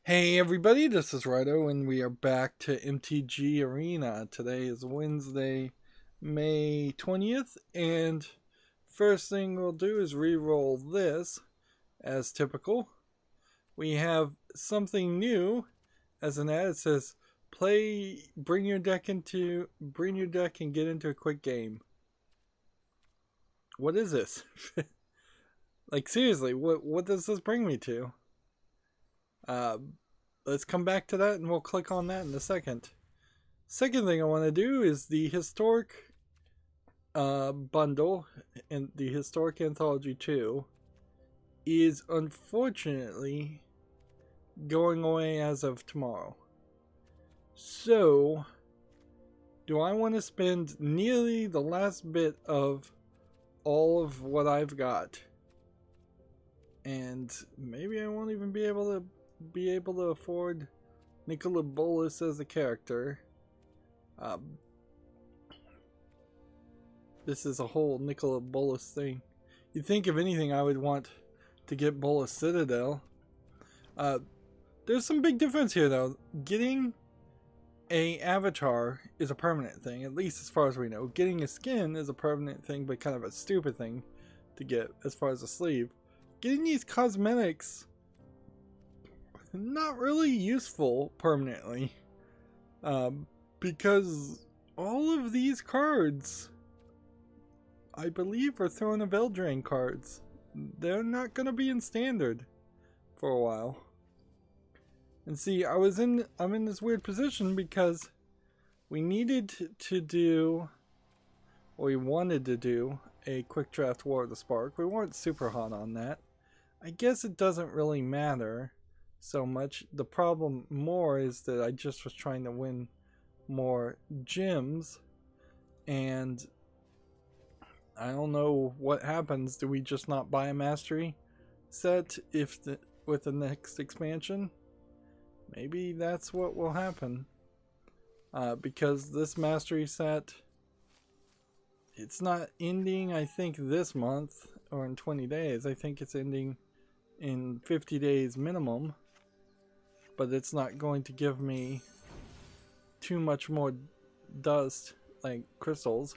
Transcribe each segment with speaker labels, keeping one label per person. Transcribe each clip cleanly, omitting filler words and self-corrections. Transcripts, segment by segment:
Speaker 1: Hey everybody, this is Rydo and we are back to MTG Arena. Today is Wednesday, May 20th, and first thing we'll do is re-roll this as typical. We have something new as an ad. It says bring your deck and get into a quick game. What is this? Like seriously, what does this bring me to? Let's come back to that and we'll click on that in a second. Second thing I want to do is the historic bundle and the historic anthology 2 is unfortunately going away as of tomorrow. So, do I want to spend nearly the last bit of all of what I've got? And maybe I won't even be able to afford Nicola Bolas as a character. This is a whole Nicola Bolas thing. You'd think if anything I would want to get Bolas Citadel. There's some big difference here though. Getting a avatar is a permanent thing, at least as far as we know. Getting a skin is a permanent thing, but kind of a stupid thing to get as far as a sleeve. Getting these cosmetics, not really useful permanently, because all of these cards, I believe, are Throne of Eldraine cards. They're not going to be in standard for a while. And see, I'm in this weird position because we needed to do, or we wanted to do, a quick draft War of the Spark. We weren't super hot on that. I guess it doesn't really matter so much. The problem more is that I just was trying to win more gems, and I don't know what happens. Do we just not buy a mastery set with the next expansion? Maybe that's what will happen, because this mastery set, it's not ending I think this month or in 20 days. I think it's ending in 50 days minimum, but it's not going to give me too much more dust, like crystals.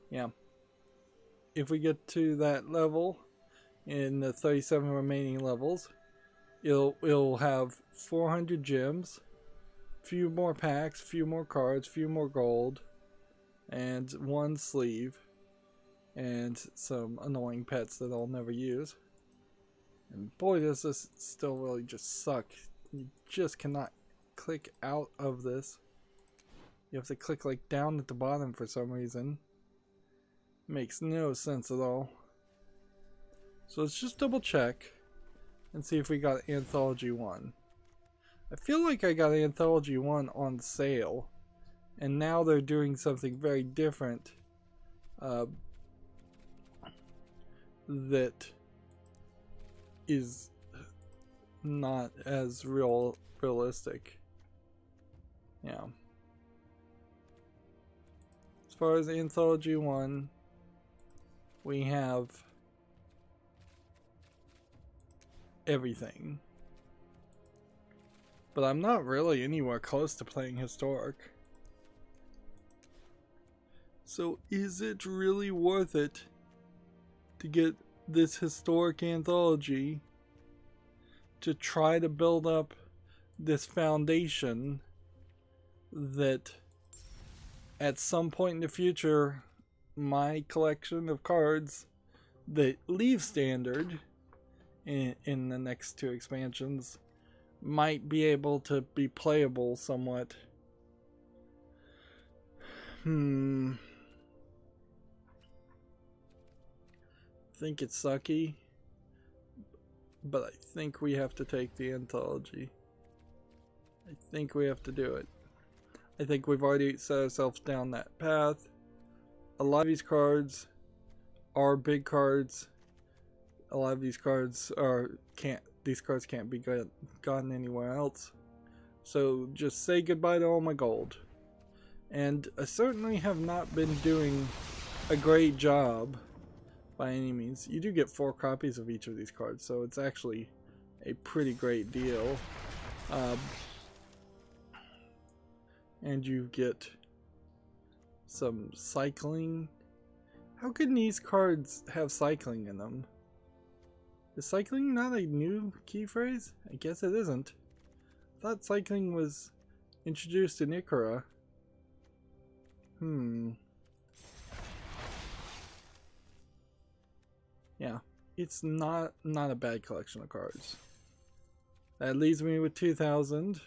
Speaker 1: Yeah, if we get to that level in the 37 remaining levels, it'll have 400 gems, few more packs, few more cards, few more gold, and one sleeve, and some annoying pets that I'll never use. And boy, does this still really just suck. You just cannot click out of this. You have to click like down at the bottom for some reason. Makes no sense at all. So let's just double check and see if we got Anthology 1. I feel like I got Anthology 1 on sale, and now they're doing something very different that is not as realistic. Yeah. As far as Anthology 1, we have everything. But I'm not really anywhere close to playing Historic. So is it really worth it to get this Historic Anthology to try to build up this foundation that at some point in the future my collection of cards that leave standard in the next two expansions might be able to be playable somewhat? I think it's sucky, but I think we have to take the anthology. I think we have to do it. I think we've already set ourselves down that path. A lot of these cards are big cards. A lot of these cards can't be gotten anywhere else. So just say goodbye to all my gold. And I certainly have not been doing a great job by any means. You do get 4 copies of each of these cards, so it's actually a pretty great deal. And you get some cycling. How can these cards have cycling in them? Is cycling not a new key phrase? I guess it isn't. I thought cycling was introduced in Ikra. Yeah, it's not a bad collection of cards. That leaves me with 2,000.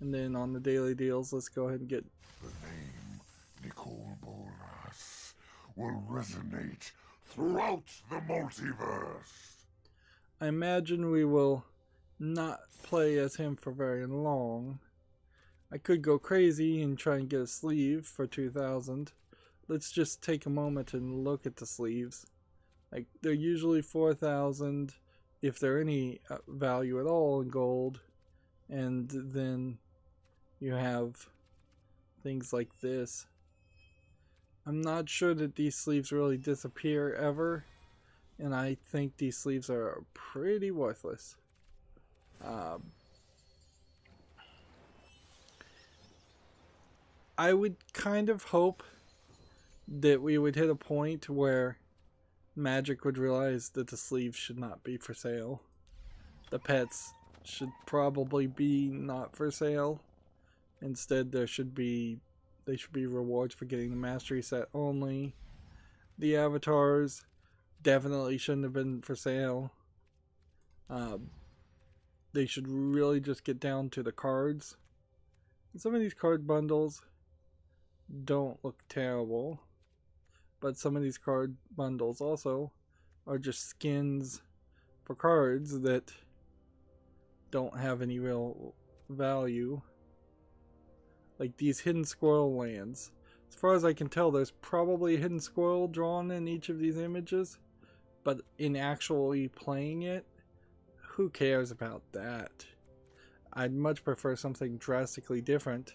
Speaker 1: And then on the daily deals, let's go ahead and get...
Speaker 2: The name Nicole Bolas will resonate throughout the multiverse.
Speaker 1: I imagine we will not play as him for very long. I could go crazy and try and get a sleeve for 2,000. Let's just take a moment and look at the sleeves. Like, they're usually 4,000 if they're any value at all in gold. And then you have things like this. I'm not sure that these sleeves really disappear ever, and I think these sleeves are pretty worthless. I would kind of hope that we would hit a point where Magic would realize that the sleeves should not be for sale. The pets should probably be not for sale. Instead, they should be rewards for getting the mastery set only. The avatars definitely shouldn't have been for sale. They should really just get down to the cards. And some of these card bundles don't look terrible, but some of these card bundles also are just skins for cards that don't have any real value. Like these hidden squirrel lands. As far as I can tell, there's probably a hidden squirrel drawn in each of these images, but in actually playing it, who cares about that? I'd much prefer something drastically different.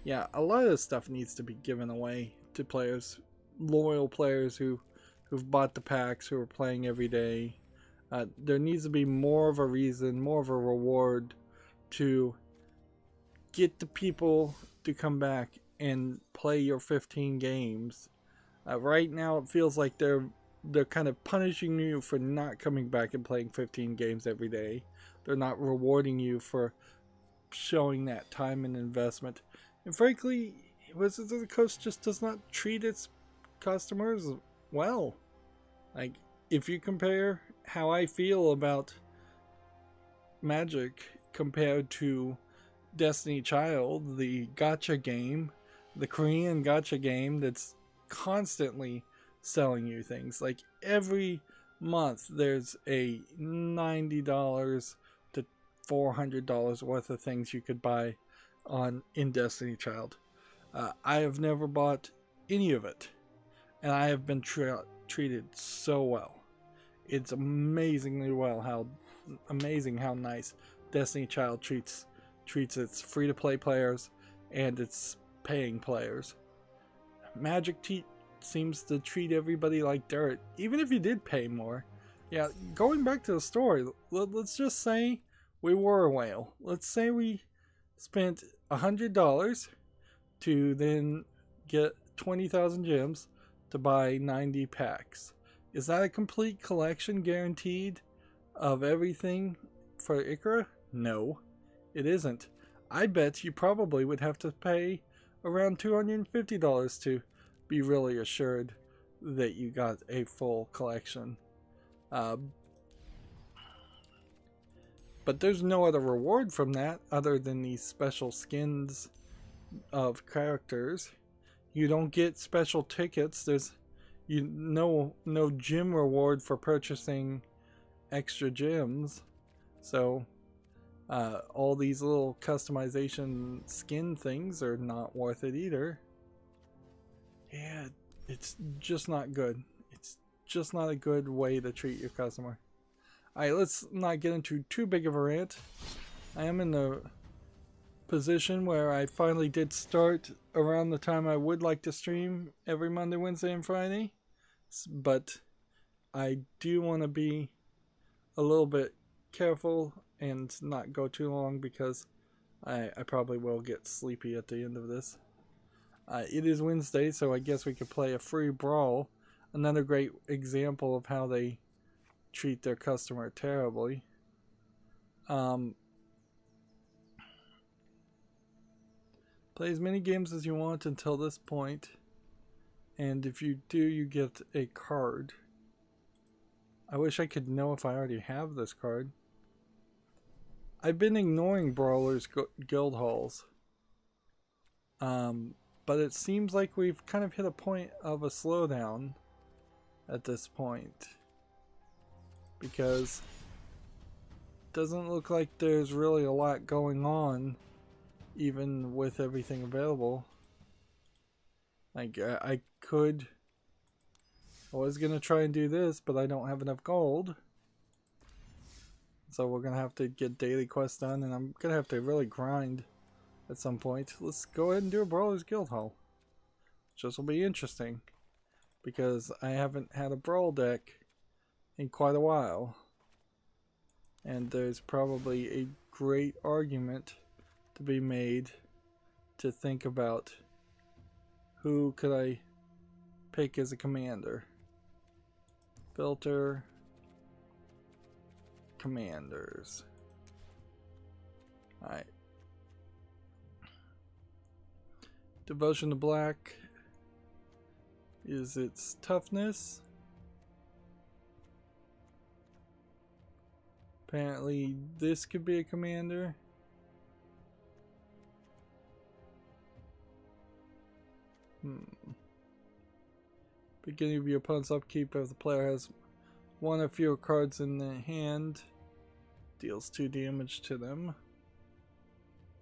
Speaker 1: Yeah, a lot of this stuff needs to be given away to players, loyal players who've bought the packs, who are playing every day. There needs to be more of a reason, more of a reward to get the people to come back and play your 15 games. Right now it feels like they're kind of punishing you for not coming back and playing 15 games every day. They're not rewarding you for showing that time and investment. And frankly, Wizards of the Coast just does not treat its customers well. Like, if you compare how I feel about Magic compared to Destiny Child, the gacha game, the Korean gacha game that's constantly selling you things. Like, every month there's a $90 to $400 worth of things you could buy in Destiny Child. I have never bought any of it, and I have been treated so well. It's amazing how nice Destiny Child treats its free-to-play players and its paying players. Magic seems to treat everybody like dirt, even if you did pay more. Yeah, going back to the story, let's just say we were a whale. Let's say we spent $100 to then get 20,000 gems to buy 90 packs. Is that a complete collection guaranteed of everything for Ikra? No, it isn't. I bet you probably would have to pay around $250 to be really assured that you got a full collection. But there's no other reward from that other than these special skins of characters. You don't get special tickets. There's no gem reward for purchasing extra gems. So all these little customization skin things are not worth it either. Yeah, it's just not good. It's just not a good way to treat your customer. Alright, let's not get into too big of a rant. I am in the position where I finally did start around the time I would like to stream every Monday, Wednesday, and Friday. But I do want to be a little bit careful and not go too long because I probably will get sleepy at the end of this. It is Wednesday, so I guess we could play a free brawl. Another great example of how they treat their customer terribly. Play as many games as you want until this point, and if you do, you get a card. I wish I could know if I already have this card. I've been ignoring Brawler's guild halls, but it seems like we've kind of hit a point of a slowdown at this point, because it doesn't look like there's really a lot going on, even with everything available. Like, I was gonna try and do this, but I don't have enough gold. So we're gonna have to get daily quests done, and I'm gonna have to really grind at some point. Let's go ahead and do a Brawler's Guild Hall. This will be interesting, because I haven't had a Brawl deck in quite a while. And there's probably a great argument to be made to think about who could I pick as a commander. Filter commanders. Alright. Devotion to Black is its toughness. Apparently this could be a commander. Beginning of your opponent's upkeep, if the player has one or fewer cards in the hand, deals 2 damage to them.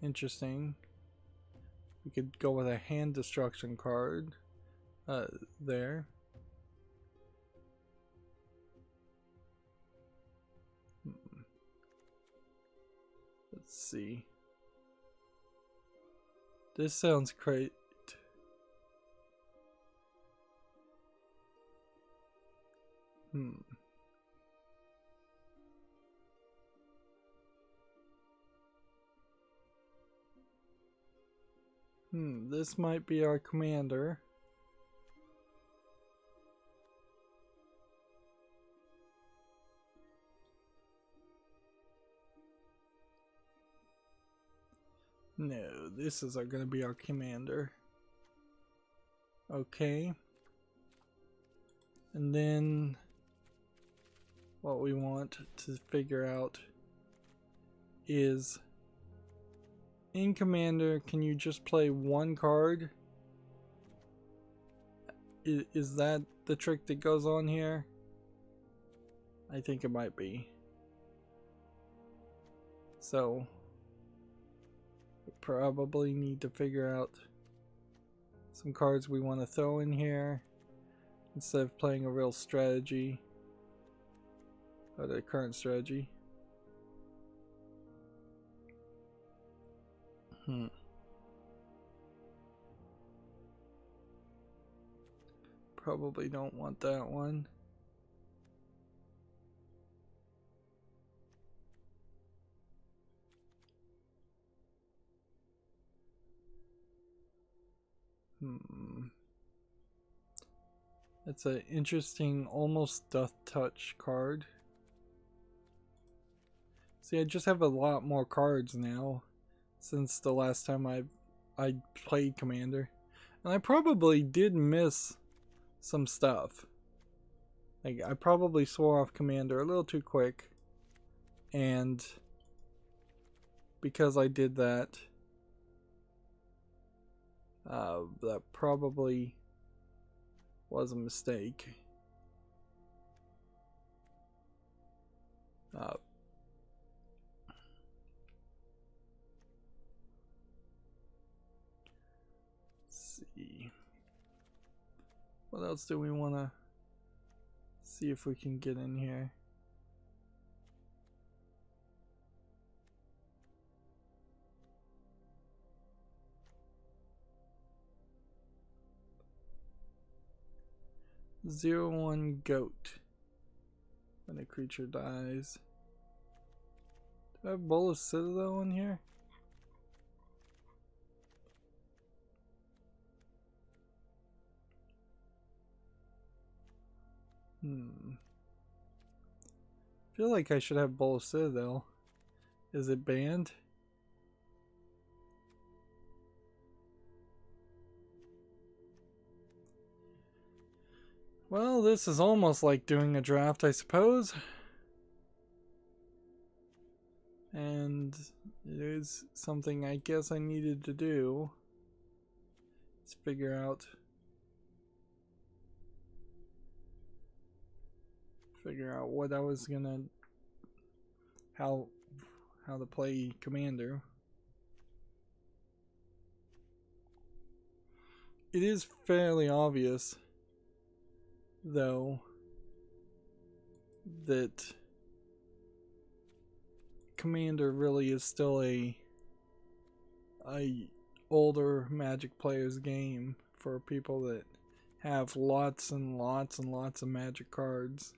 Speaker 1: Interesting. We could go with a hand destruction card there. Let's see. This sounds great. This might be our commander. No, this is going to be our commander. Okay. And then what we want to figure out is, in commander, can you just play one card? Is that the trick that goes on here? I think it might be. So we probably need to figure out some cards we want to throw in here instead of playing a real strategy, or the current strategy. Probably don't want that one. It's an interesting, almost Death Touch card. See, I just have a lot more cards now since the last time I played Commander. And I probably did miss some stuff. Like, I probably swore off Commander a little too quick. And because I did that, that probably was a mistake. Let's see. What else do we want to see if we can get in here? Zero 01 goat. when a creature dies. Do I have Bolas Citadel in here? Feel like I should have Bolas Citadel. Is it banned? Well, this is almost like doing a draft, I suppose. And it is something I guess I needed to do. Let's figure out what I was gonna, how to play Commander. It is fairly obvious, though, that Commander really is still a older Magic player's game for people that have lots and lots and lots of Magic cards.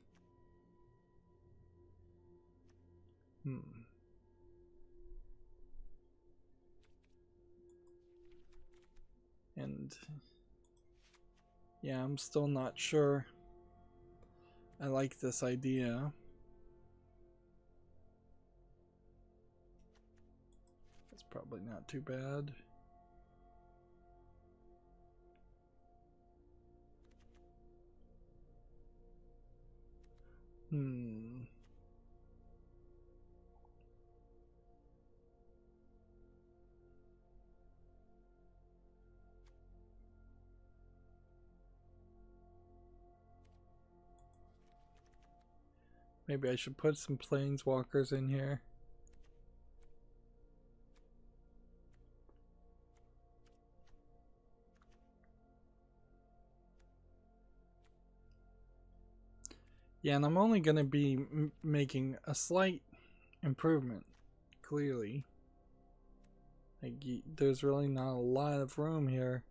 Speaker 1: And yeah, I'm still not sure I like this idea. It's probably not too bad. Maybe I should put some planeswalkers in here. Yeah, and I'm only going to be making a slight improvement, clearly. Like, there's really not a lot of room here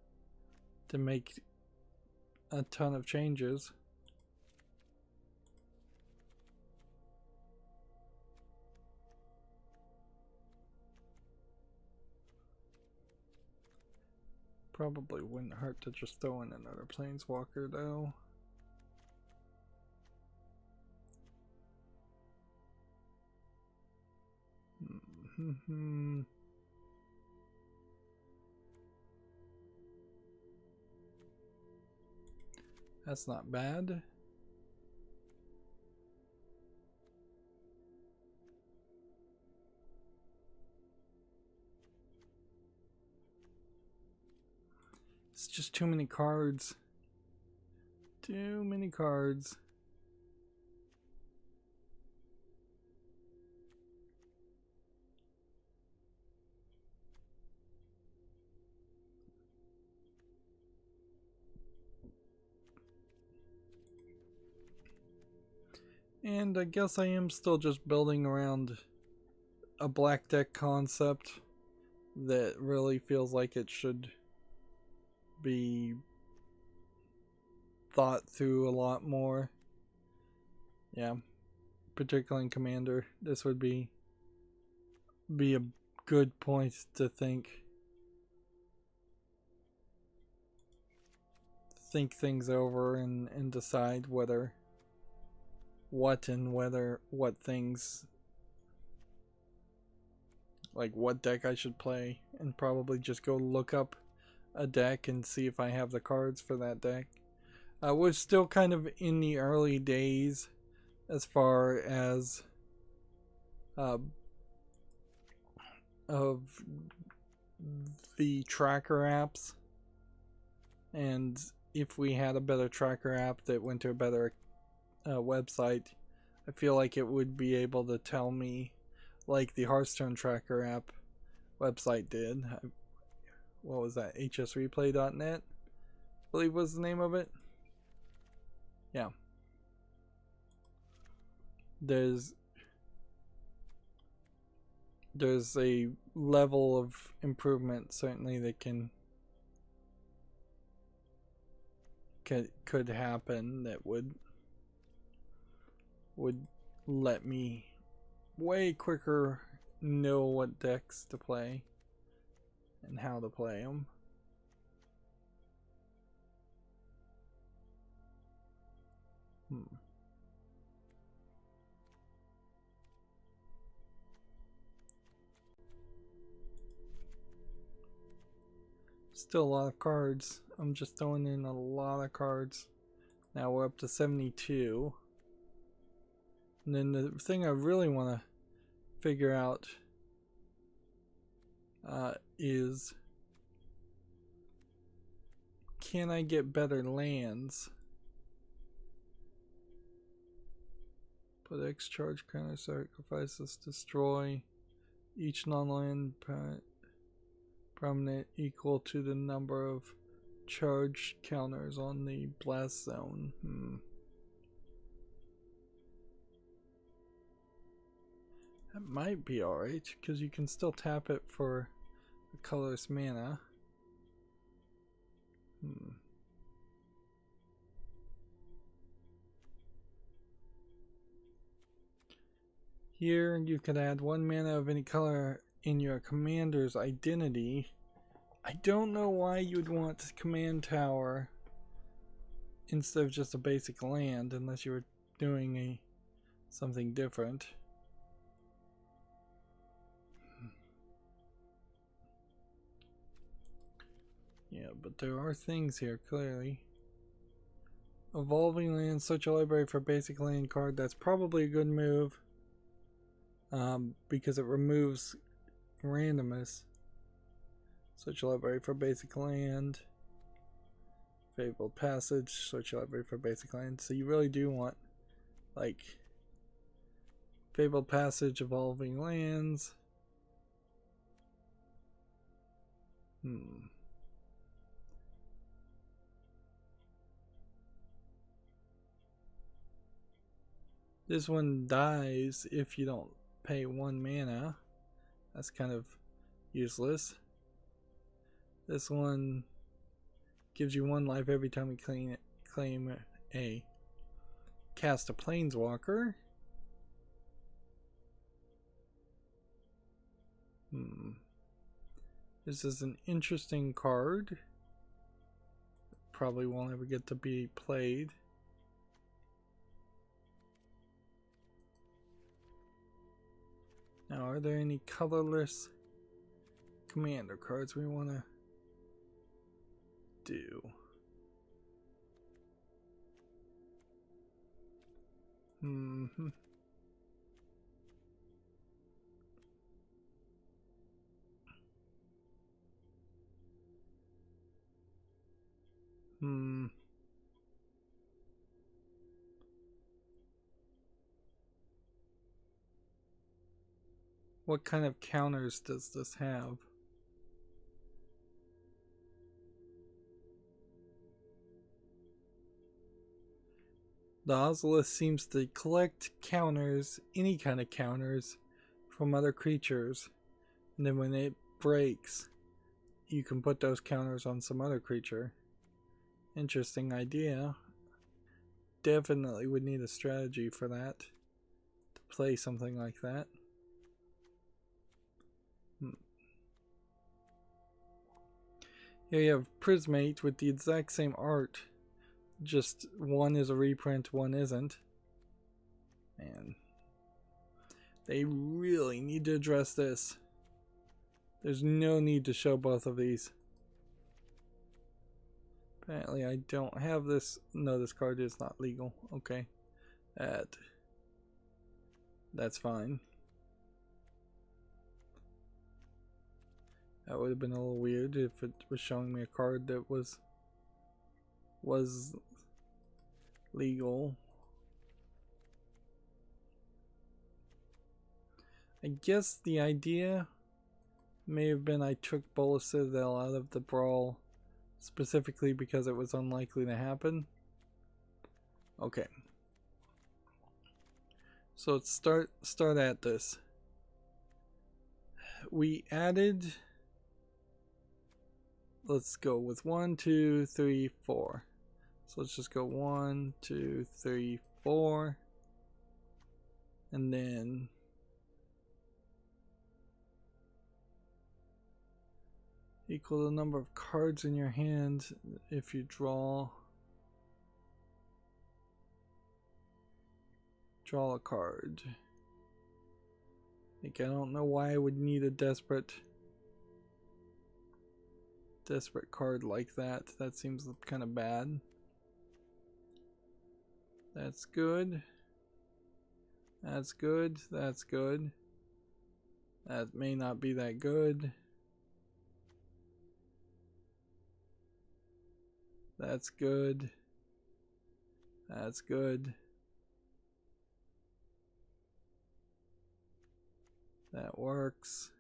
Speaker 1: to make a ton of changes. Probably wouldn't hurt to just throw in another planeswalker, though. That's not bad. It's just too many cards. Too many cards. And I guess I am still just building around a black deck concept that really feels like it should be thought through a lot more. Yeah, particularly in Commander, this would be a good point to think things over and decide what things, like what deck I should play, and probably just go look up a deck and see if I have the cards for that deck. We're still kind of in the early days as far as of the tracker apps, and if we had a better tracker app that went to a better website, I feel like it would be able to tell me, like the Hearthstone tracker app website did. What was that? hsreplay.net, I believe was the name of it. Yeah. There's a level of improvement certainly that could happen that would would let me way quicker know what decks to play and how to play them. Still a lot of cards. I'm just throwing in a lot of cards. Now we're up to 72. And then the thing I really want to figure out is, can I get better lands? Put X charge counter, sacrifices, destroy each non-land permanent equal to the number of charge counters on the blast zone. That might be alright, because you can still tap it for a colorless mana. Here you could add 1 mana of any color in your commander's identity. I don't know why you'd want command tower instead of just a basic land, unless you were doing something different. Yeah, but there are things here, clearly. Evolving land, search your library for basic land card. That's probably a good move. Because it removes randomness. Search your library for basic land. Fabled Passage, search your library for basic land. So you really do want, like, Fabled Passage, Evolving Lands. This one dies if you don't pay 1 mana. That's kind of useless. This one gives you 1 life every time you claim a cast a planeswalker. This is an interesting card. Probably won't ever get to be played. Now, are there any colorless commander cards we want to do? What kind of counters does this have? The Ozolith seems to collect counters, any kind of counters, from other creatures. And then when it breaks, you can put those counters on some other creature. Interesting idea. Definitely would need a strategy for that. To play something like that. Here you have Prismate with the exact same art. Just one is a reprint, one isn't. Man. They really need to address this. There's no need to show both of these. Apparently I don't have this. No, this card is not legal. Okay. That's fine. That would have been a little weird if it was showing me a card that was legal. I guess the idea may have been I took Bola Citadel out of the brawl specifically because it was unlikely to happen. Okay. So let's start at this. We added, let's go with 1, 2, 3, 4. So let's just go 1, 2, 3, 4. And then equal the number of cards in your hand if you draw a card. Like, I don't know why I would need a desperate card like that. That seems kind of bad. That's good. That's good. That's good. That may not be that good. That's good. That's good. That works.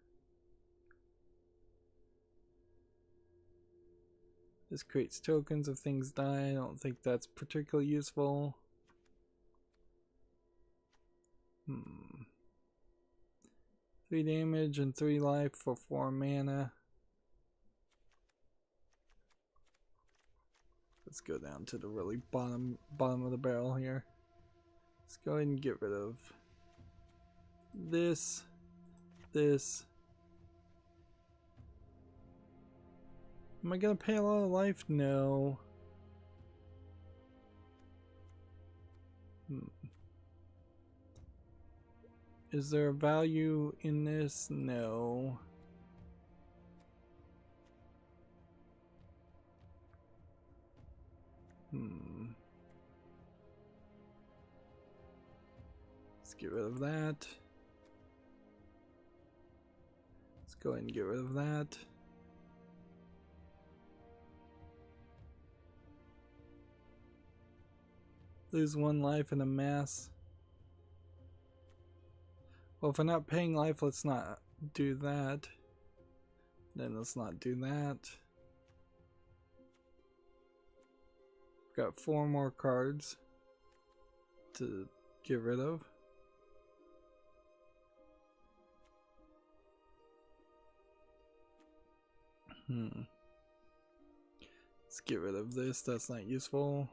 Speaker 1: This creates tokens if things die. I don't think that's particularly useful. 3 damage and 3 life for 4 mana. Let's go down to the really bottom of the barrel here. Let's go ahead and get rid of this. Am I gonna pay a lot of life? No. Is there a value in this? No. Let's get rid of that. Let's go ahead and get rid of that. Lose 1 life in a mass. Well, if we're not paying life, let's not do that. Then let's not do that. We've got 4 more cards to get rid of. Let's get rid of this. That's not useful.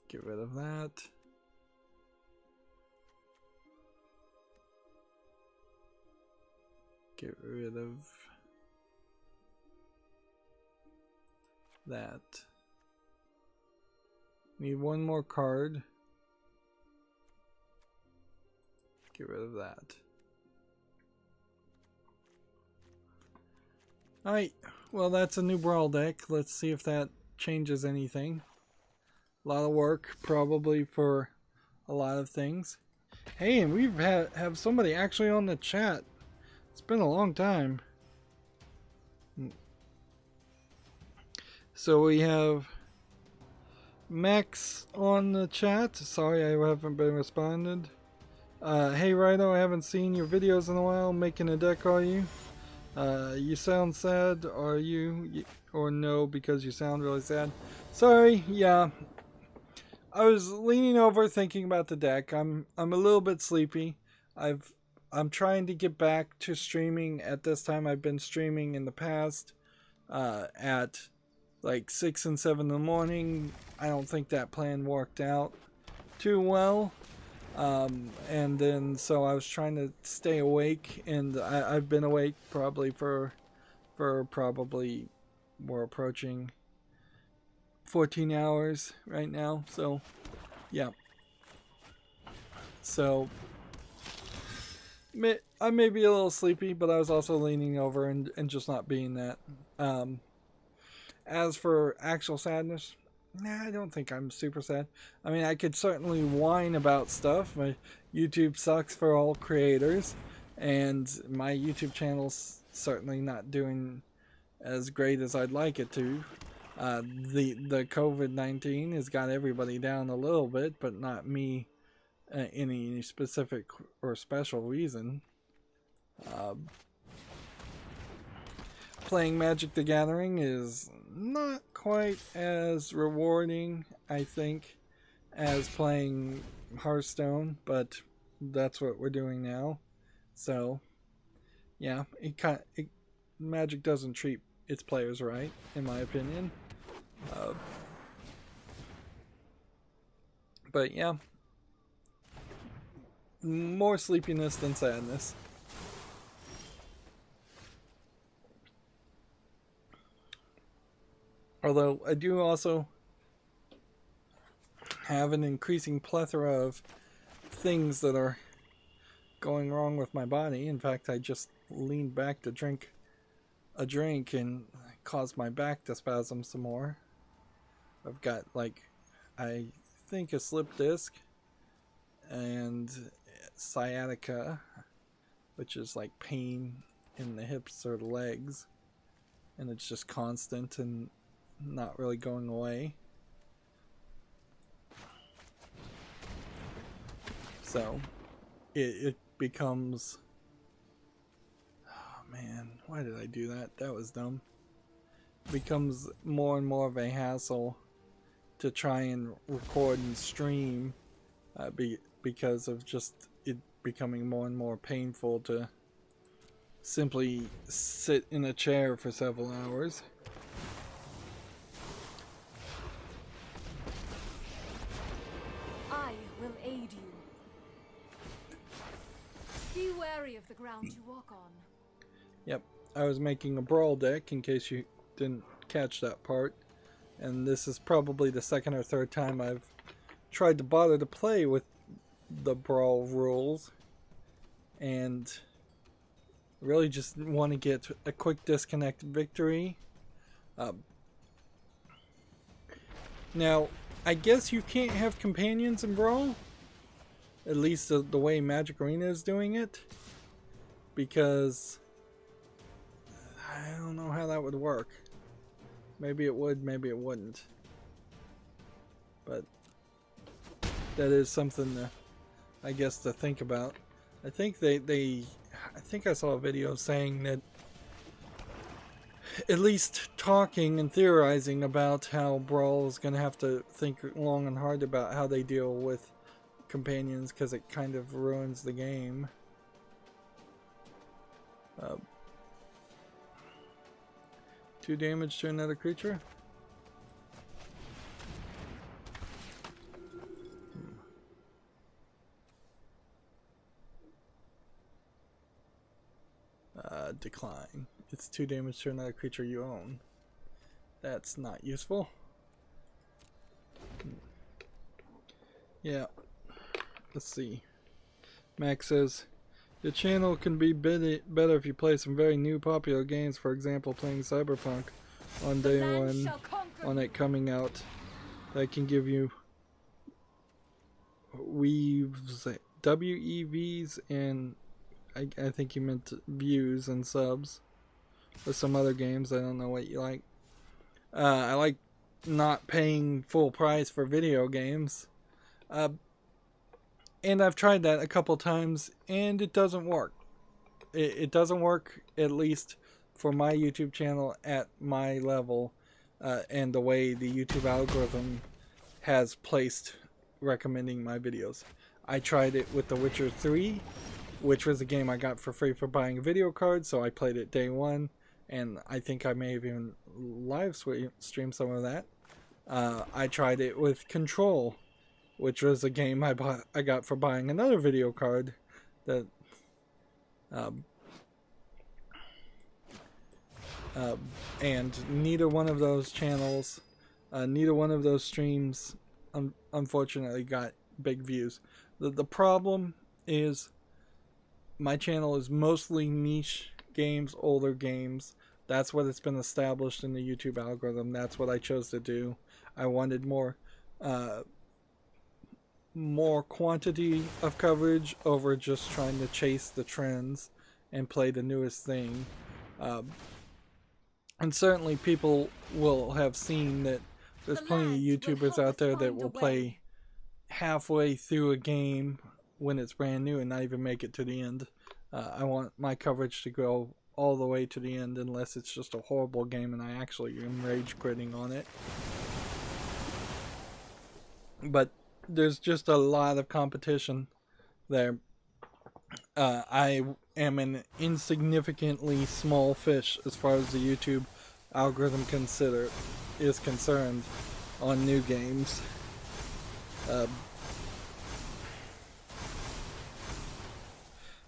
Speaker 1: Get rid of that. Get rid of that. Need 1 more card. Get rid of that. Alright, well, that's a new Brawl deck. Let's see if that changes anything. A lot of work, probably, for a lot of things. Hey, and we've have somebody actually on the chat. It's been a long time. So we have Max on the chat. Sorry I haven't been responded. Hey Rydo, I haven't seen your videos in a while. Making a deck, are you? You sound sad, are you? Or no, because you sound really sad. Sorry, yeah. I was leaning over thinking about the deck. I'm a little bit sleepy. I'm trying to get back to streaming at this time. I've been streaming in the past at like 6 and 7 in the morning. I don't think that plan worked out too well. And then so I was trying to stay awake, and I've been awake probably for probably we're approaching 14 hours right now. So yeah, so I may be a little sleepy, but I was also leaning over and just not being that. As for actual sadness, nah, I don't think I'm super sad. I mean, I could certainly whine about stuff. My YouTube sucks for all creators, and my YouTube channel's certainly not doing as great as I'd like it to. The COVID-19 has got everybody down a little bit, but not me any specific or special reason. Playing Magic the Gathering is not quite as rewarding, I think, as playing Hearthstone, but that's what we're doing now. So, yeah, Magic doesn't treat its players right, in my opinion. But yeah, more sleepiness than sadness. Although I do also have an increasing plethora of things that are going wrong with my body. In fact, I just leaned back to drink a drink and caused my back to spasm some more. I've got, like, I think a slip disc and sciatica, which is like pain in the hips or the legs, and it's just constant and not really going away. So it becomes, oh man, why did I do that? That was dumb. It becomes more and more of a hassle to try and record and stream because of just it becoming more and more painful to simply sit in a chair for several hours.
Speaker 3: I will aid you. Be wary of the ground you walk on.
Speaker 1: Yep, I was making a brawl deck in case you didn't catch that part. And this is probably the second or third time I've tried to bother to play with the brawl rules. And really just want to get a quick disconnect victory. Now, I guess you can't have companions in brawl. At least the way Magic Arena is doing it. Because I don't know how that would work. Maybe it would, maybe it wouldn't. But that is something to, I guess, to think about. I think I think I saw a video saying that, at least talking and theorizing about how Brawl is going to have to think long and hard about how they deal with companions, because it kind of ruins the game. 2 damage to another creature. Decline. It's 2 damage to another creature you own. That's not useful. Yeah. Let's see. Max says, your channel can be better if you play some very new popular games, for example playing Cyberpunk on day one, on it coming out. That can give you weaves, WEVs, and I think you meant views and subs. With some other games, I don't know what you like. I like not paying full price for video games. And I've tried that a couple times, and it doesn't work. It doesn't work, at least for my YouTube channel at my level, and the way the YouTube algorithm has placed recommending my videos. I tried it with The Witcher 3, which was a game I got for free for buying a video card, so I played it day one, and I think I may have even live streamed some of that. I tried it with Control, which was a game I got for buying another video card that and neither one of those channels, neither one of those streams unfortunately got big views. The problem is my channel is mostly niche games, older games. That's what it's been established in the YouTube algorithm. That's what I chose to do. I wanted more quantity of coverage over just trying to chase the trends and play the newest thing. And certainly people will have seen that there's plenty of YouTubers out there that will play halfway through a game when it's brand new and not even make it to the end. I want my coverage to go all the way to the end, unless it's just a horrible game and I actually am rage quitting on it. But there's just a lot of competition there. I am an insignificantly small fish as far as the YouTube algorithm is concerned on new games.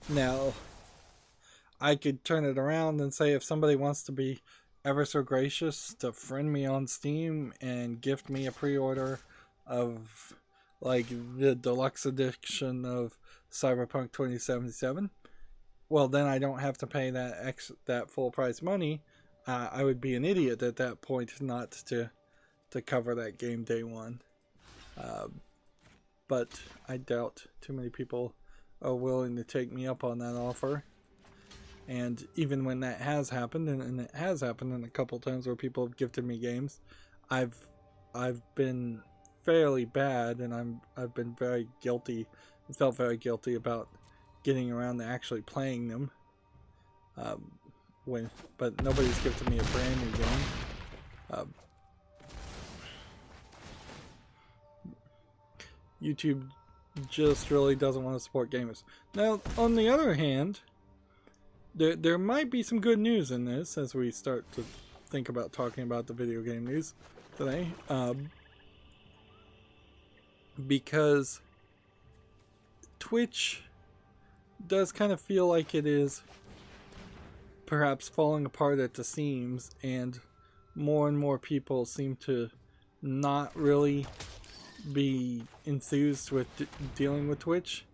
Speaker 1: Now, I could turn it around and say if somebody wants to be ever so gracious to friend me on Steam and gift me a pre-order of like the deluxe edition of Cyberpunk 2077, well then I don't have to pay that full price money. I would be an idiot at that point not to cover that game day one. But I doubt too many people are willing to take me up on that offer. And even when that has happened, and it has happened in a couple times where people have gifted me games, I've been fairly bad, and I've been very guilty, felt very guilty about getting around to actually playing them. But nobody's gifted me a brand new game. YouTube just really doesn't want to support gamers. Now, on the other hand, there might be some good news in this as we start to think about talking about the video game news today. Because Twitch does kind of feel like it is perhaps falling apart at the seams, and more people seem to not really be enthused with dealing with Twitch.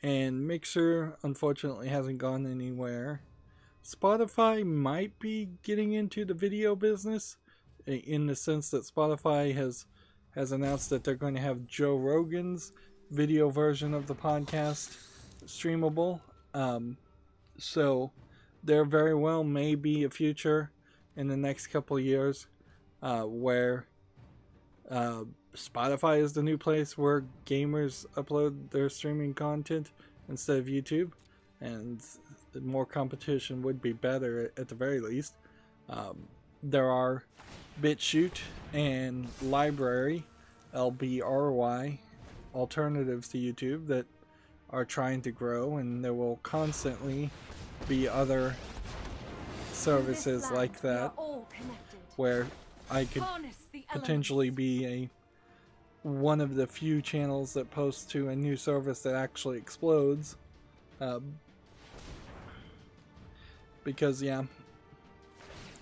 Speaker 1: And Mixer unfortunately hasn't gone anywhere. Spotify might be getting into the video business in the sense that Spotify has announced that they're going to have Joe Rogan's video version of the podcast streamable. So there very well may be a future in the next couple of years where Spotify is the new place where gamers upload their streaming content instead of YouTube, and more competition would be better at the very least. There are BitChute and Library, LBRY, alternatives to YouTube that are trying to grow, and there will constantly be other services like that where I could potentially be one of the few channels that posts to a new service that actually explodes. Because yeah,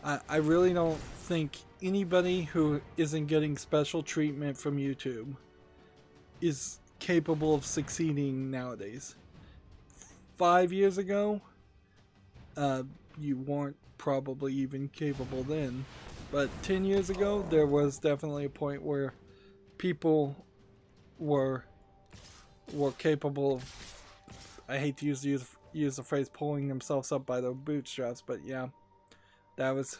Speaker 1: I really don't think anybody who isn't getting special treatment from YouTube is capable of succeeding nowadays. 5 years ago, you weren't probably even capable then. But 10 years ago, there was definitely a point where people were capable of, I hate to use the phrase, pulling themselves up by the bootstraps, but yeah, that was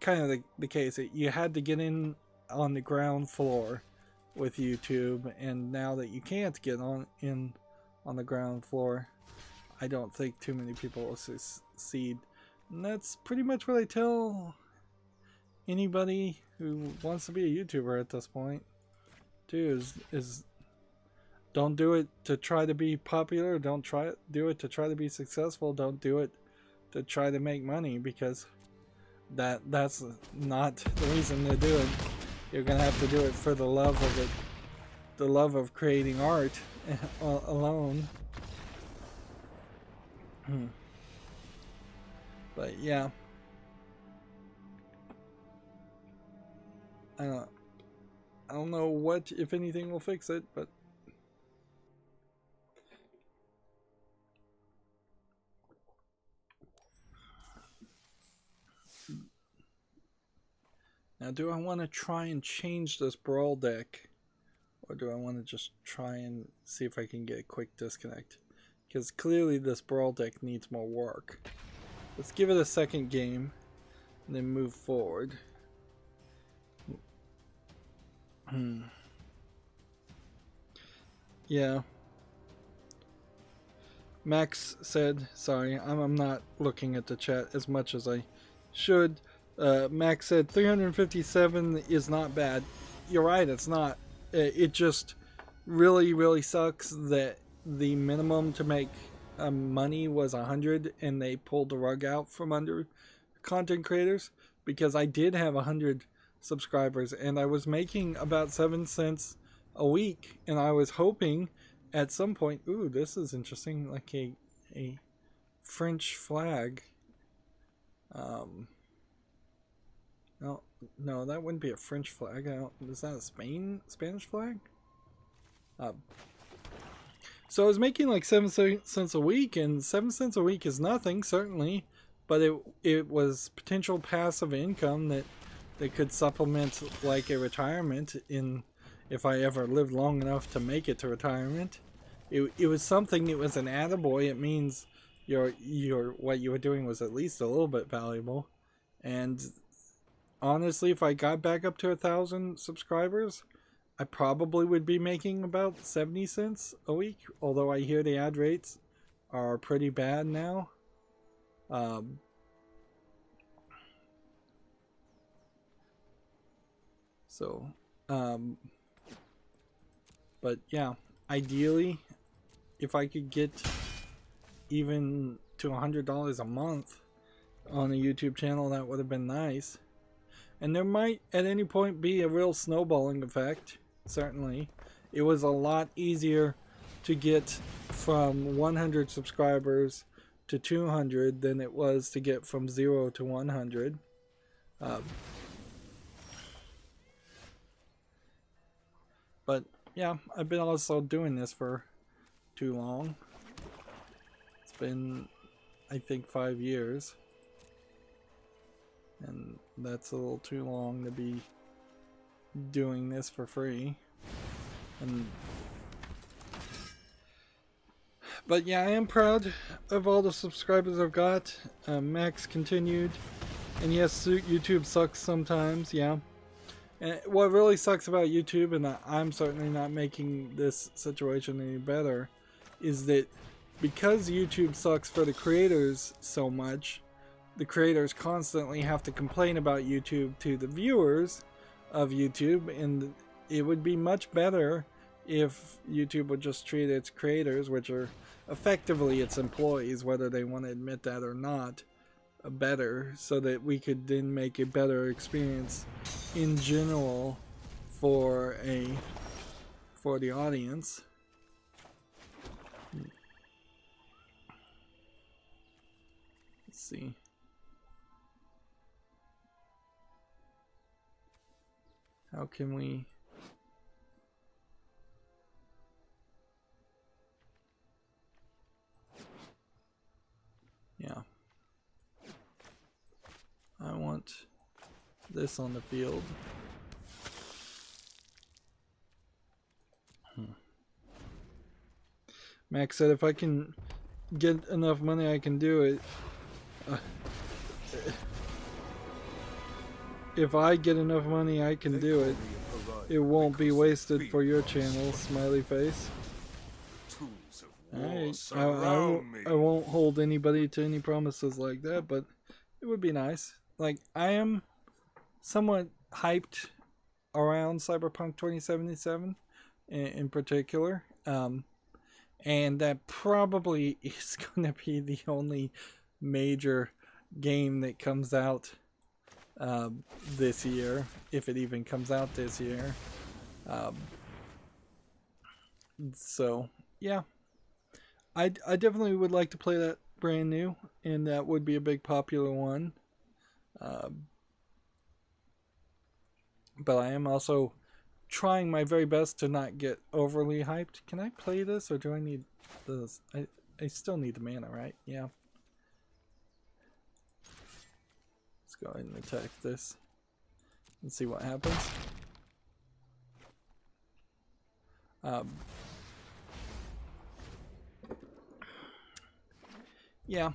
Speaker 1: kind of the case. You had to get in on the ground floor with YouTube, and now that you can't get on the ground floor, I don't think too many people will succeed. And that's pretty much what I tell anybody who wants to be a YouTuber at this point too, is don't do it to try to be popular, do it to try to be successful, don't do it to try to make money, because that's not the reason to do it. You're gonna have to do it for the love of it, the love of creating art alone. But yeah, I don't know what, if anything, will fix it, but now do I want to try and change this brawl deck, or do I want to just try and see if I can get a quick disconnect? Because clearly this brawl deck needs more work. Let's give it a second game and then move forward. Yeah. Max said, sorry, I'm not looking at the chat as much as I should. Max said 357 is not bad. You're right, it's not. It just really sucks that the minimum to make money was 100, and they pulled the rug out from under content creators, because I did have 100 subscribers and I was making about 7 cents a week, and I was hoping at some point, ooh, this is interesting, like a a French flag. No, that wouldn't be a French flag. Is that a Spanish flag? So I was making like 7 cents a week, and 7 cents a week is nothing, certainly, but it was potential passive income that could supplement like a retirement if I ever lived long enough to make it to retirement. It was something. It was an attaboy. It means what you were doing was at least a little bit valuable. And honestly, if I got back up to 1,000 subscribers, I probably would be making about 70 cents a week, although I hear the ad rates are pretty bad now. But yeah, ideally, if I could get even to $100 a month on a YouTube channel, that would have been nice. And there might at any point be a real snowballing effect. Certainly, it was a lot easier to get from 100 subscribers to 200 than it was to get from 0 to 100. But yeah, I've been also doing this for too long. It's been, I think, 5 years. And that's a little too long to be doing this for free. But yeah, I am proud of all the subscribers I've got. Max continued. And yes, YouTube sucks sometimes, yeah. And what really sucks about YouTube, and I'm certainly not making this situation any better, is that because YouTube sucks for the creators so much, the creators constantly have to complain about YouTube to the viewers of YouTube, and it would be much better if YouTube would just treat its creators, which are effectively its employees, whether they want to admit that or not, better, so that we could then make a better experience in general for the audience. Let's see. How can we... Yeah. I want this on the field. Max said if I can get enough money, I can do it. If I get enough money, I can do it. It won't be wasted for your channel, smiley face. Alright, I won't hold anybody to any promises like that, but it would be nice. Like, I am somewhat hyped around Cyberpunk 2077 in particular. And that probably is going to be the only major game that comes out this year, if it even comes out this year. So, yeah. I definitely would like to play that brand new, and that would be a big popular one. But I am also trying my very best to not get overly hyped. Can I play this, or do I need this? I still need the mana, right? Yeah. Let's go ahead and attack this and see what happens. Yeah.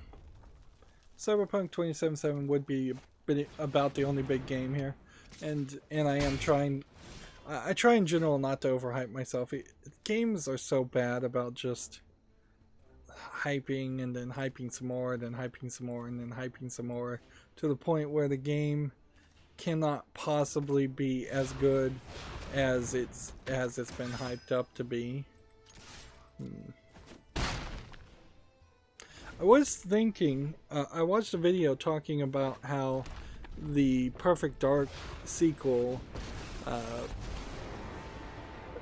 Speaker 1: Cyberpunk 2077 would be about the only big game here. And I am trying... I try in general not to overhype myself. Games are so bad about just hyping and then hyping some more, then hyping some more, and then hyping some more, to the point where the game cannot possibly be as good as it's been hyped up to be. I was thinking, I watched a video talking about how the Perfect Dark sequel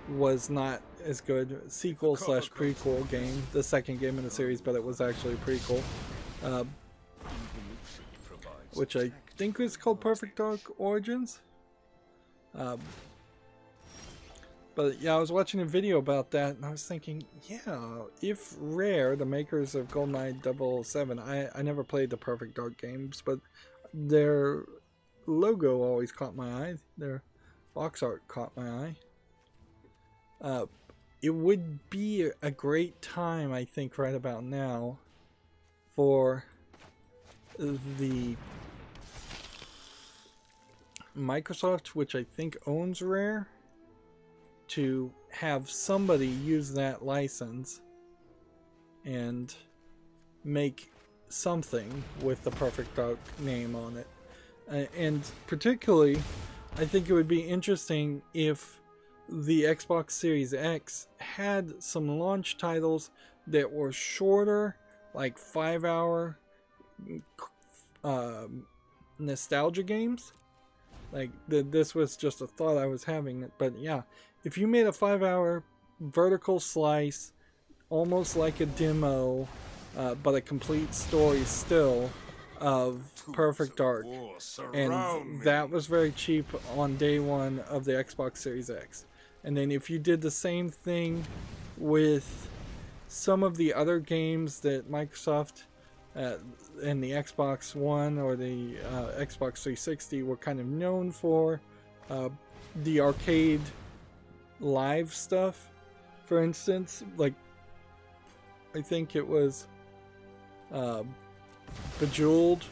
Speaker 1: was not as good. Sequel slash prequel game. The second game in the series, but it was actually a prequel. Which I think was called Perfect Dark Origins. But yeah, I was watching a video about that and I was thinking, yeah, if Rare, the makers of GoldenEye 007, I never played the Perfect Dark games, but their logo always caught my eye. Their box art caught my eye. It would be a great time, I think, right about now for the Microsoft, which I think owns Rare, to have somebody use that license and make something with the Perfect Dark name on it. And particularly, I think it would be interesting if the Xbox Series X had some launch titles that were shorter, like 5-hour nostalgia games. Like, this was just a thought I was having, but yeah, if you made a 5-hour vertical slice, almost like a demo, but a complete story still, of Perfect Dark, and that was very cheap on day one of the Xbox Series X. And then if you did the same thing with some of the other games that Microsoft and the Xbox One or the Xbox 360 were kind of known for, the arcade live stuff, for instance, like I think it was Bejeweled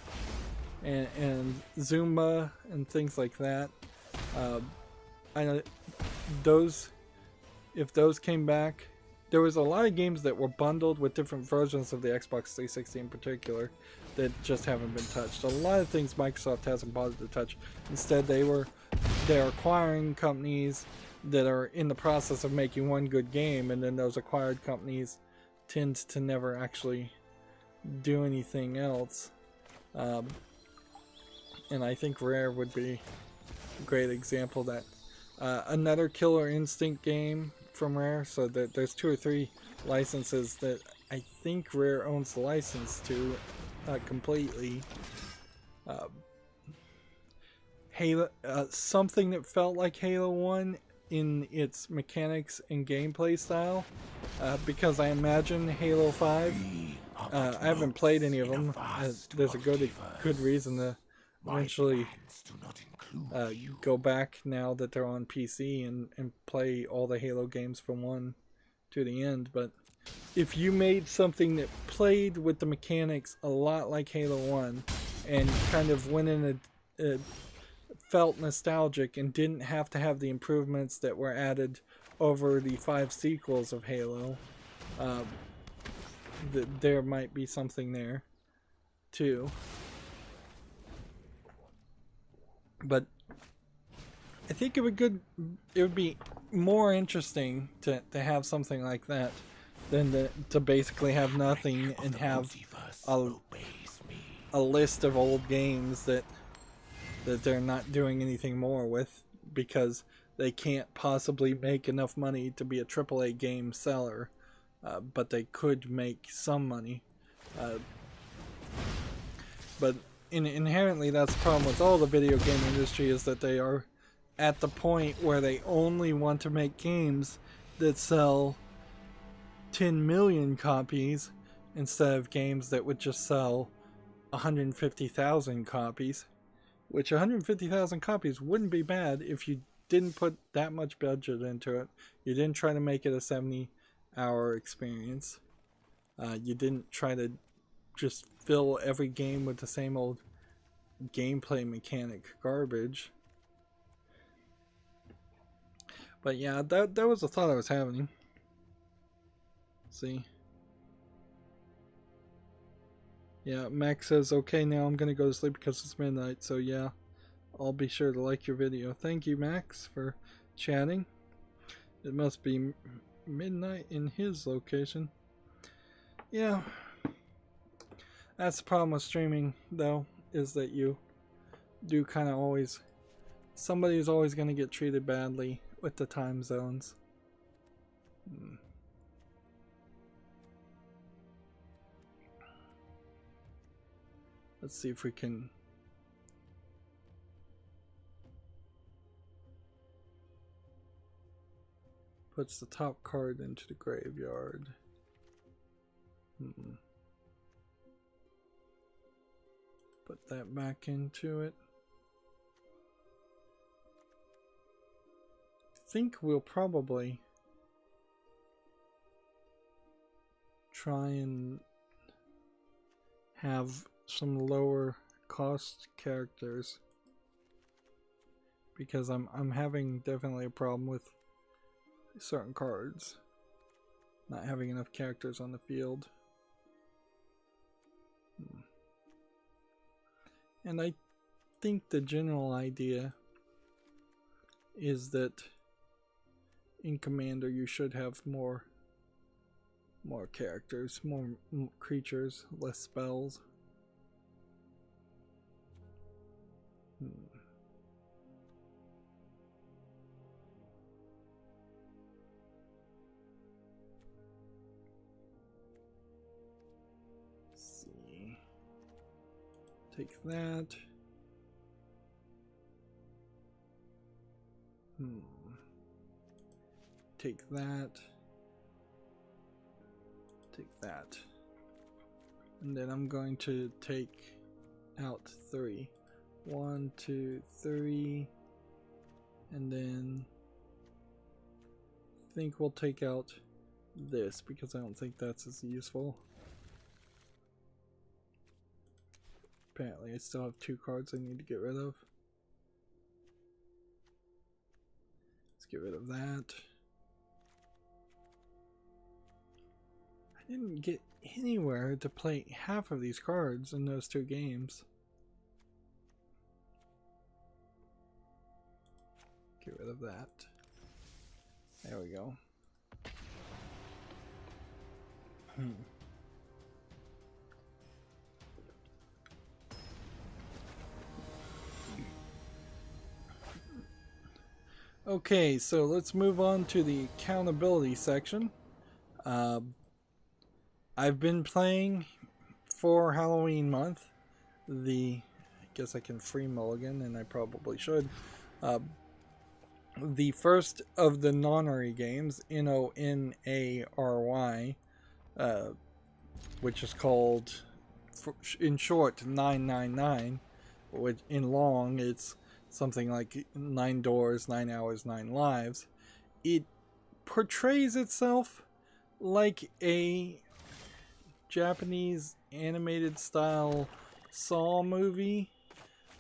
Speaker 1: and Zumba and things like that. I know those, if those came back, there was a lot of games that were bundled with different versions of the Xbox 360 in particular that just haven't been touched. A lot of things Microsoft hasn't bothered to touch. Instead, they're acquiring companies that are in the process of making one good game, and then those acquired companies tend to never actually do anything else. And I think Rare would be a great example of that. Another Killer Instinct game from Rare, so that there's 2 or 3 licenses that I think Rare owns the license to completely. Halo, something that felt like Halo 1 in its mechanics and gameplay style, because I imagine Halo 5, I haven't played any of them. There's a good reason to eventually go back now that they're on PC and play all the Halo games from 1 to the end. But if you made something that played with the mechanics a lot like Halo 1 and kind of went in felt nostalgic and didn't have to have the improvements that were added over the 5 sequels of Halo, there might be something there too. But I think it would be more interesting to have something like that than to basically have nothing and have a list of old games that they're not doing anything more with because they can't possibly make enough money to be a AAA game seller, but they could make some money. But inherently, that's the problem with all the video game industry, is that they are at the point where they only want to make games that sell 10 million copies instead of games that would just sell 150,000 copies. Which 150,000 copies wouldn't be bad if you didn't put that much budget into it. You didn't try to make it a 70-hour experience. You didn't try to just fill every game with the same old gameplay mechanic garbage. But yeah, that was a thought I was having. See? Yeah, Max says, okay, now I'm going to go to sleep because it's midnight. So yeah, I'll be sure to like your video. Thank you, Max, for chatting. It must be midnight in his location. Yeah. That's the problem with streaming, though, is that you do kind of always... Somebody's always going to get treated badly with the time zones. Let's see if we can puts the top card into the graveyard. Put that back into it. I think we'll probably try and have some lower cost characters, because I'm having definitely a problem with certain cards not having enough characters on the field. And I think the general idea is that in Commander you should have more characters, more creatures, less spells. Let's see. Take that. Take that. Take that. And then I'm going to take out 3. 1, 2, 3. And then I think we'll take out this because I don't think that's as useful. Apparently I still have 2 cards I need to get rid of. Let's get rid of that. I didn't get anywhere to play half of these cards in those 2 games. Get rid of that. There we go. Okay, so let's move on to the accountability section. I've been playing for Halloween month I guess I can free mulligan, and I probably should. The first of the Nonary games, Nonary, which is called, in short, 999, which in long it's something like 9 doors, 9 hours, 9 lives. It portrays itself like a Japanese animated style Saw movie,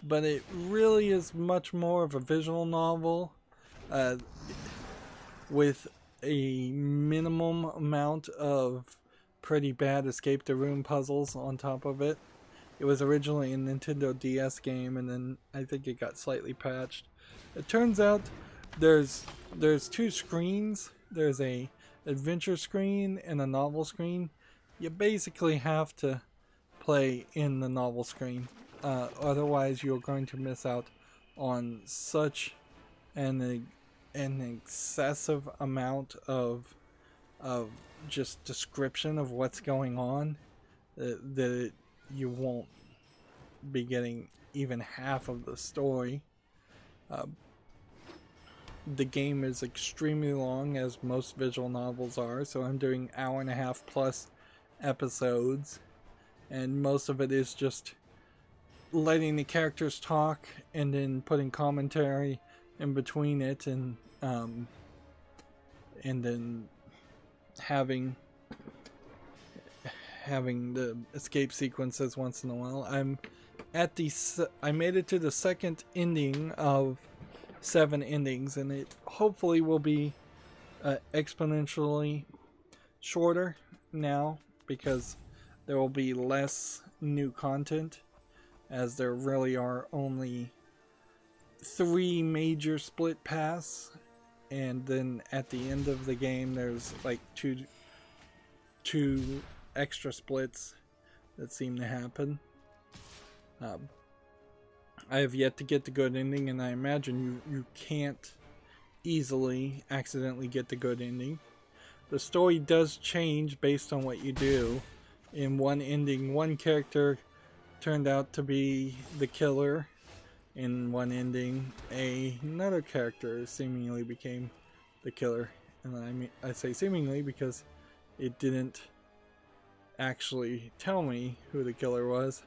Speaker 1: but it really is much more of a visual novel with a minimum amount of pretty bad escape the room puzzles on top of it. It was originally a Nintendo DS game, and then I think it got slightly patched. It turns out there's 2 screens. There's a adventure screen and a novel screen. You basically have to play in the novel screen, otherwise you're going to miss out on such an excessive amount of just description of what's going on that you won't be getting even half of the story. The game is extremely long, as most visual novels are, so I'm doing 1.5 plus episodes, and most of it is just letting the characters talk and then putting commentary in between it, and then having the escape sequences once in a while. I made it to the 2nd ending of 7 endings, and it hopefully will be exponentially shorter now, because there will be less new content, as there really are only 3 major split paths, and then at the end of the game there's like two extra splits that seem to happen. I have yet to get the good ending, and I imagine you can't easily accidentally get the good ending. the story does change based on what you do. In one ending, one character turned out to be the killer. In one ending, another character seemingly became the killer. And I say seemingly because it didn't actually tell me who the killer was.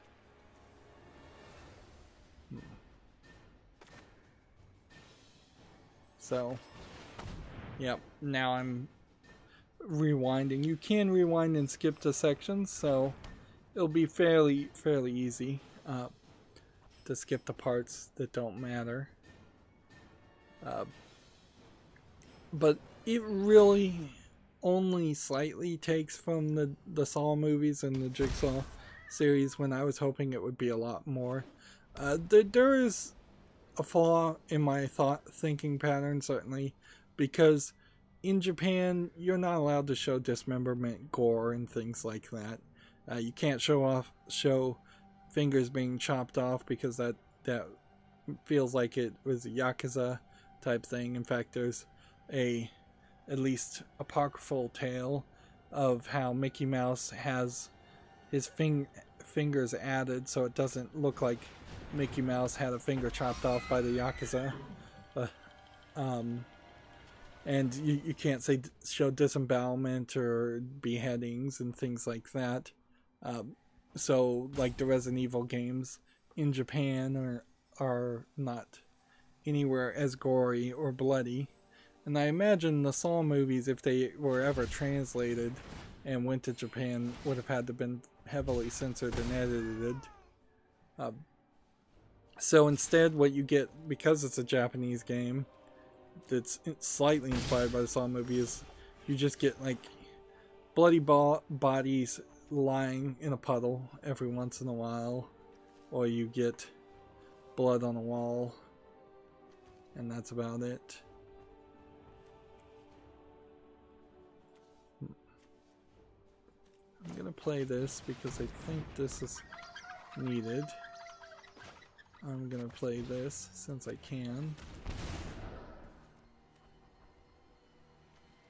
Speaker 1: So, yep, now I'm rewinding. You can rewind and skip to sections, so it'll be fairly easy to skip the parts that don't matter. But it really only slightly takes from the Saw movies and the Jigsaw series, when I was hoping it would be a lot more. There is a flaw in my thinking pattern, certainly, because in Japan you're not allowed to show dismemberment, gore, and things like that. You can't show fingers being chopped off, because that feels like it was a Yakuza type thing. In fact, there's at least apocryphal tale of how Mickey Mouse has his fingers added so it doesn't look like Mickey Mouse had a finger chopped off by the Yakuza. And you can't show disembowelment or beheadings and things like that. So like the Resident Evil games in Japan are not anywhere as gory or bloody. And I imagine the Saw movies, if they were ever translated and went to Japan, would have had to been heavily censored and edited. So instead, what you get, because it's a Japanese game that's slightly inspired by the Saw movie, is you just get like bloody bodies lying in a puddle every once in a while, or you get blood on a wall, and that's about it. I'm gonna play this because I think this is needed. I'm gonna play this since I can.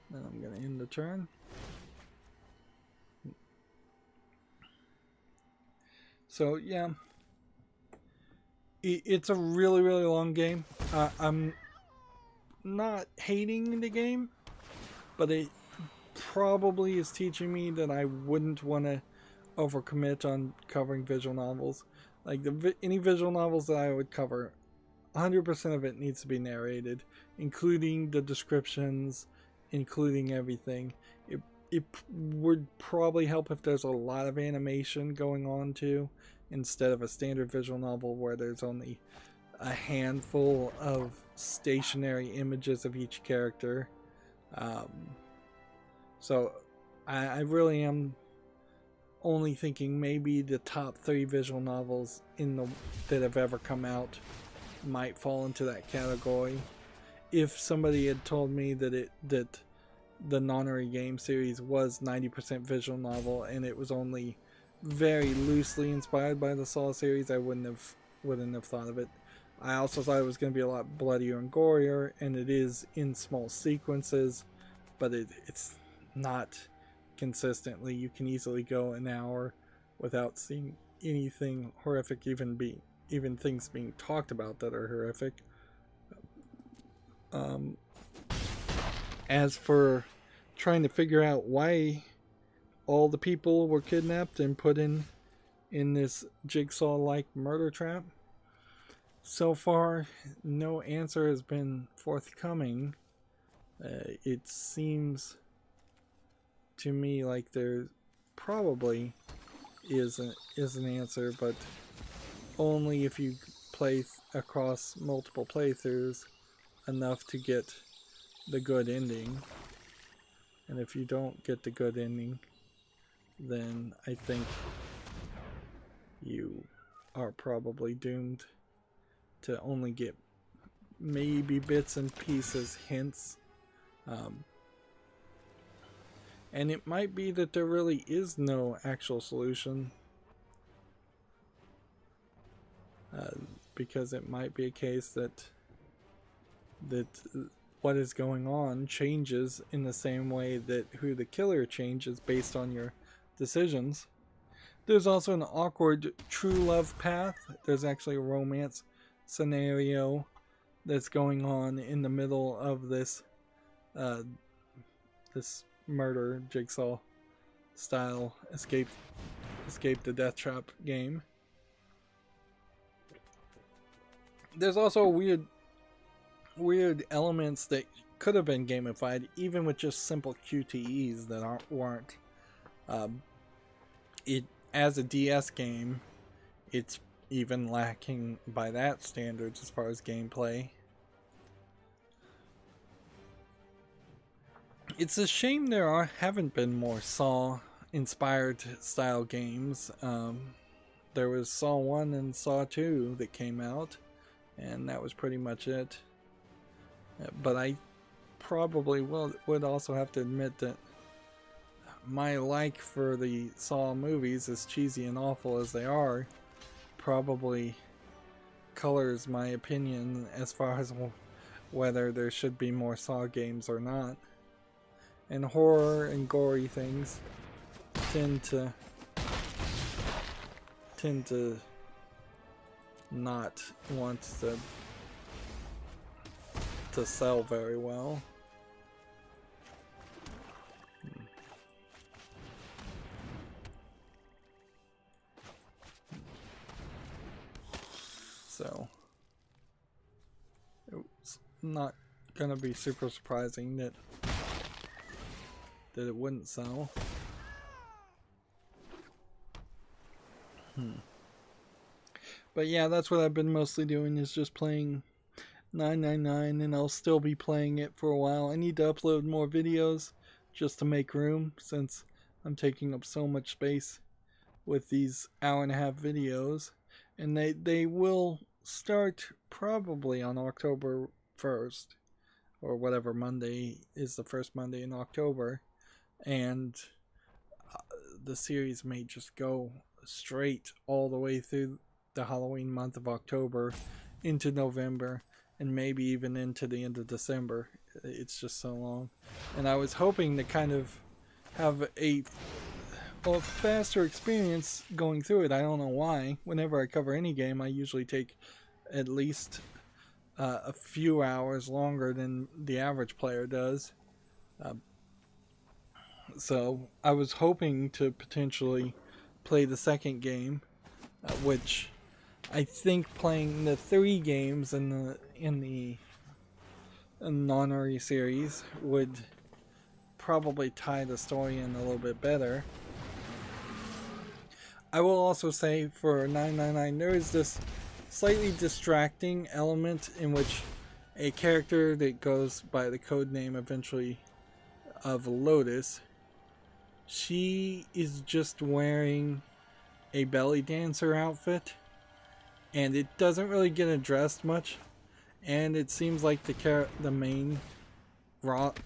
Speaker 1: Then I'm gonna end the turn. So yeah, it's a really long game. I'm not hating the game, but it probably is teaching me that I wouldn't want to overcommit on covering visual novels. Like any visual novels that I would cover, 100% of it needs to be narrated, including the descriptions, including everything. It would probably help if there's a lot of animation going on too, instead of a standard visual novel where there's only a handful of stationary images of each character. So I really am only thinking maybe the top 3 visual novels that have ever come out might fall into that category. If somebody had told me that the Nonary game series was 90% visual novel and it was only very loosely inspired by the Saw series, I wouldn't have thought of it. I also thought it was going to be a lot bloodier and gorier, and it is in small sequences, but it's not consistently. You can easily go an hour without seeing anything horrific, even things being talked about that are horrific. As for trying to figure out why all the people were kidnapped and put in this Jigsaw-like murder trap, so far no answer has been forthcoming. It seems to me like there probably is an answer, but only if you play across multiple playthroughs enough to get the good ending. And if you don't get the good ending, then I think you are probably doomed to only get maybe bits and pieces, hints. And it might be that there really is no actual solution. Because it might be a case that what is going on changes in the same way that who the killer changes based on your decisions. There's also an awkward true love path. There's actually a romance scenario that's going on in the middle of this this murder jigsaw style escape the death trap game. There's also weird elements that could have been gamified, even with just simple QTEs that weren't. It as a DS game, it's even lacking by that standards as far as gameplay. It's a shame there haven't been more Saw-inspired style games. There was Saw 1 and Saw 2 that came out, and that was pretty much it. But I probably would also have to admit that my like for the Saw movies, as cheesy and awful as they are, probably colors my opinion as far as whether there should be more Saw games or not. And horror and gory things tend to not want to sell very well. So it's not gonna be super surprising that it wouldn't sell. But yeah, that's what I've been mostly doing, is just playing 999, and I'll still be playing it for a while. I need to upload more videos just to make room, since I'm taking up so much space with these hour-and-a-half videos. And they will start probably on October 1st, or whatever Monday is the first Monday in October. And the series may just go straight all the way through the Halloween month of October into November, and maybe even into the end of December. It's just so long. And I was hoping to kind of have a faster experience going through it. I don't know why. Whenever I cover any game, I usually take at least a few hours longer than the average player does. So I was hoping to potentially play the second game, which I think playing the 3 games in the Nonary series would probably tie the story in a little bit better. I will also say for 999, there is this slightly distracting element in which a character that goes by the code name eventually of Lotus, she is just wearing a belly dancer outfit, and it doesn't really get addressed much, and it seems like the main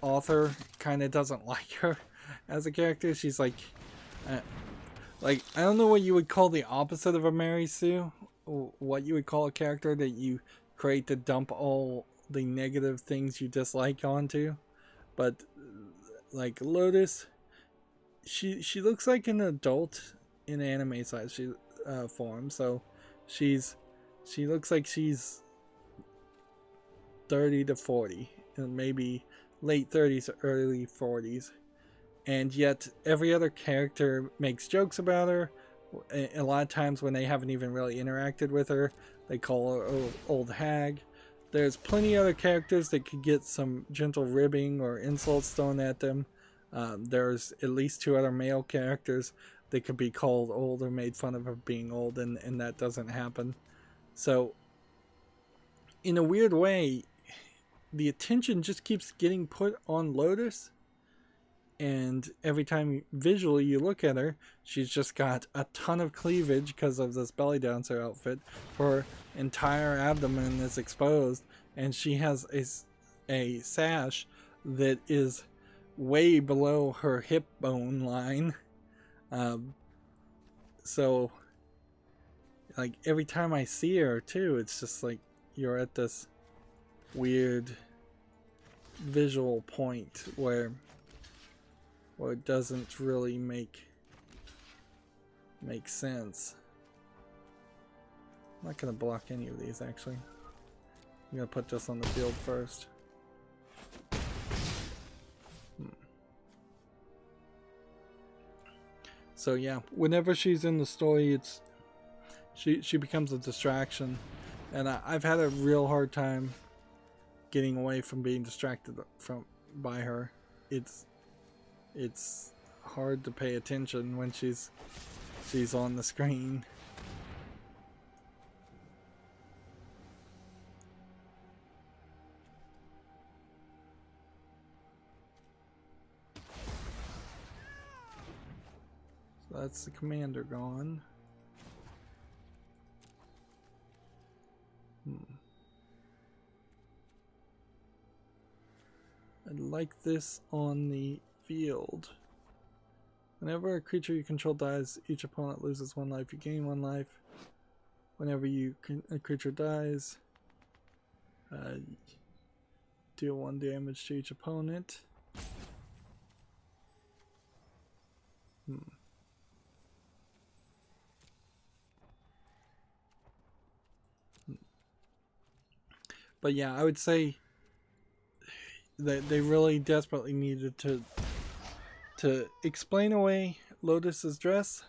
Speaker 1: author kind of doesn't like her as a character. She's like I don't know what you would call the opposite of a Mary Sue, what you would call a character that you create to dump all the negative things you dislike onto. But like Lotus, she looks like an adult in anime size form. So she looks like she's 30 to 40, and maybe late 30s, early 40s. And yet every other character makes jokes about her. A lot of times when they haven't even really interacted with her, they call her old hag. There's plenty of other characters that could get some gentle ribbing or insults thrown at them. There's at least 2 other male characters that could be called old or made fun of being old, and that doesn't happen. So in a weird way, the attention just keeps getting put on Lotus. And every time visually you look at her, she's just got a ton of cleavage because of this belly dancer outfit. Her entire abdomen is exposed, and she has a sash that is way below her hip bone line. So like every time I see her too, it's just like you're at this weird visual point where it doesn't really make sense. I'm not gonna block any of these actually. I'm gonna put this on the field first. So yeah, whenever she's in the story, it's she becomes a distraction, and I've had a real hard time getting away from being distracted by her. It's hard to pay attention when she's on the screen. So that's the commander gone. I'd like this on the field. Whenever a creature you control dies, each opponent loses 1 life. You gain 1 life. Whenever a creature dies, deal 1 damage to each opponent. But yeah, I would say that they really desperately needed to explain away Lotus's dress,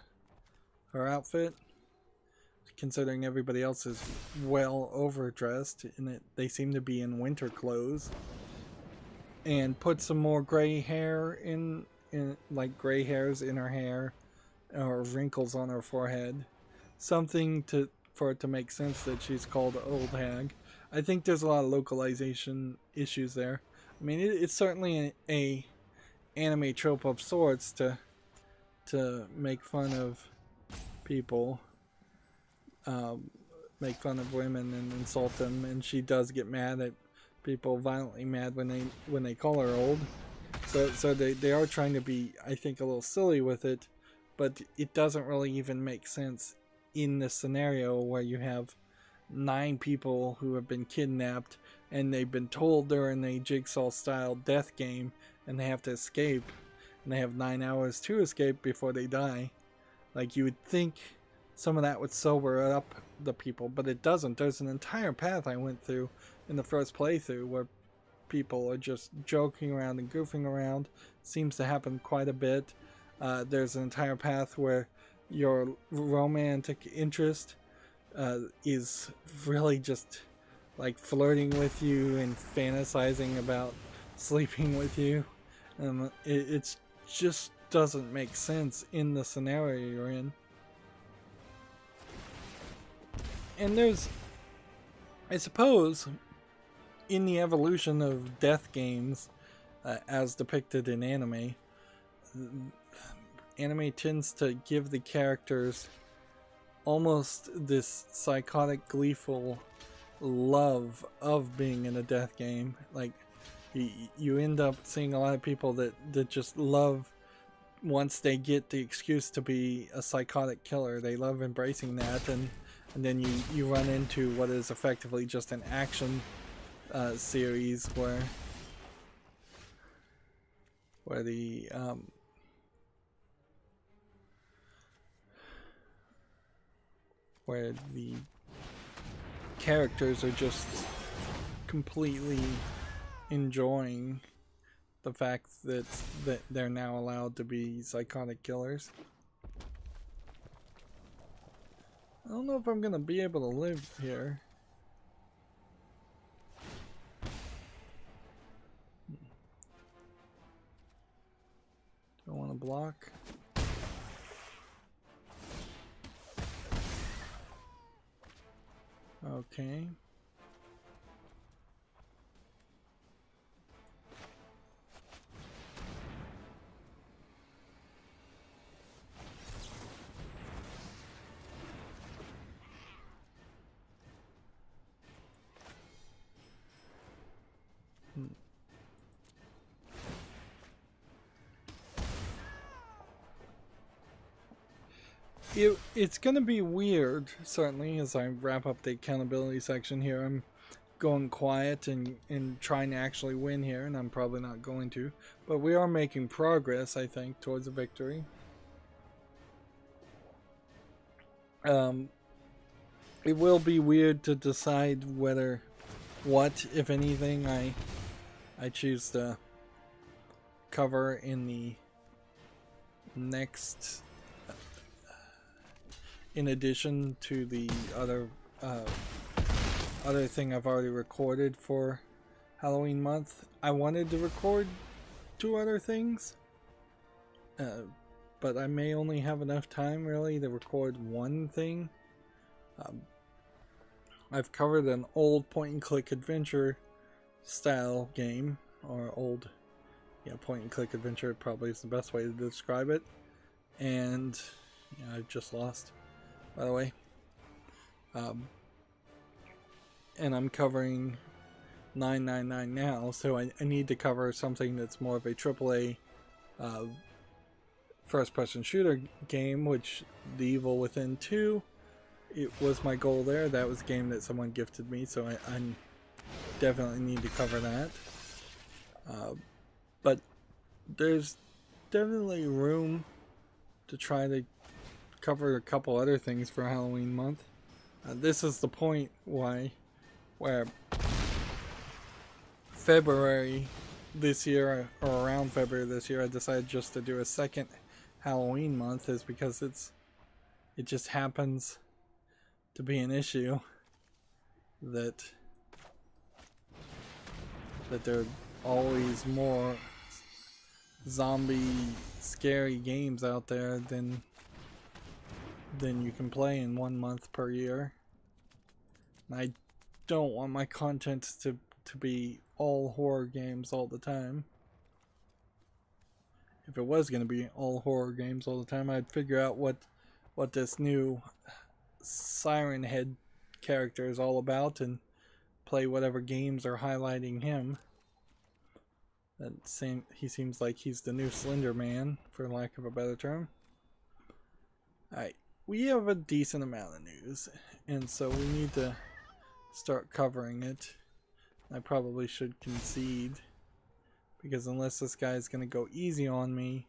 Speaker 1: her outfit, considering everybody else is well overdressed in it. They seem to be in winter clothes, and put some more gray hair in like gray hairs in her hair or wrinkles on her forehead, something for it to make sense that she's called Old Hag. I think there's a lot of localization issues there. I mean, it's certainly a anime trope of sorts to make fun of people, make fun of women and insult them, and she does get mad at people, violently mad when they call her old. So they are trying to be, I think, a little silly with it, but it doesn't really even make sense in this scenario where you have 9 people who have been kidnapped and they've been told they're in a jigsaw style death game and they have to escape, and they have 9 hours to escape before they die. Like, you would think some of that would sober up the people, but it doesn't. There's an entire path I went through in the first playthrough where people are just joking around and goofing around. Seems to happen quite a bit. There's an entire path where your romantic interest is really just like flirting with you and fantasizing about sleeping with you. It just doesn't make sense in the scenario you're in. And there's, I suppose, in the evolution of death games as depicted in anime, anime tends to give the characters almost this psychotic, gleeful love of being in a death game. Like, you end up seeing a lot of people that just love, once they get the excuse to be a psychotic killer, they love embracing that, and then you run into what is effectively just an action series where the where the characters are just completely enjoying the fact that they're now allowed to be psychotic killers. I don't know if I'm gonna be able to live here. Do I want to block? Okay. It's gonna be weird, certainly, as I wrap up the accountability section here. going quiet and trying to actually win here, and I'm probably not going to. But we are making progress, I think, towards a victory. It will be weird to decide what, if anything, I choose to cover in the next, in addition to the other thing I've already recorded for Halloween month. I wanted to record 2 other things, but I may only have enough time really to record 1 thing. I've covered an old point-and-click adventure style game, or old, point-and-click adventure probably is the best way to describe it. And I've just lost, by the way. And I'm covering 999 now, so I need to cover something that's more of a AAA first-person shooter game, which The Evil Within 2, it was my goal there. That was a game that someone gifted me, so I definitely need to cover that. But there's definitely room to try to cover a couple other things for Halloween month. This is the point where February this year, or around February this year, I decided just to do a second Halloween month, is because it just happens to be an issue that there are always more zombie scary games out there than you can play in 1 month per year. And I don't want my content to be all horror games all the time. If it was going to be all horror games all the time, I'd figure out what this new Siren Head character is all about and play whatever games are highlighting him. He seems like he's the new Slender Man, for lack of a better term. Alright, we have a decent amount of news, and so we need to start covering it. I probably should concede, because unless this guy's going to go easy on me,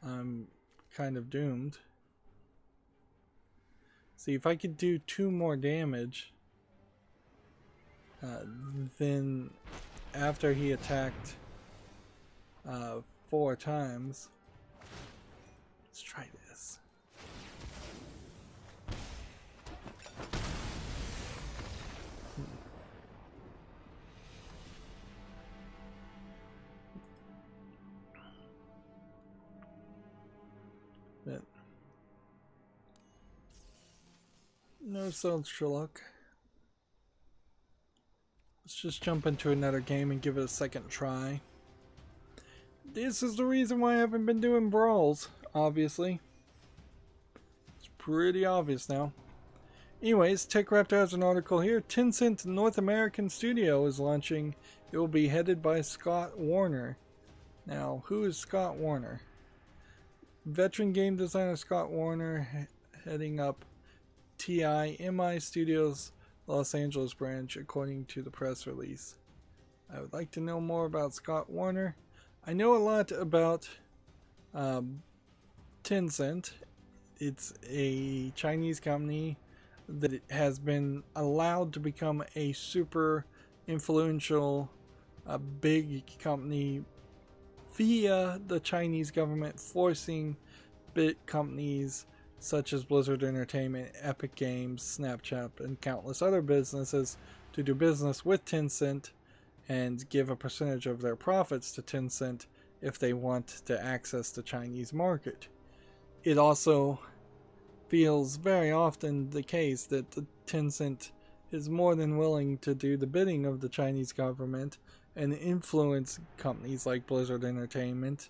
Speaker 1: I'm kind of doomed. See, if I could do 2 more damage, then after he attacked 4 times, let's try this. But no such luck. Let's just jump into another game and give it a second try. This is the reason why I haven't been doing brawls, obviously. It's pretty obvious now. Anyways, TechRaptor has an article here. Tencent North American Studio is launching. It will be headed by Scott Warner. Now, who is Scott Warner? Veteran game designer Scott Warner heading up TI-MI Studios Los Angeles branch, according to the press release. I would like to know more about Scott Warner. I know a lot about Tencent. It's a Chinese company that has been allowed to become a super influential, big company via the Chinese government forcing big companies such as Blizzard Entertainment, Epic Games, Snapchat, and countless other businesses to do business with Tencent and give a percentage of their profits to Tencent if they want to access the Chinese market. It also feels very often the case that the Tencent is more than willing to do the bidding of the Chinese government and influence companies like Blizzard Entertainment.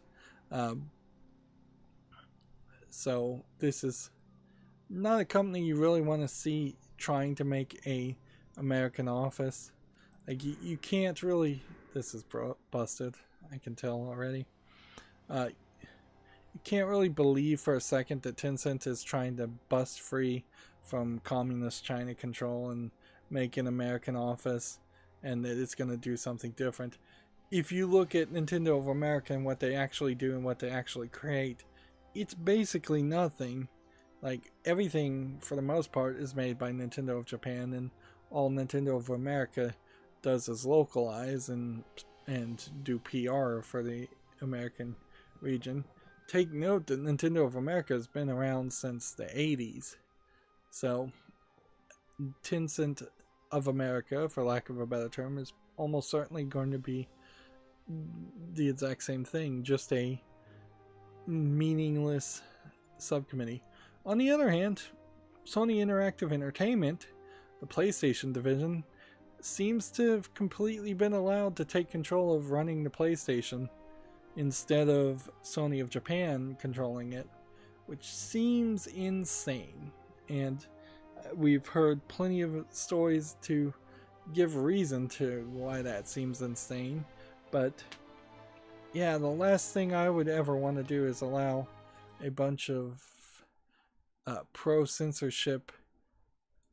Speaker 1: So this is not a company you really want to see trying to make a American office. Like you can't really. This is busted. I can tell already. You can't really believe for a second that Tencent is trying to bust free from communist China control and make an American office. and that it's going to do something different. If you look at Nintendo of America and what they actually do and what they actually create, it's basically nothing. Like, everything for the most part is made by Nintendo of Japan, and all Nintendo of America does is localize and do PR for the American region. Take note that Nintendo of America has been around since the 80s. So, Tencent of America, for lack of a better term, is almost certainly going to be the exact same thing, just a meaningless subcommittee. On the other hand, Sony Interactive Entertainment, the PlayStation division, seems to have completely been allowed to take control of running the PlayStation instead of Sony of Japan controlling it, which seems insane. And we've heard plenty of stories to give reason to why that seems insane. But yeah, the last thing I would ever want to do is allow a bunch of pro-censorship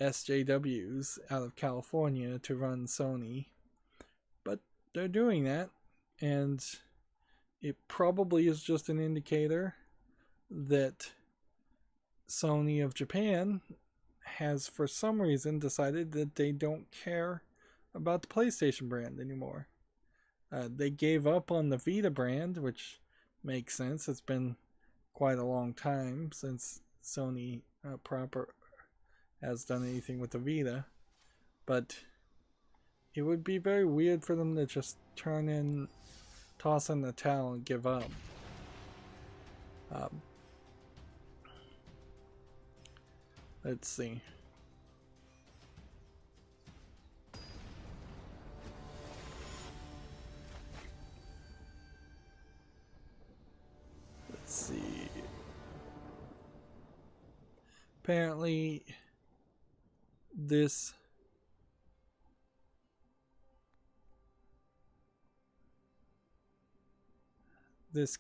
Speaker 1: SJWs out of California to run Sony. But they're doing that, and it probably is just an indicator that Sony of Japan has, for some reason, decided that they don't care about the PlayStation brand anymore. They gave up on the Vita brand, which makes sense. It's been quite a long time since Sony proper has done anything with the Vita, but it would be very weird for them to just toss in the towel and give up. Let's see. Let's see. Apparently, this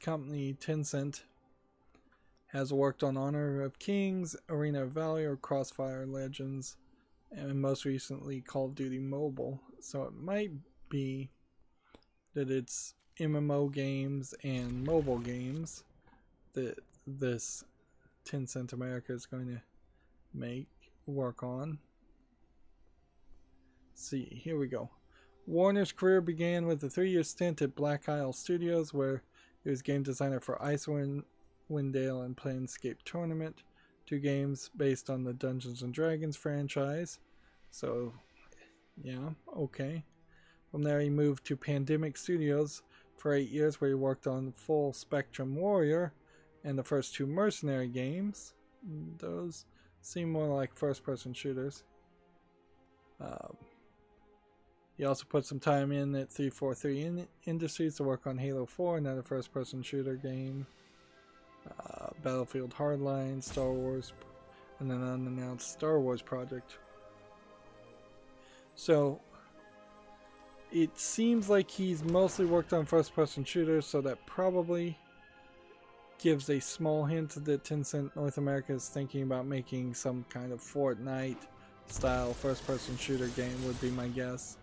Speaker 1: company, Tencent, has worked on Honor of Kings, Arena of Valor, Crossfire Legends, and most recently Call of Duty Mobile. So it might be that it's MMO games and mobile games that this Tencent America is going to work on. Let's see, here we go. Warner's career began with a 3-year stint at Black Isle Studios, where he was game designer for Icewind Dale and Planescape Tournament, 2 games based on the Dungeons & Dragons franchise. So, yeah, okay. From there he moved to Pandemic Studios for 8 years, where he worked on Full Spectrum Warrior and the first 2 Mercenary games. Those seem more like first-person shooters. He also put some time in at 343 Industries to work on Halo 4, another first-person shooter game. Battlefield Hardline, Star Wars, and an unannounced Star Wars project. So, it seems like he's mostly worked on first-person shooters, so that probably gives a small hint that Tencent North America is thinking about making some kind of Fortnite-style first-person shooter game, would be my guess.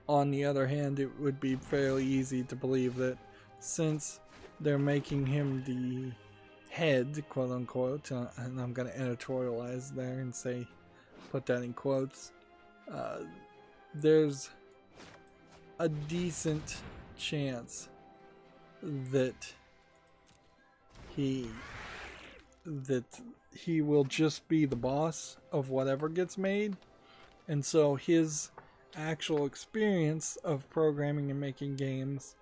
Speaker 1: On the other hand, it would be fairly easy to believe that since they're making him the head, quote unquote, and I'm going to editorialize there and say, put that in quotes, there's a decent chance that he will just be the boss of whatever gets made, and so his actual experience of programming and making games,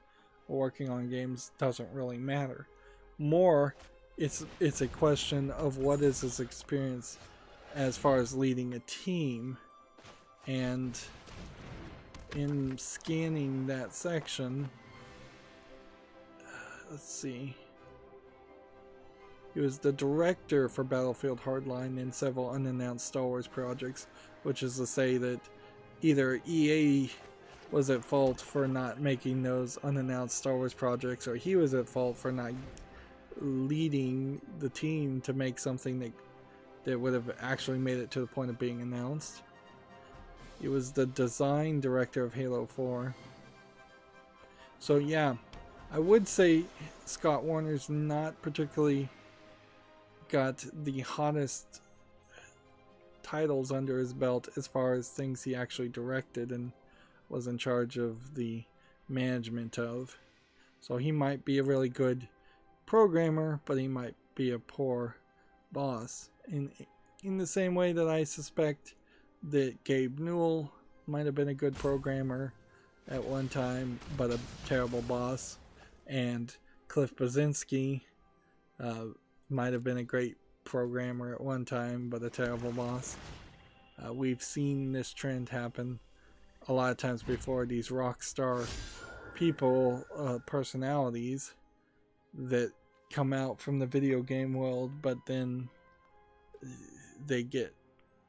Speaker 1: working on games, doesn't really matter. More, it's a question of what is his experience as far as leading a team. And in scanning that section, let's see, he was the director for Battlefield Hardline and several unannounced Star Wars projects, which is to say that either EA was at fault for not making those unannounced Star Wars projects, or he was at fault for not leading the team to make something that would have actually made it to the point of being announced. He was the design director of Halo 4. So yeah, I would say Scott Warner's not particularly got the hottest titles under his belt as far as things he actually directed and was in charge of the management of. So he might be a really good programmer, but he might be a poor boss. In the same way that I suspect that Gabe Newell might have been a good programmer at one time, but a terrible boss, and Cliff Blazinski might have been a great programmer at one time, but a terrible boss. We've seen this trend happen a lot of times before. These rock star people, personalities that come out from the video game world, but then they get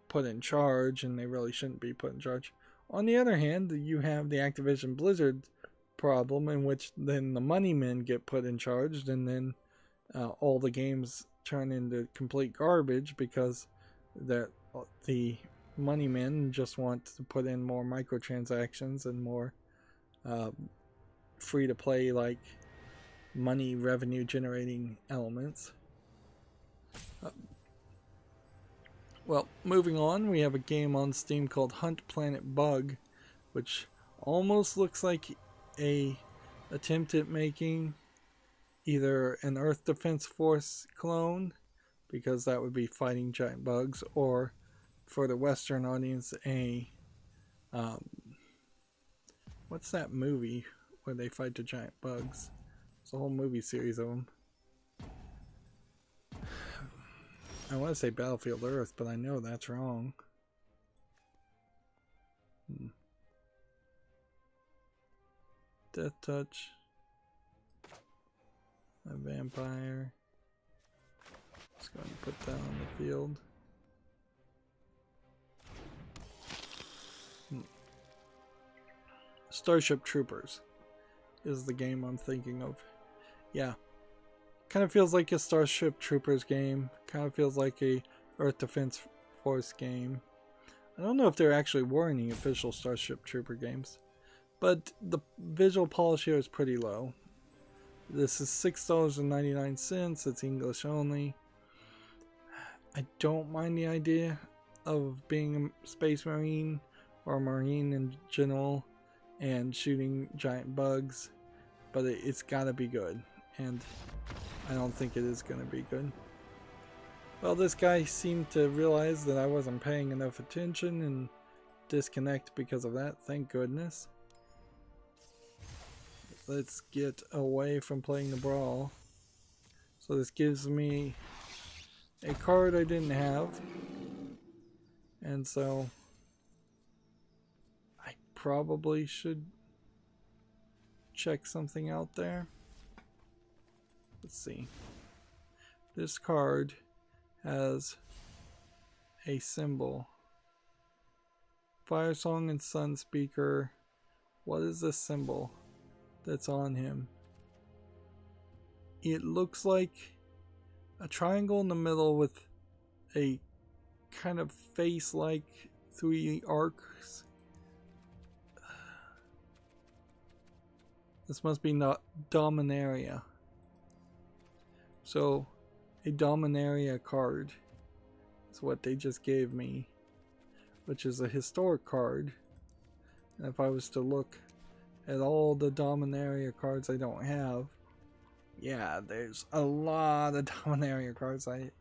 Speaker 1: put in charge and they really shouldn't be put in charge. On the other hand, you have the Activision Blizzard problem, in which then the money men get put in charge, and then all the games turn into complete garbage because the money men just want to put in more microtransactions and more free to play, like money revenue generating elements. Well, moving on, we have a game on Steam called Hunt Planet Bug, which almost looks like a attempt at making either an Earth Defense Force clone, because that would be fighting giant bugs, or for the Western audience, a what's that movie where they fight the giant bugs? It's a whole movie series of them. I want to say Battlefield Earth, but I know that's wrong. Death Touch. A vampire. Just going to put that on the field. Starship Troopers is the game I'm thinking of. Yeah. Kind of feels like a Starship Troopers game. Kind of feels like a Earth Defense Force game. I don't know if there actually were any official Starship Trooper games, but the visual polish here is pretty low. This is $6.99. It's English only. I don't mind the idea of being a space marine or a marine in general and shooting giant bugs, but it's gotta be good, and I don't think it is gonna be good. Well, this guy seemed to realize that I wasn't paying enough attention and disconnect because of that. Thank goodness. Let's get away from playing the brawl. So this gives me a card I didn't have, and so I probably should check something out there. Let's see. This card has a symbol. Fire Song and Sun Speaker. What is this symbol that's on him? It looks like a triangle in the middle with a kind of face-like 3 arcs. This must be not Dominaria. So, a Dominaria card is what they just gave me, which is a historic card. And if I was to look at all the Dominaria cards I don't have, yeah, there's a lot of Dominaria cards I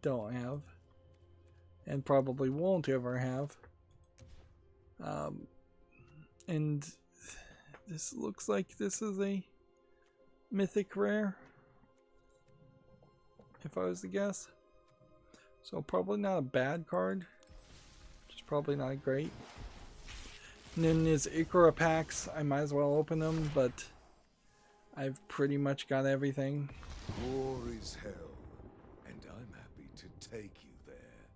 Speaker 1: don't have, and probably won't ever have. And this looks like this is a mythic rare, if I was to guess. So probably not a bad card, just probably not great. And then there's Ikora packs. I might as well open them, but I've pretty much got everything.
Speaker 2: War is hell, and I'm happy to take you there.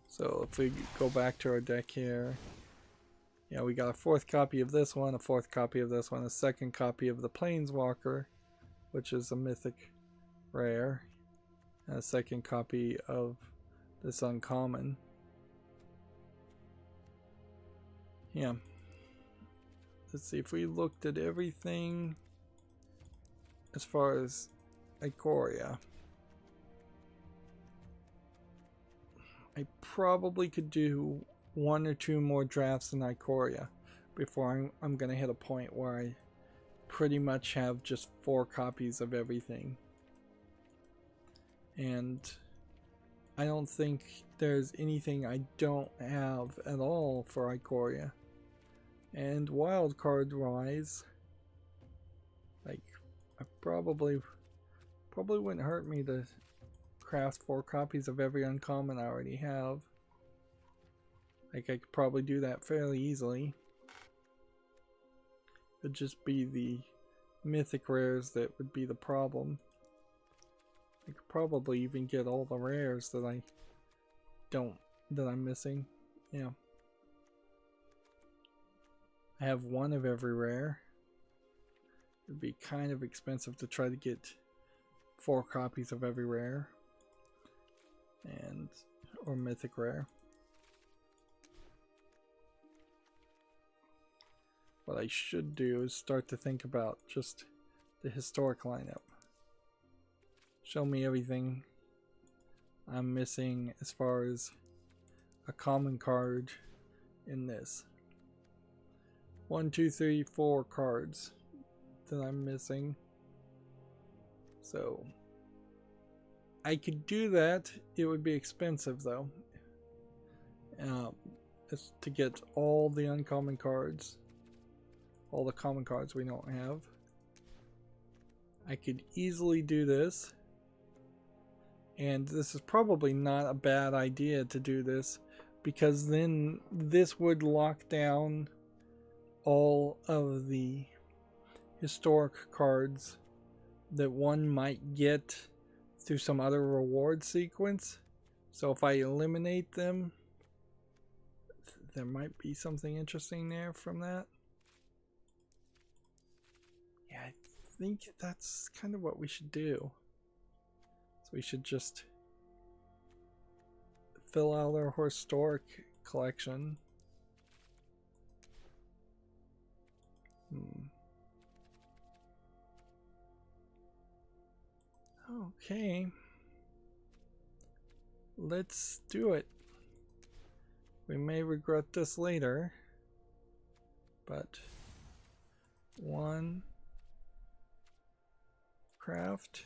Speaker 1: So if we go back to our deck here, yeah, we got a 4th copy of this one, a 4th copy of this one, a 2nd copy of the Planeswalker, which is a mythic rare, and a 2nd copy of this uncommon. Yeah. Let's see if we looked at everything as far as Ikoria. I probably could do 1 or 2 more drafts in Ikoria before I'm going to hit a point where I pretty much have just 4 copies of everything. And I don't think there's anything I don't have at all for Ikoria. And wildcard wise, like, I probably wouldn't hurt me to craft 4 copies of every uncommon I already have. Like, I could probably do that fairly easily. It'd just be the mythic rares that would be the problem. I could probably even get all the rares that I'm missing. Yeah. I have 1 of every rare. It'd be kind of expensive to try to get 4 copies of every rare. Or mythic rare. What I should do is start to think about just the historic lineup. Show me everything I'm missing as far as a common card in this. 1, 2, 3, 4 cards that I'm missing. So I could do that. It would be expensive though. It's to get all the uncommon cards. All the common cards we don't have. I could easily do this. And this is probably not a bad idea to do this, because then this would lock down all of the historic cards that one might get through some other reward sequence. So if I eliminate them, there might be something interesting there from that. Yeah, I think that's kind of what we should do. So we should just fill out our historic collection. Okay. Let's do it. We may regret this later, but 1 craft,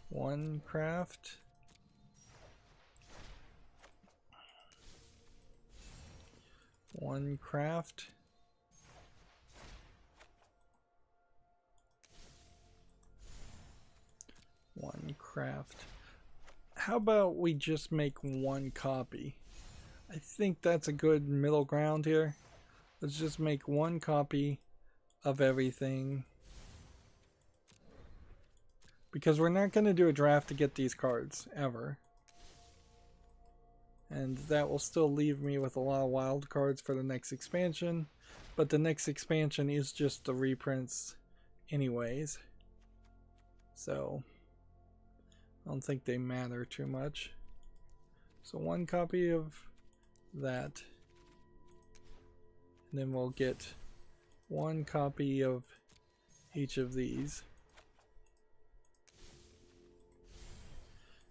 Speaker 1: 1 craft, 1 craft, 1 craft. How about we just make 1 copy? I think that's a good middle ground here. Let's just make 1 copy of everything. Because we're not going to do a draft to get these cards, ever. And that will still leave me with a lot of wild cards for the next expansion. But the next expansion is just the reprints anyways. So I don't think they matter too much. So 1 copy of that. And then we'll get 1 copy of each of these.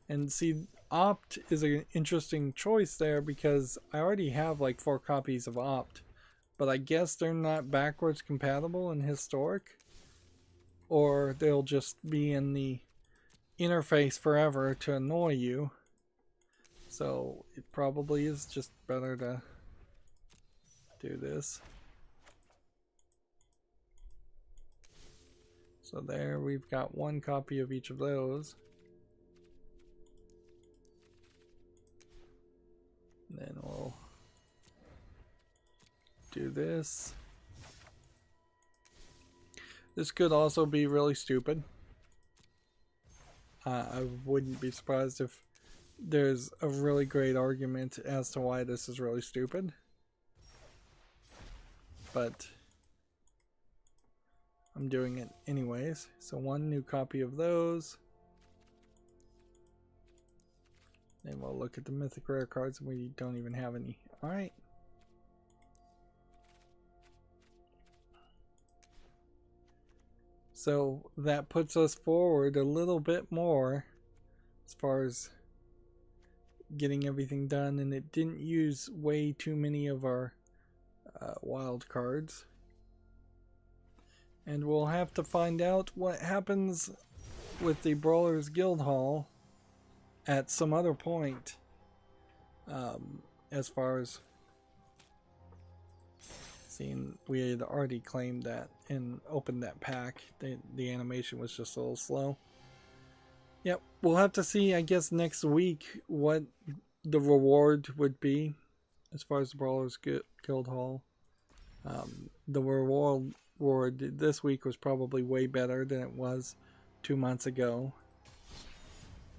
Speaker 1: And see, Opt is an interesting choice there because I already have like 4 copies of Opt. But I guess they're not backwards compatible in Historic. Or they'll just be in the interface forever to annoy you. So it probably is just better to do this. So there we've got 1 copy of each of those. And then we'll do this. This could also be really stupid. I wouldn't be surprised if there's a really great argument as to why this is really stupid. But I'm doing it anyways. So 1 new copy of those. And we'll look at the mythic rare cards, and we don't even have any. Alright. So that puts us forward a little bit more as far as getting everything done, and it didn't use way too many of our wild cards. And we'll have to find out what happens with the Brawlers Guild Hall at some other point, as far as seeing, we had already claimed that and opened that pack. The animation was just a little slow. Yep, we'll have to see, I guess, next week what the reward would be as far as the Brawlers Guild Hall. The reward this week was probably way better than it was 2 months ago.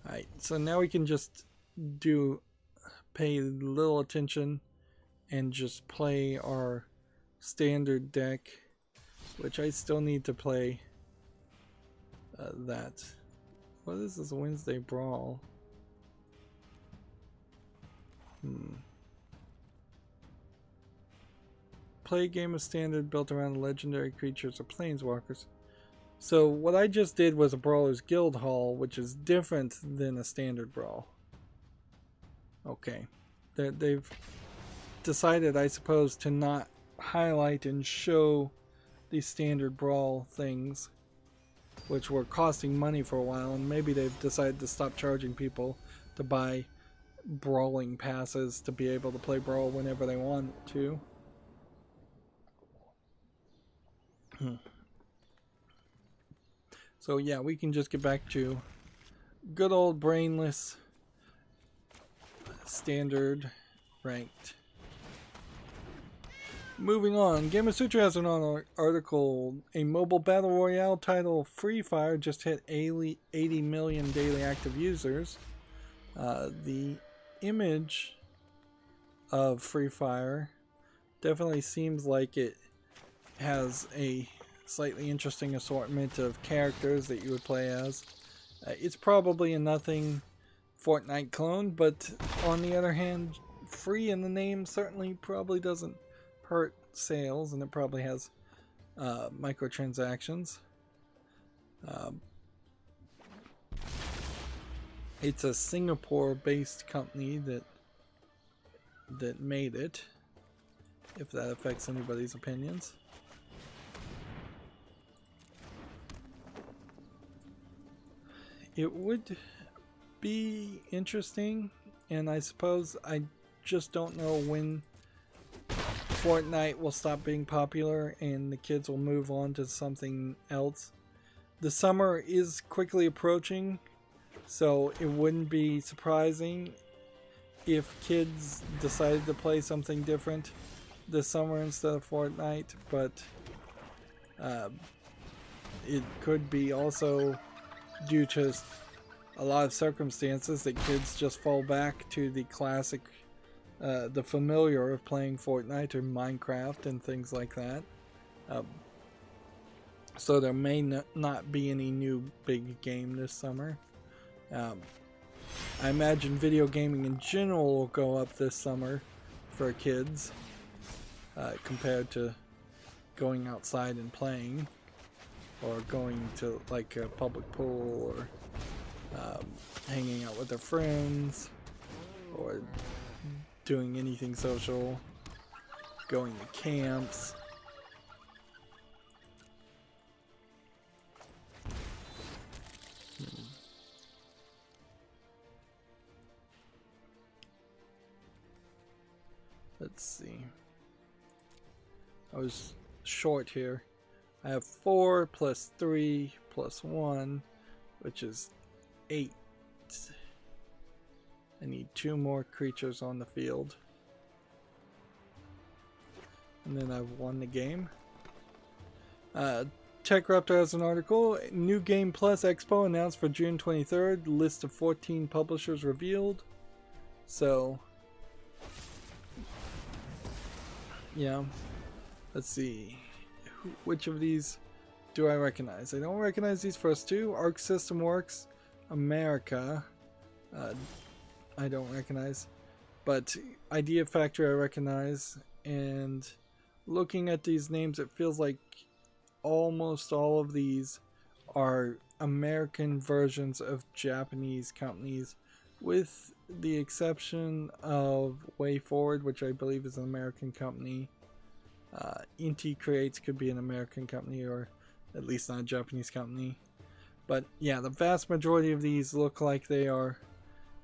Speaker 1: Alright, so now we can just pay little attention and just play our standard deck, which I still need to play that. What is this Wednesday Brawl? Play a game of standard built around legendary creatures or planeswalkers. So what I just did was a Brawlers Guild Hall, which is different than a standard brawl. Okay. They've decided, I suppose, to not highlight and show these standard brawl things, which were costing money for a while, and maybe they've decided to stop charging people to buy brawling passes to be able to play brawl whenever they want to. So yeah, we can just get back to good old brainless standard ranked. Moving on, Gamer Sutra has an article. A mobile battle royale title, Free Fire, just hit 80 million daily active users. The image of Free Fire definitely seems like it has a slightly interesting assortment of characters that you would play as. It's probably a nothing Fortnite clone, but on the other hand, free in the name certainly probably doesn't hurt sales, and it probably has microtransactions. It's a Singapore-based company that made it, if that affects anybody's opinions. It would be interesting, and I suppose I just don't know when Fortnite will stop being popular and the kids will move on to something else. The summer is quickly approaching, so it wouldn't be surprising if kids decided to play something different this summer instead of Fortnite, but it could be also due to a lot of circumstances that kids just fall back to the classic, the familiar of playing Fortnite or Minecraft and things like that. So there may not be any new big game this summer. I imagine video gaming in general will go up this summer for kids compared to going outside and playing, or going to like a public pool, or hanging out with their friends, or doing anything social, going to camps. Let's see. I was short here. I have 4 plus 3 plus 1, which is 8. I need 2 more creatures on the field. And then I've won the game. TechRaptor has an article. New Game Plus Expo announced for June 23rd. List of 14 publishers revealed. So, yeah. Let's see. Which of these do I recognize? I don't recognize these first two. Arc System Works America. I don't recognize. But Idea Factory I recognize, and looking at these names, it feels like almost all of these are American versions of Japanese companies, with the exception of Way Forward, which I believe is an American company. Inti Creates could be an American company, or at least not a Japanese company. But yeah, the vast majority of these look like they are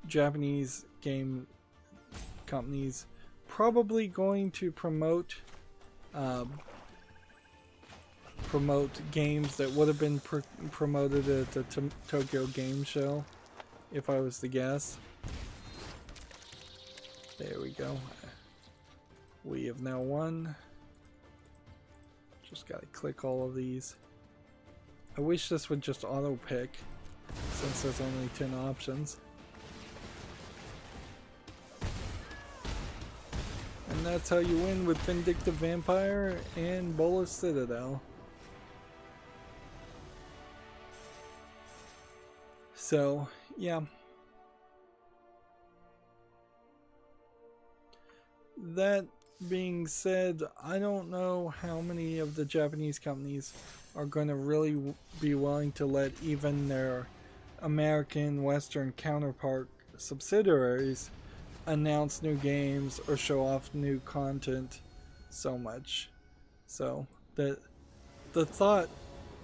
Speaker 1: Japanese game companies, probably going to promote games that would have been promoted at the Tokyo Game Show, if I was to guess. There we go. We have now won. Just gotta click all of these. I wish this would just auto pick, since there's only 10 options. And that's how you win with Vindictive Vampire and Bolus Citadel. So, yeah. That being said, I don't know how many of the Japanese companies are going to really be willing to let even their American Western counterpart subsidiaries announce new games or show off new content so much. So the thought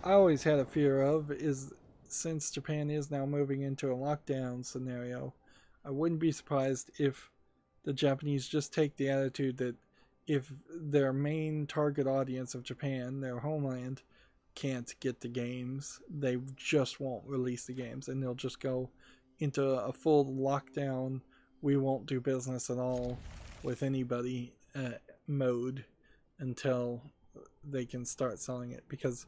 Speaker 1: I always had a fear of is, since Japan is now moving into a lockdown scenario, I wouldn't be surprised if the Japanese just take the attitude that if their main target audience of Japan, their homeland, can't get the games, they just won't release the games, and they'll just go into a full lockdown, we won't do business at all with anybody mode until they can start selling it, because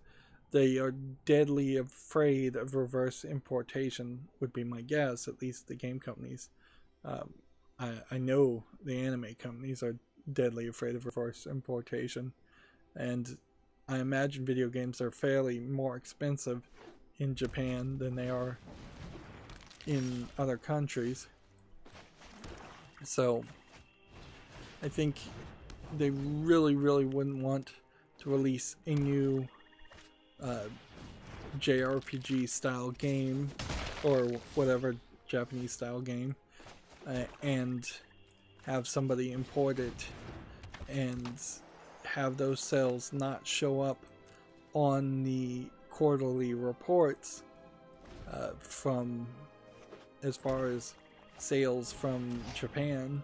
Speaker 1: they are deadly afraid of reverse importation, would be my guess, at least the game companies. I know the anime companies are deadly afraid of reverse importation, and I imagine video games are fairly more expensive in Japan than they are in other countries. So I think they really wouldn't want to release a new JRPG style game, or whatever Japanese style game, and have somebody import it and have those sales not show up on the quarterly reports from, as far as sales from Japan.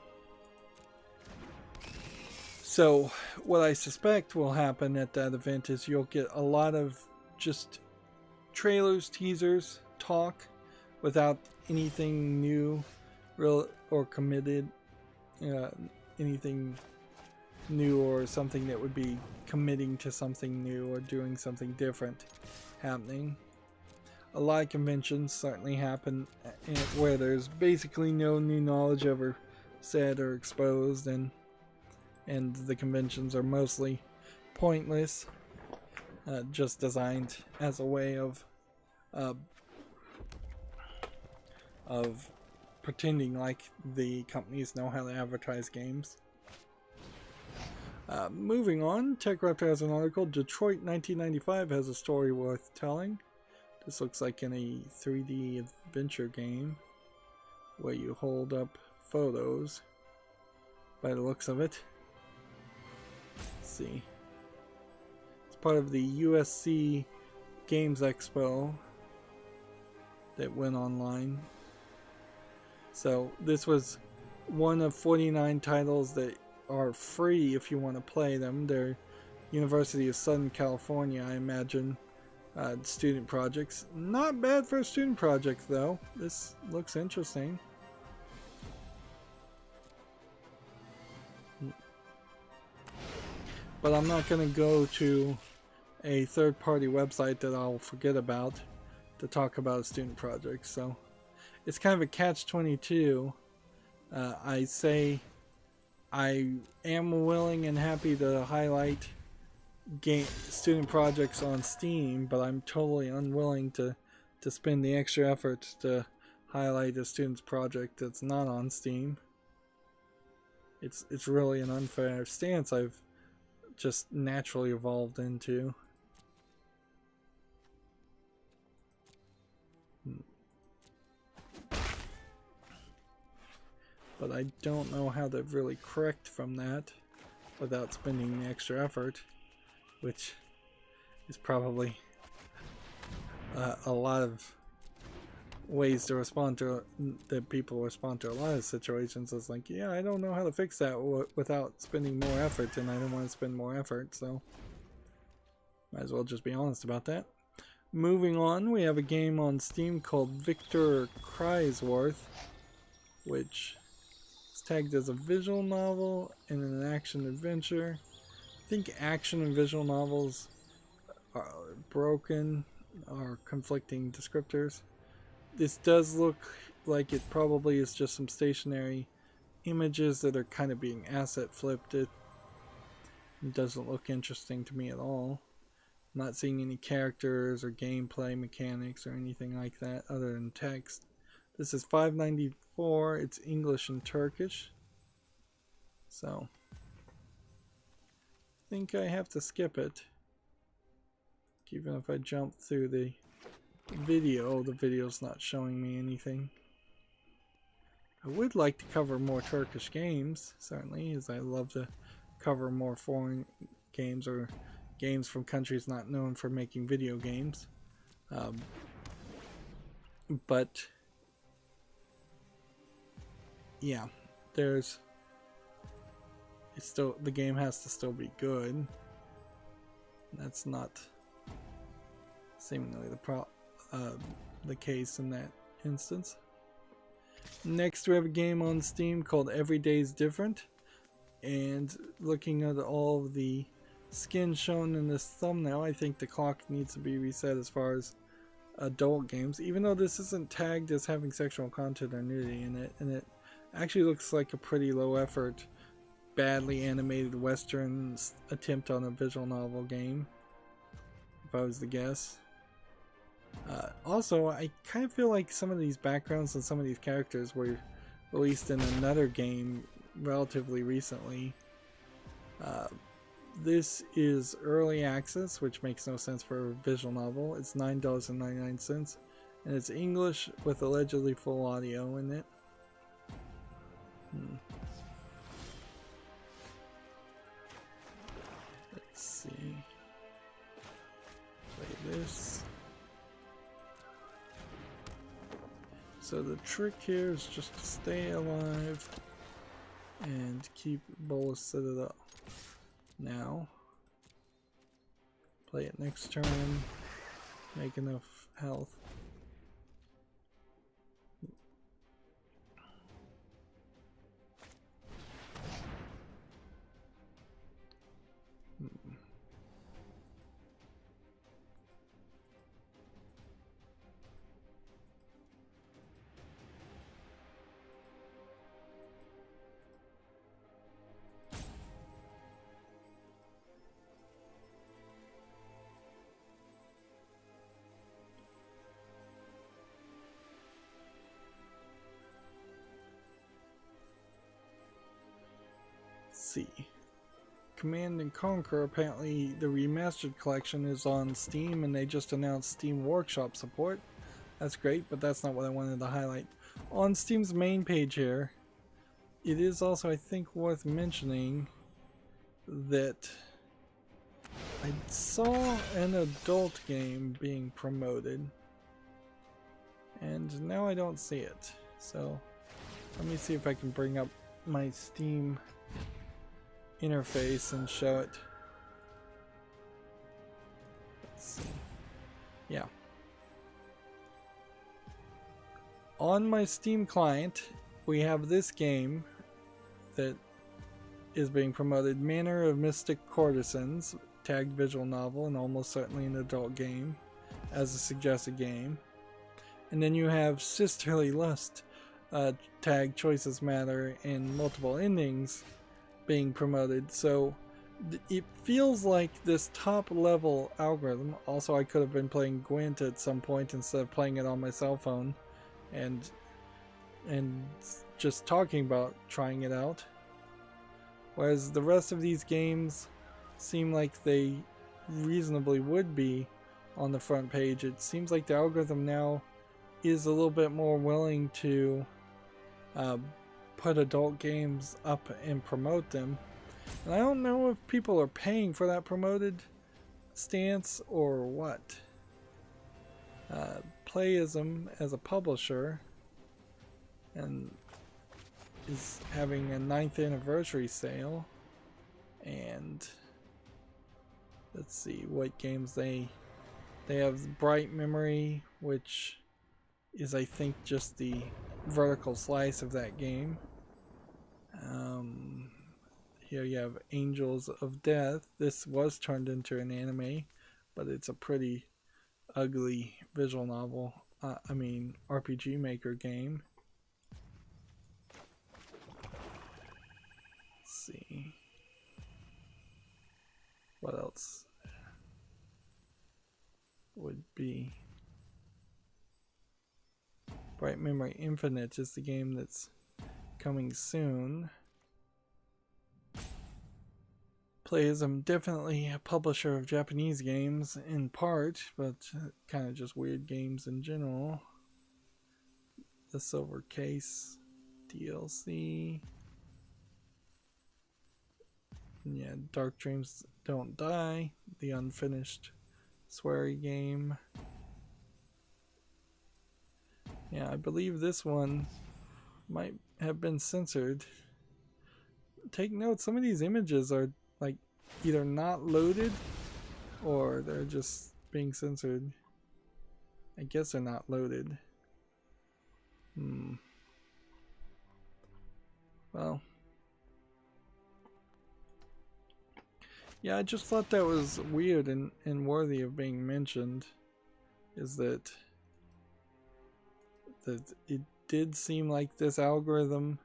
Speaker 1: So what I suspect will happen at that event is you'll get a lot of just trailers, teasers, talk, without anything new real or committed, anything new or something that would be committing to something new or doing something different happening. A lot of conventions certainly happen where there's basically no new knowledge ever said or exposed, and the conventions are mostly pointless, just designed as a way of pretending like the companies know how to advertise games. Moving on, TechRaptor has an article. Detroit 1995 has a story worth telling. This looks like in a 3D adventure game where you hold up photos by the looks of it. Let's see. It's part of the USC Games Expo that went online. So this was one of 49 titles that are free if you want to play them. They're University of Southern California, I imagine, student projects. Not bad for a student project though. This looks interesting. But I'm not going to go to a third-party website that I'll forget about to talk about a student project, so it's kind of a catch-22. I say I am willing and happy to highlight student projects on Steam, but I'm totally unwilling to spend the extra effort to highlight a student's project that's not on Steam. It's really an unfair stance I've just naturally evolved into. But I don't know how to really correct from that without spending the extra effort, which is probably a lot of ways to respond to that people respond to a lot of situations. It's like, yeah, I don't know how to fix that without spending more effort, and I don't want to spend more effort, so might as well just be honest about that. Moving on, we have a game on Steam called Victor Crysworth, which is tagged as a visual novel and an action adventure. I think action and visual novels are broken, are conflicting descriptors. This does look like it probably is just some stationary images that are kind of being asset flipped. It doesn't look interesting to me at all. I'm not seeing any characters or gameplay mechanics or anything like that other than text. This is $5.94. It's English and Turkish. So I think I have to skip it. Even if I jump through the video's not showing me anything. I would like to cover more Turkish games, certainly, as I love to cover more foreign games or games from countries not known for making video games. But yeah, the game has to still be good. That's not seemingly the case in that instance. Next, we have a game on Steam called Every Day's Different, and looking at all of the skins shown in this thumbnail, I think the clock needs to be reset as far as adult games, even though this isn't tagged as having sexual content or nudity in it, and it actually looks like a pretty low effort, badly animated Western attempt on a visual novel game, if I was to guess. Also, I kind of feel like some of these backgrounds and some of these characters were released in another game relatively recently. This is early access, which makes no sense for a visual novel. It's $9.99, and it's English with allegedly full audio in it. Let's see. Play this. So the trick here is just to stay alive and keep Bolus set it up. Now, play it next turn, make enough health. See. Command and Conquer, apparently the remastered collection is on Steam, and they just announced Steam Workshop support. That's great, but that's not what I wanted to highlight. On Steam's main page here, it is also, I think, worth mentioning that I saw an adult game being promoted, and now I don't see it. So let me see if I can bring up my Steam interface and show it. Let's see. Yeah. On my Steam client, we have this game that is being promoted, Manor of Mystic Courtesans, tagged visual novel and almost certainly an adult game as a suggested game. And then you have Sisterly Lust, tagged Choices Matter and multiple endings being promoted. So it feels like this top level algorithm, also I could have been playing Gwent at some point instead of playing it on my cell phone and just talking about trying it out. Whereas the rest of these games seem like they reasonably would be on the front page. It seems like the algorithm now is a little bit more willing to put adult games up and promote them. And I don't know if people are paying for that promoted stance or what. Playism as a publisher and is having a 9th anniversary sale, and let's see what games they have. Bright Memory, which is I think just the vertical slice of that game. Here you have Angels of Death. This was turned into an anime, but it's a pretty ugly visual novel, RPG Maker game. Let's see. What else would be? Bright Memory Infinite is the game that's coming soon. Playism, definitely a publisher of Japanese games in part, but kind of just weird games in general. The Silver Case DLC. Yeah, Dark Dreams Don't Die, the unfinished sweary game. Yeah, I believe this one might have been censored. Take note, some of these images are like either not loaded or they're just being censored. I guess they're not loaded. Well, yeah, I just thought that was weird and worthy of being mentioned, is that it did seem like this algorithm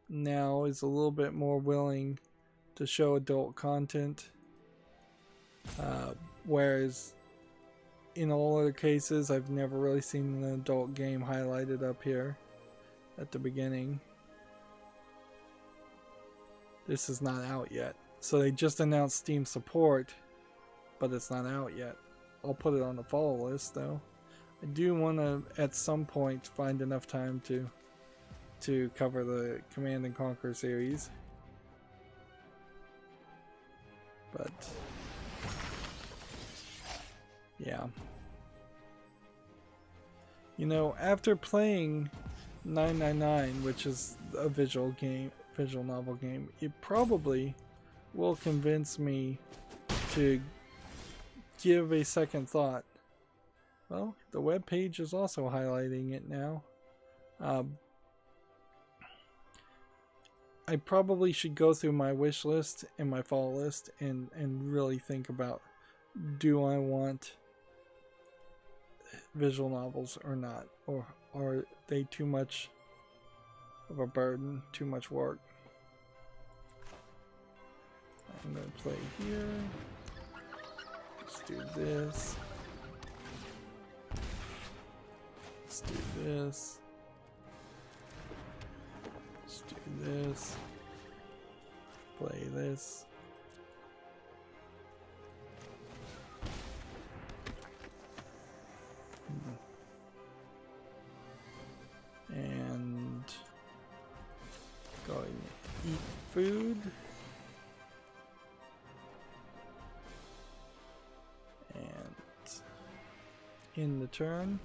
Speaker 1: now is a little bit more willing to show adult content, whereas in all other cases I've never really seen an adult game highlighted up here at the beginning. This is not out yet, so they just announced Steam support, but it's not out yet. I'll put it on the follow list though. I do want to at some point find enough time to cover the Command & Conquer series. But yeah, you know, after playing 999, which is a visual novel game, it probably will convince me to give a second thought. Well, the web page is also highlighting it now. I probably should go through my wish list and my follow list and really think about, do I want visual novels or not? Or are they too much of a burden, too much work? I'm going to play here. Let's do this. Let's do this. Let's do this. Play this. And go and eat food. And in the turn.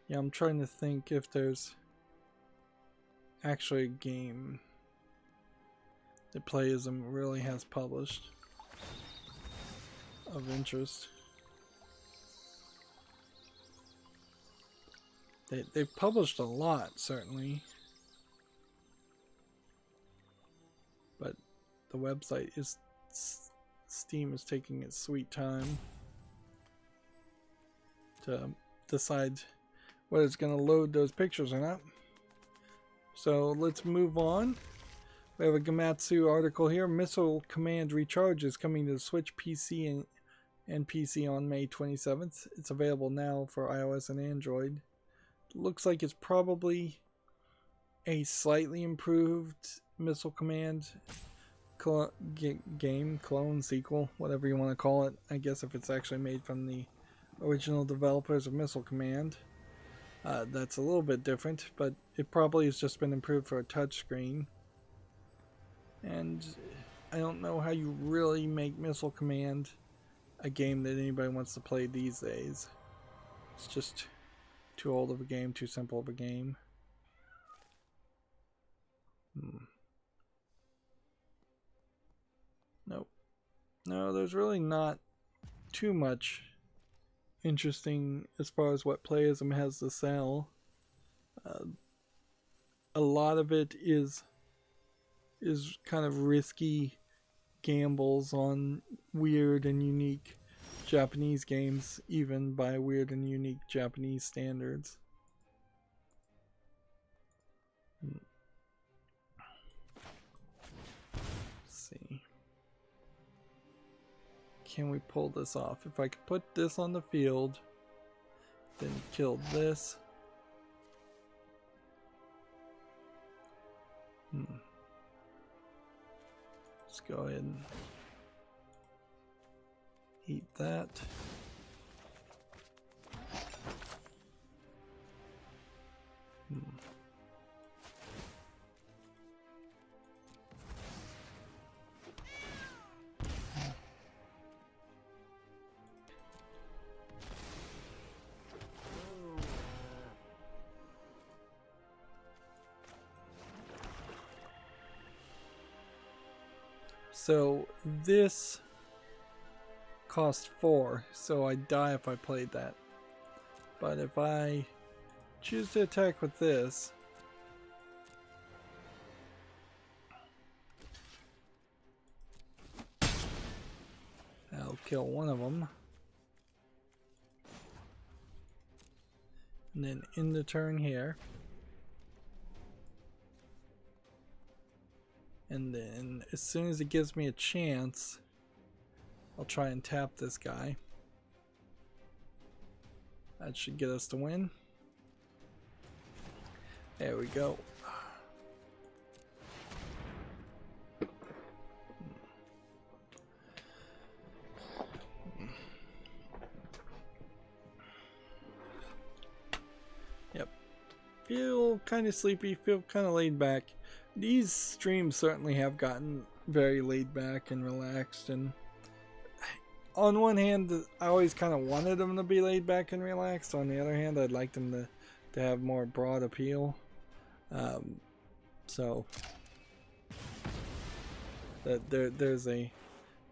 Speaker 1: Yeah, I'm trying to think if there's actually a game that Playism really has published of interest. They've published a lot, certainly, but the website is, Steam is taking its sweet time to decide whether it's going to load those pictures or not. So let's move on. We have a Gamatsu article here. Missile Command Recharge is coming to the Switch PC and PC on May 27th. It's available now for iOS and Android. Looks like it's probably a slightly improved Missile Command game, clone, sequel, whatever you want to call it. I guess if it's actually made from the original developers of Missile Command. That's a little bit different, but it probably has just been improved for a touchscreen. And I don't know how you really make Missile Command a game that anybody wants to play these days. It's just too old of a game, too simple of a game. Nope. No, there's really not too much interesting as far as what Playism has to sell. A lot of it is kind of risky gambles on weird and unique Japanese games, even by weird and unique Japanese standards. Let's see. Can we pull this off? If I could put this on the field, then kill this. Let's go ahead and eat that. So this cost 4, so I'd die if I played that. But if I choose to attack with this, I'll kill one of them. And then end the turn here. And then as soon as it gives me a chance, I'll try and tap this guy. That should get us to win. There we go. Yep. Feel kind of sleepy, feel kind of laid back. These streams certainly have gotten very laid back and relaxed, and on one hand I always kind of wanted them to be laid back and relaxed. On the other hand, I'd like them to have more broad appeal. So there's a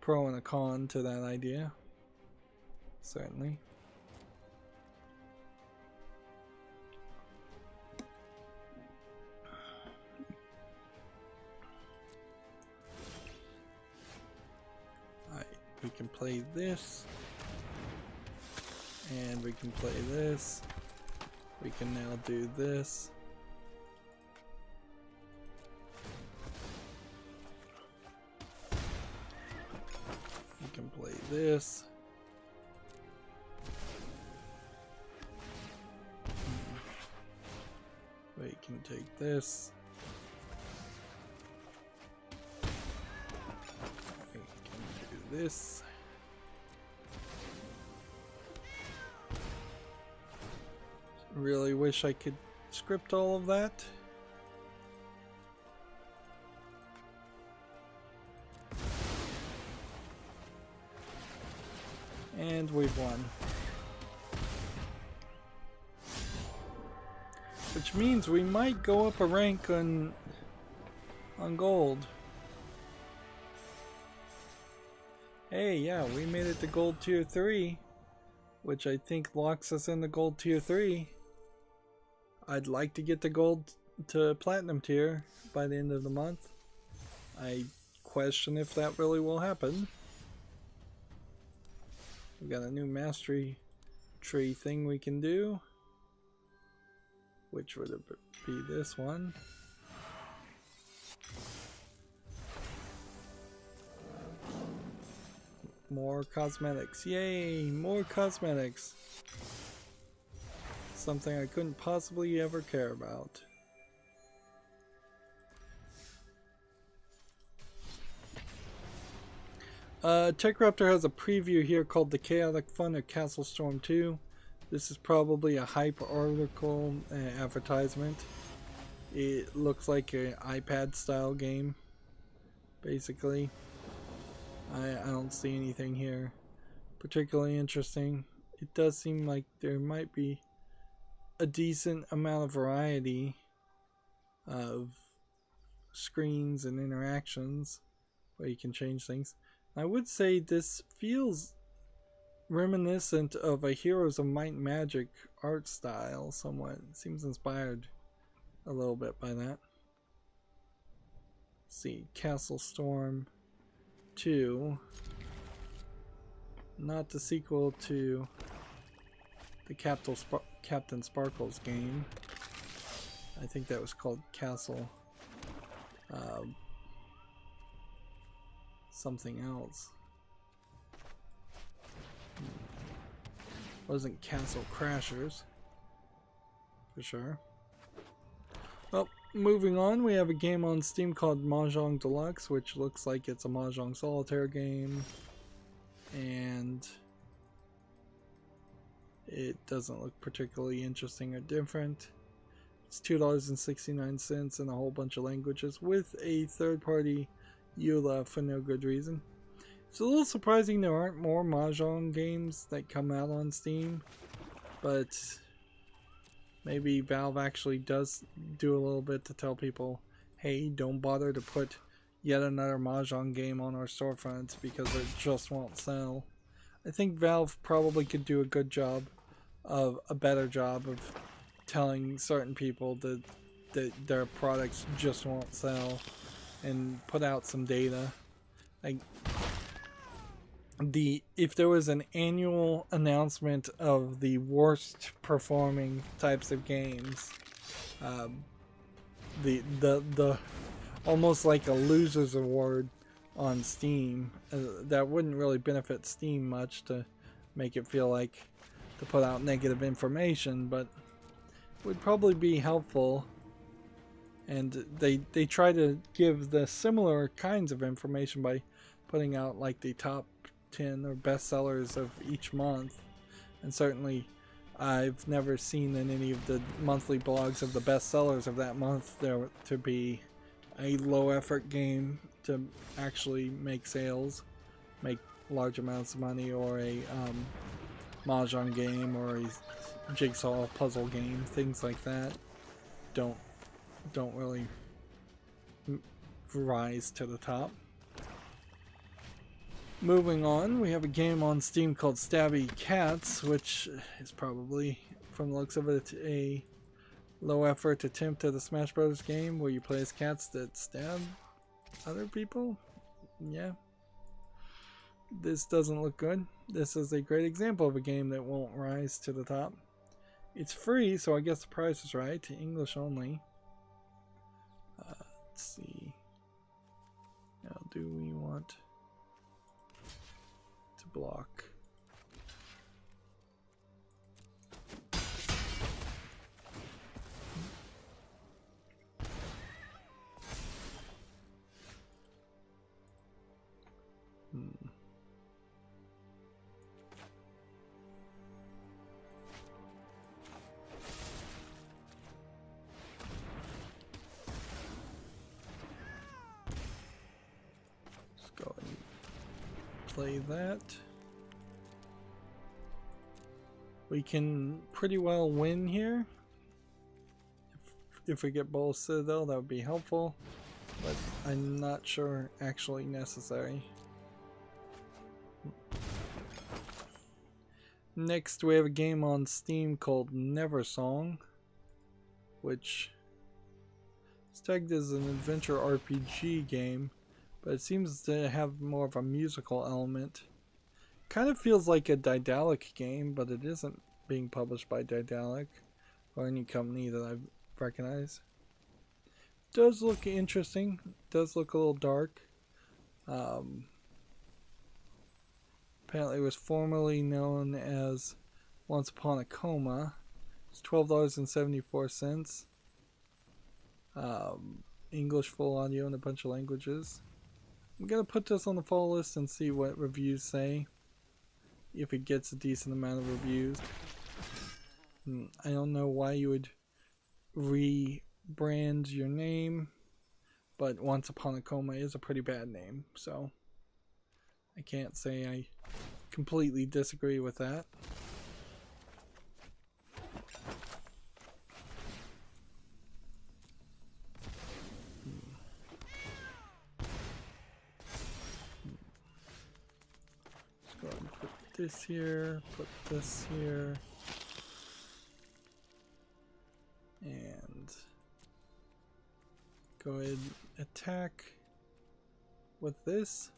Speaker 1: pro and a con to that idea, certainly. We can play this, and we can play this. We can now do this. We can play this. We can take this. This. Really wish I could script all of that. And we've won. Which means we might go up a rank on gold. Hey, yeah, we made it to gold tier 3, which I think locks us in the gold tier 3. I'd like to get to gold to platinum tier by the end of the month. I question if that really will happen. We got a new mastery tree thing we can do, which would be this one. More cosmetics. Yay, more cosmetics. Something I couldn't possibly ever care about. TechRaptor has a preview here called The Chaotic Fun of Castle Storm 2. This is probably a hype article advertisement. It looks like an iPad style game, basically. I don't see anything here particularly interesting. It does seem like there might be a decent amount of variety of screens and interactions where you can change things. I would say this feels reminiscent of a Heroes of Might and Magic art style somewhat. It seems inspired a little bit by that. Let's see, Castle Storm 2. Not the sequel to the Captain Sparkles game. I think that was called Castle something else. Wasn't Castle Crashers for sure. Well, moving on, we have a game on Steam called Mahjong Deluxe, which looks like it's a Mahjong solitaire game, and it doesn't look particularly interesting or different. It's $2.69 in a whole bunch of languages with a third-party EULA for no good reason. It's a little surprising there aren't more Mahjong games that come out on Steam, but maybe Valve actually does do a little bit to tell people, hey, don't bother to put yet another Mahjong game on our storefronts because it just won't sell. I think Valve probably could do a better job of telling certain people that their products just won't sell, and put out some data. Like, if there was an annual announcement of the worst performing types of games, the almost like a loser's award on Steam, that wouldn't really benefit Steam much to make it feel like to put out negative information, but would probably be helpful. And they try to give the similar kinds of information by putting out like the top 10 or best sellers of each month. And certainly I've never seen in any of the monthly blogs of the best sellers of that month there to be a low effort game to actually make sales, make large amounts of money, or a Mahjong game or a jigsaw puzzle game. Things like that don't really rise to the top. Moving on, we have a game on Steam called Stabby Cats, which is probably, from the looks of it, a low effort attempt at a Smash Bros. Game where you play as cats that stab other people. Yeah. This doesn't look good. This is a great example of a game that won't rise to the top. It's free, so I guess the price is right. English only. Let's see. Now, do we want to block? Play that. We can pretty well win here. If we get Bowl Citadel, that would be helpful, but I'm not sure actually necessary. Next, we have a game on Steam called Neversong, which is tagged as an adventure RPG game, but it seems to have more of a musical element. Kind of feels like a Daedalic game, but it isn't being published by Daedalic or any company that I recognize. Does look interesting. Does look a little dark. Apparently it was formerly known as Once Upon a Coma. It's $12.74. English full audio in a bunch of languages. I'm gonna put this on the fall list and see what reviews say. If it gets a decent amount of reviews. I don't know why you would rebrand your name, but Once Upon a Coma is a pretty bad name, so I can't say I completely disagree with that. Let's go ahead and put this here, put this here, and go ahead and attack with this.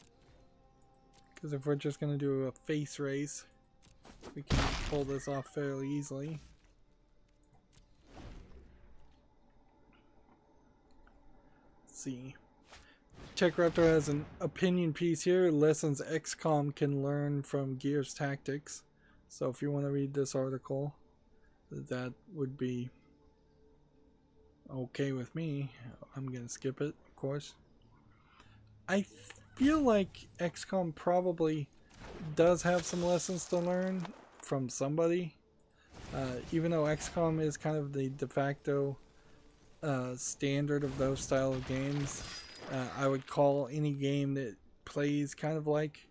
Speaker 1: Because if we're just going to do a face race, we can pull this off fairly easily. Let's see. Tech Raptor has an opinion piece here. Lessons XCOM can learn from Gears Tactics. So if you want to read this article, that would be okay with me. I'm going to skip it, of course. I feel like XCOM probably does have some lessons to learn from somebody. Even though XCOM is kind of the de facto standard of those style of games, I would call any game that plays kind of like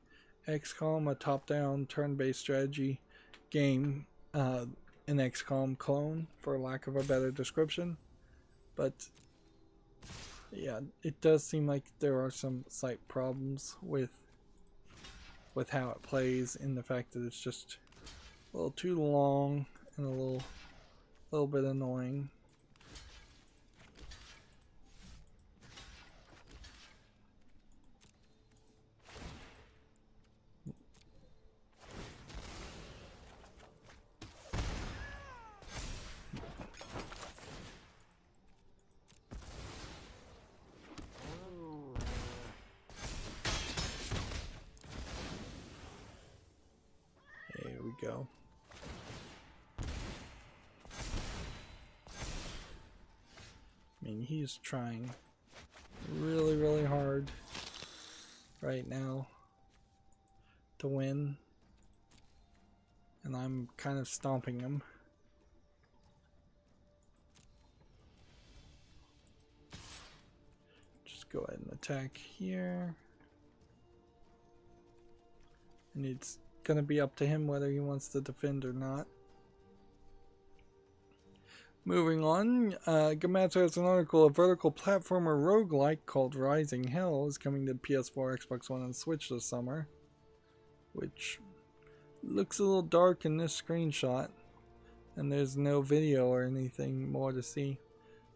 Speaker 1: XCOM a top-down turn-based strategy game, an XCOM clone, for lack of a better description. But yeah, it does seem like there are some slight problems with how it plays, in the fact that it's just a little too long and a little bit annoying. Go. I mean, he's trying really, really hard right now to win, and I'm kind of stomping him. Just go ahead and attack here, and it's gonna be up to him whether he wants to defend or not. Moving on, Gamatsu has an article. A vertical platformer roguelike called Rising Hell is coming to PS4, Xbox One, and Switch this summer, which looks a little dark in this screenshot, and there's no video or anything more to see.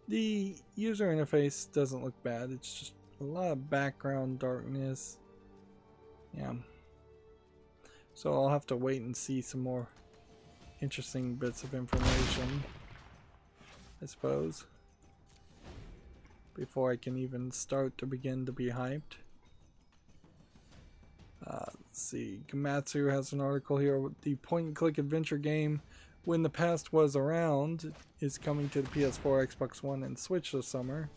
Speaker 1: The user interface doesn't look bad. It's just a lot of background darkness. Yeah. So I'll have to wait and see some more interesting bits of information, I suppose, before I can even start to begin to be hyped. Let's see. Gamatsu has an article here. The point-and-click adventure game When the Past Was Around is coming to the PS4, Xbox One, and Switch this summer.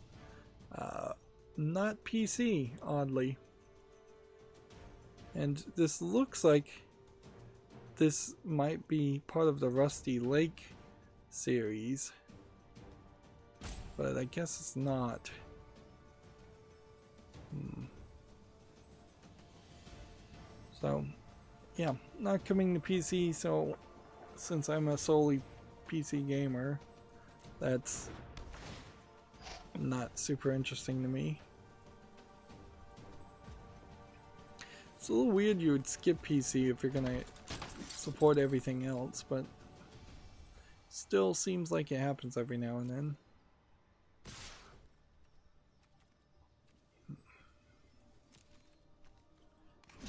Speaker 1: Not PC, oddly. And this looks like this might be part of the Rusty Lake series, but I guess it's not. So, yeah, not coming to PC, so since I'm a solely PC gamer, that's not super interesting to me. It's a little weird you would skip PC if you're gonna support everything else, but still seems like it happens every now and then.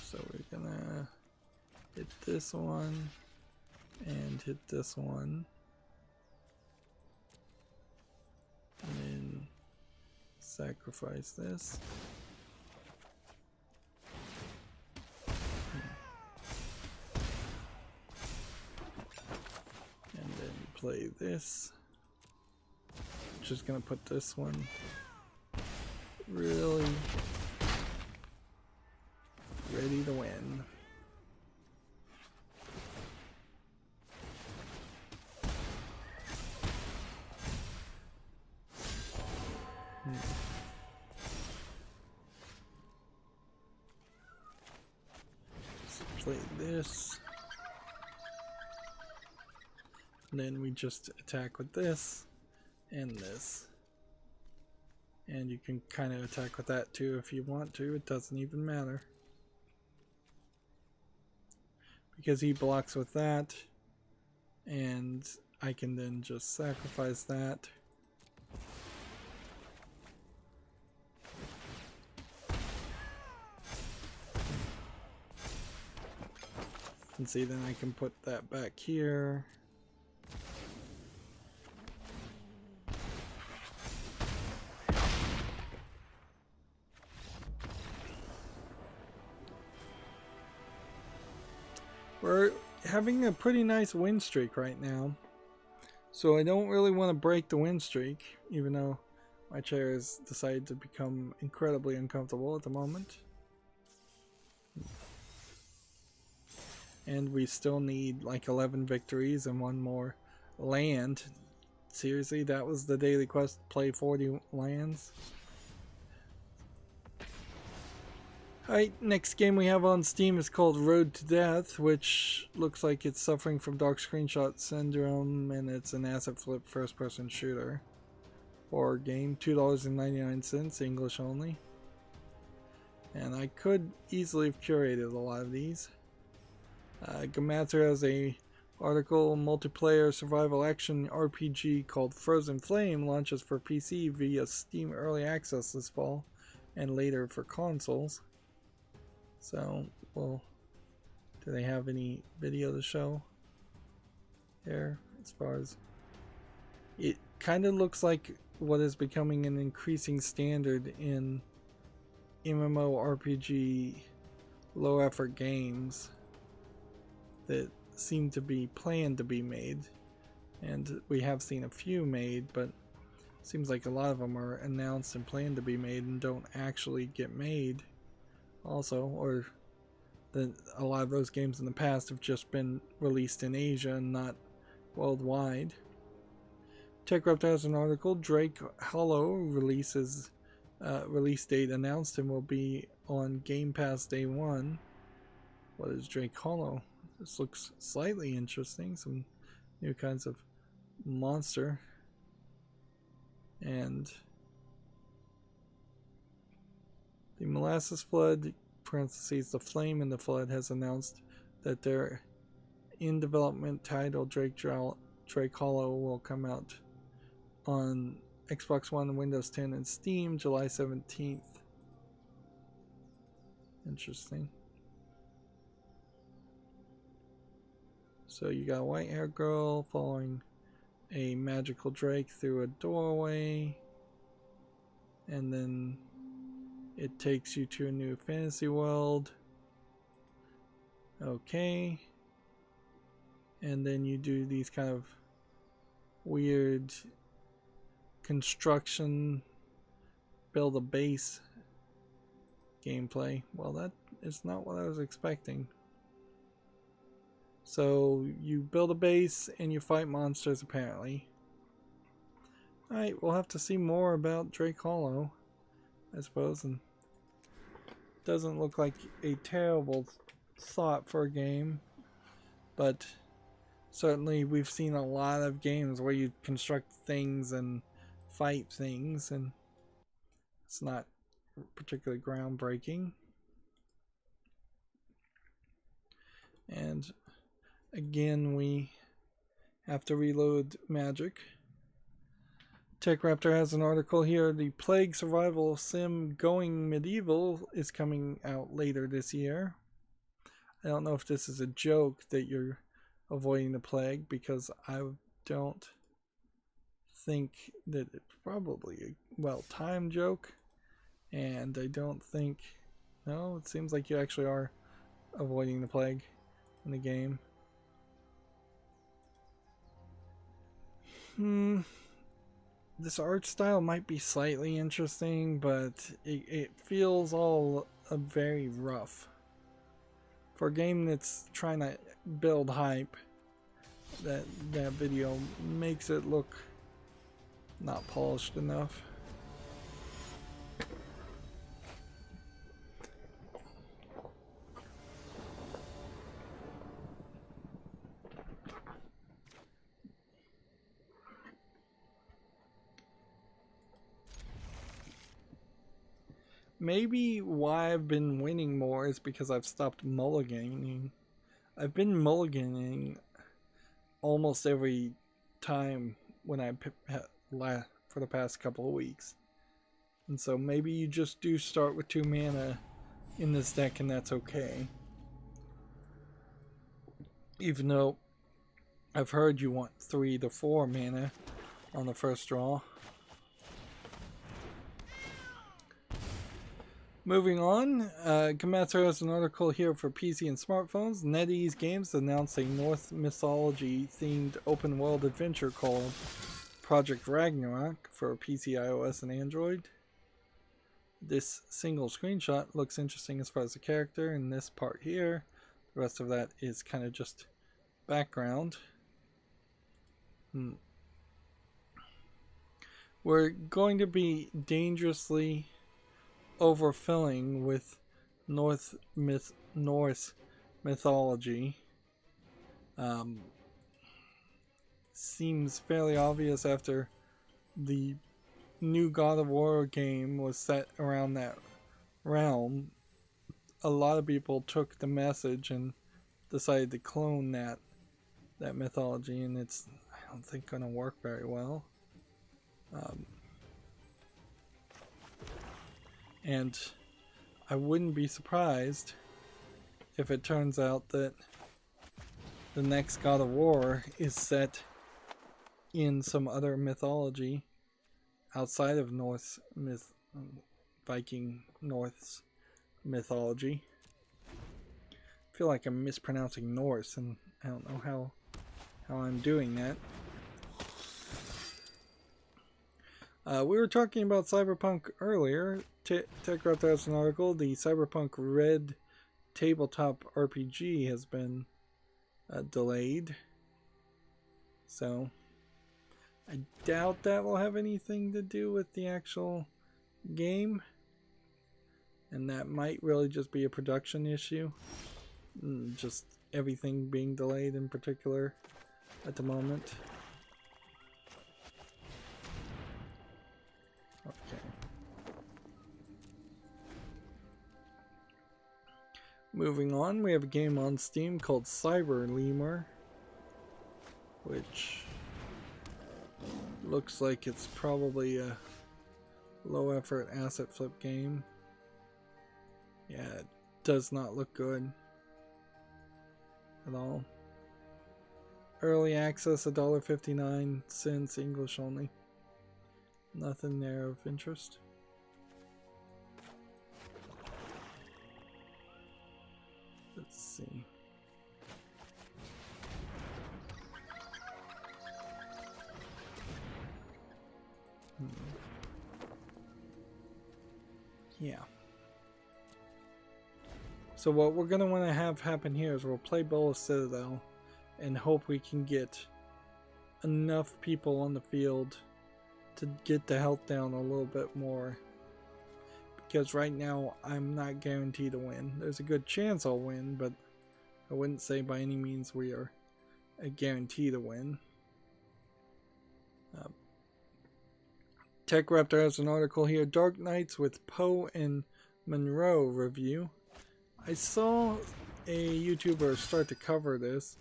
Speaker 1: So we're gonna hit this one and hit this one, and then sacrifice this. this. Just gonna put this one really ready to win. Let's play this. And then we just attack with this and this. And you can kind of attack with that too if you want to. It doesn't even matter. Because he blocks with that. And I can then just sacrifice that. And see, then I can put that back here. We're having a pretty nice win streak right now. So I don't really want to break the win streak, even though my chair has decided to become incredibly uncomfortable at the moment. And we still need like 11 victories and one more land. Seriously, that was the daily quest, play 40 lands? Alright, next game we have on Steam is called Road to Death, which looks like it's suffering from dark screenshot syndrome, and it's an asset flip first person shooter. Horror game, $2.99, English only. And I could easily have curated a lot of these. Gamatter has a article, multiplayer survival action RPG called Frozen Flame launches for PC via Steam Early Access this fall and later for consoles. So, well, do they have any video to show there as far as it kind of looks like what is becoming an increasing standard in MMORPG low effort games that seem to be planned to be made, and we have seen a few made, but it seems like a lot of them are announced and planned to be made and don't actually get made also, or that a lot of those games in the past have just been released in Asia and not worldwide. TechRaptor has an article, Drake Hollow release date announced and will be on Game Pass Day 1. What is Drake Hollow? This looks slightly interesting. Some new kinds of monster. And the Molasses Flood, parentheses, the Flame in the Flood, has announced that their in development title Drake Hollow will come out on Xbox One, Windows 10, and Steam July 17th. Interesting. So you got a white-haired girl following a magical drake through a doorway, and then it takes you to a new fantasy world. Okay. And then you do these kind of weird construction, build a base gameplay. Well, that is not what I was expecting. So you build a base and you fight monsters apparently. Alright, we'll have to see more about Drake Hollow, I suppose, and doesn't look like a terrible thought for a game, but certainly we've seen a lot of games where you construct things and fight things, and it's not particularly groundbreaking. And again, we have to reload magic. TechRaptor has an article here. The Plague survival sim Going Medieval is coming out later this year. I don't know if this is a joke that you're avoiding the plague, because I don't think that it's probably a well-timed joke, and I don't think, no, it seems like you actually are avoiding the plague in the game. This art style might be slightly interesting, but it feels all very rough. For a game that's trying to build hype, that video makes it look not polished enough. Maybe why I've been winning more is because I've stopped mulliganing. I've been mulliganing almost every time when I for the past couple of weeks. And so maybe you just do start with 2 mana in this deck and that's okay. Even though I've heard you want 3 to 4 mana on the first draw. Moving on, Komatsu has an article here for PC and smartphones. NetEase Games announced a Norse mythology themed open world adventure called Project Ragnarok for PC, iOS, and Android. This single screenshot looks interesting as far as the character and this part here. The rest of that is kind of just background. We're going to be dangerously overfilling with Norse mythology. Seems fairly obvious after the new God of War game was set around that realm. A lot of people took the message and decided to clone that mythology, and it's, I don't think, going to work very well. And I wouldn't be surprised if it turns out that the next God of War is set in some other mythology outside of Viking Norse mythology. I feel like I'm mispronouncing Norse, and I don't know how I'm doing that. We were talking about Cyberpunk earlier. TechRaptor has an article. The Cyberpunk Red tabletop RPG has been delayed. So I doubt that will have anything to do with the actual game. And that might really just be a production issue. Just everything being delayed in particular at the moment. Okay. Moving on, we have a game on Steam called Cyber Lemur, which looks like it's probably a low effort asset flip game. Yeah, it does not look good at all. Early access $1.59, English only. Nothing there of interest. Let's see. Yeah. So what we're going to want to have happen here is we'll play Bola Citadel and hope we can get enough people on the field to get the health down a little bit more. Because right now I'm not guaranteed to win. There's a good chance I'll win, but I wouldn't say by any means we are a guarantee to win. TechRaptor has an article here, Dark Knights with Poe and Monroe review. I saw a YouTuber start to cover this.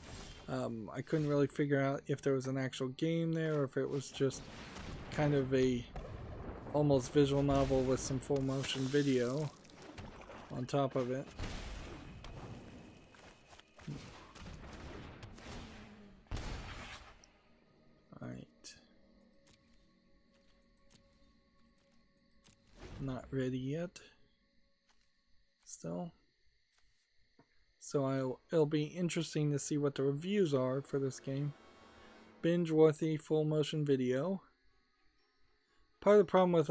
Speaker 1: I couldn't really figure out if there was an actual game there or if it was just kind of a almost visual novel with some full motion video on top of it. Alright. Not ready yet. Still. So it'll be interesting to see what the reviews are for this game. binge-worthy full motion video. Part of the problem with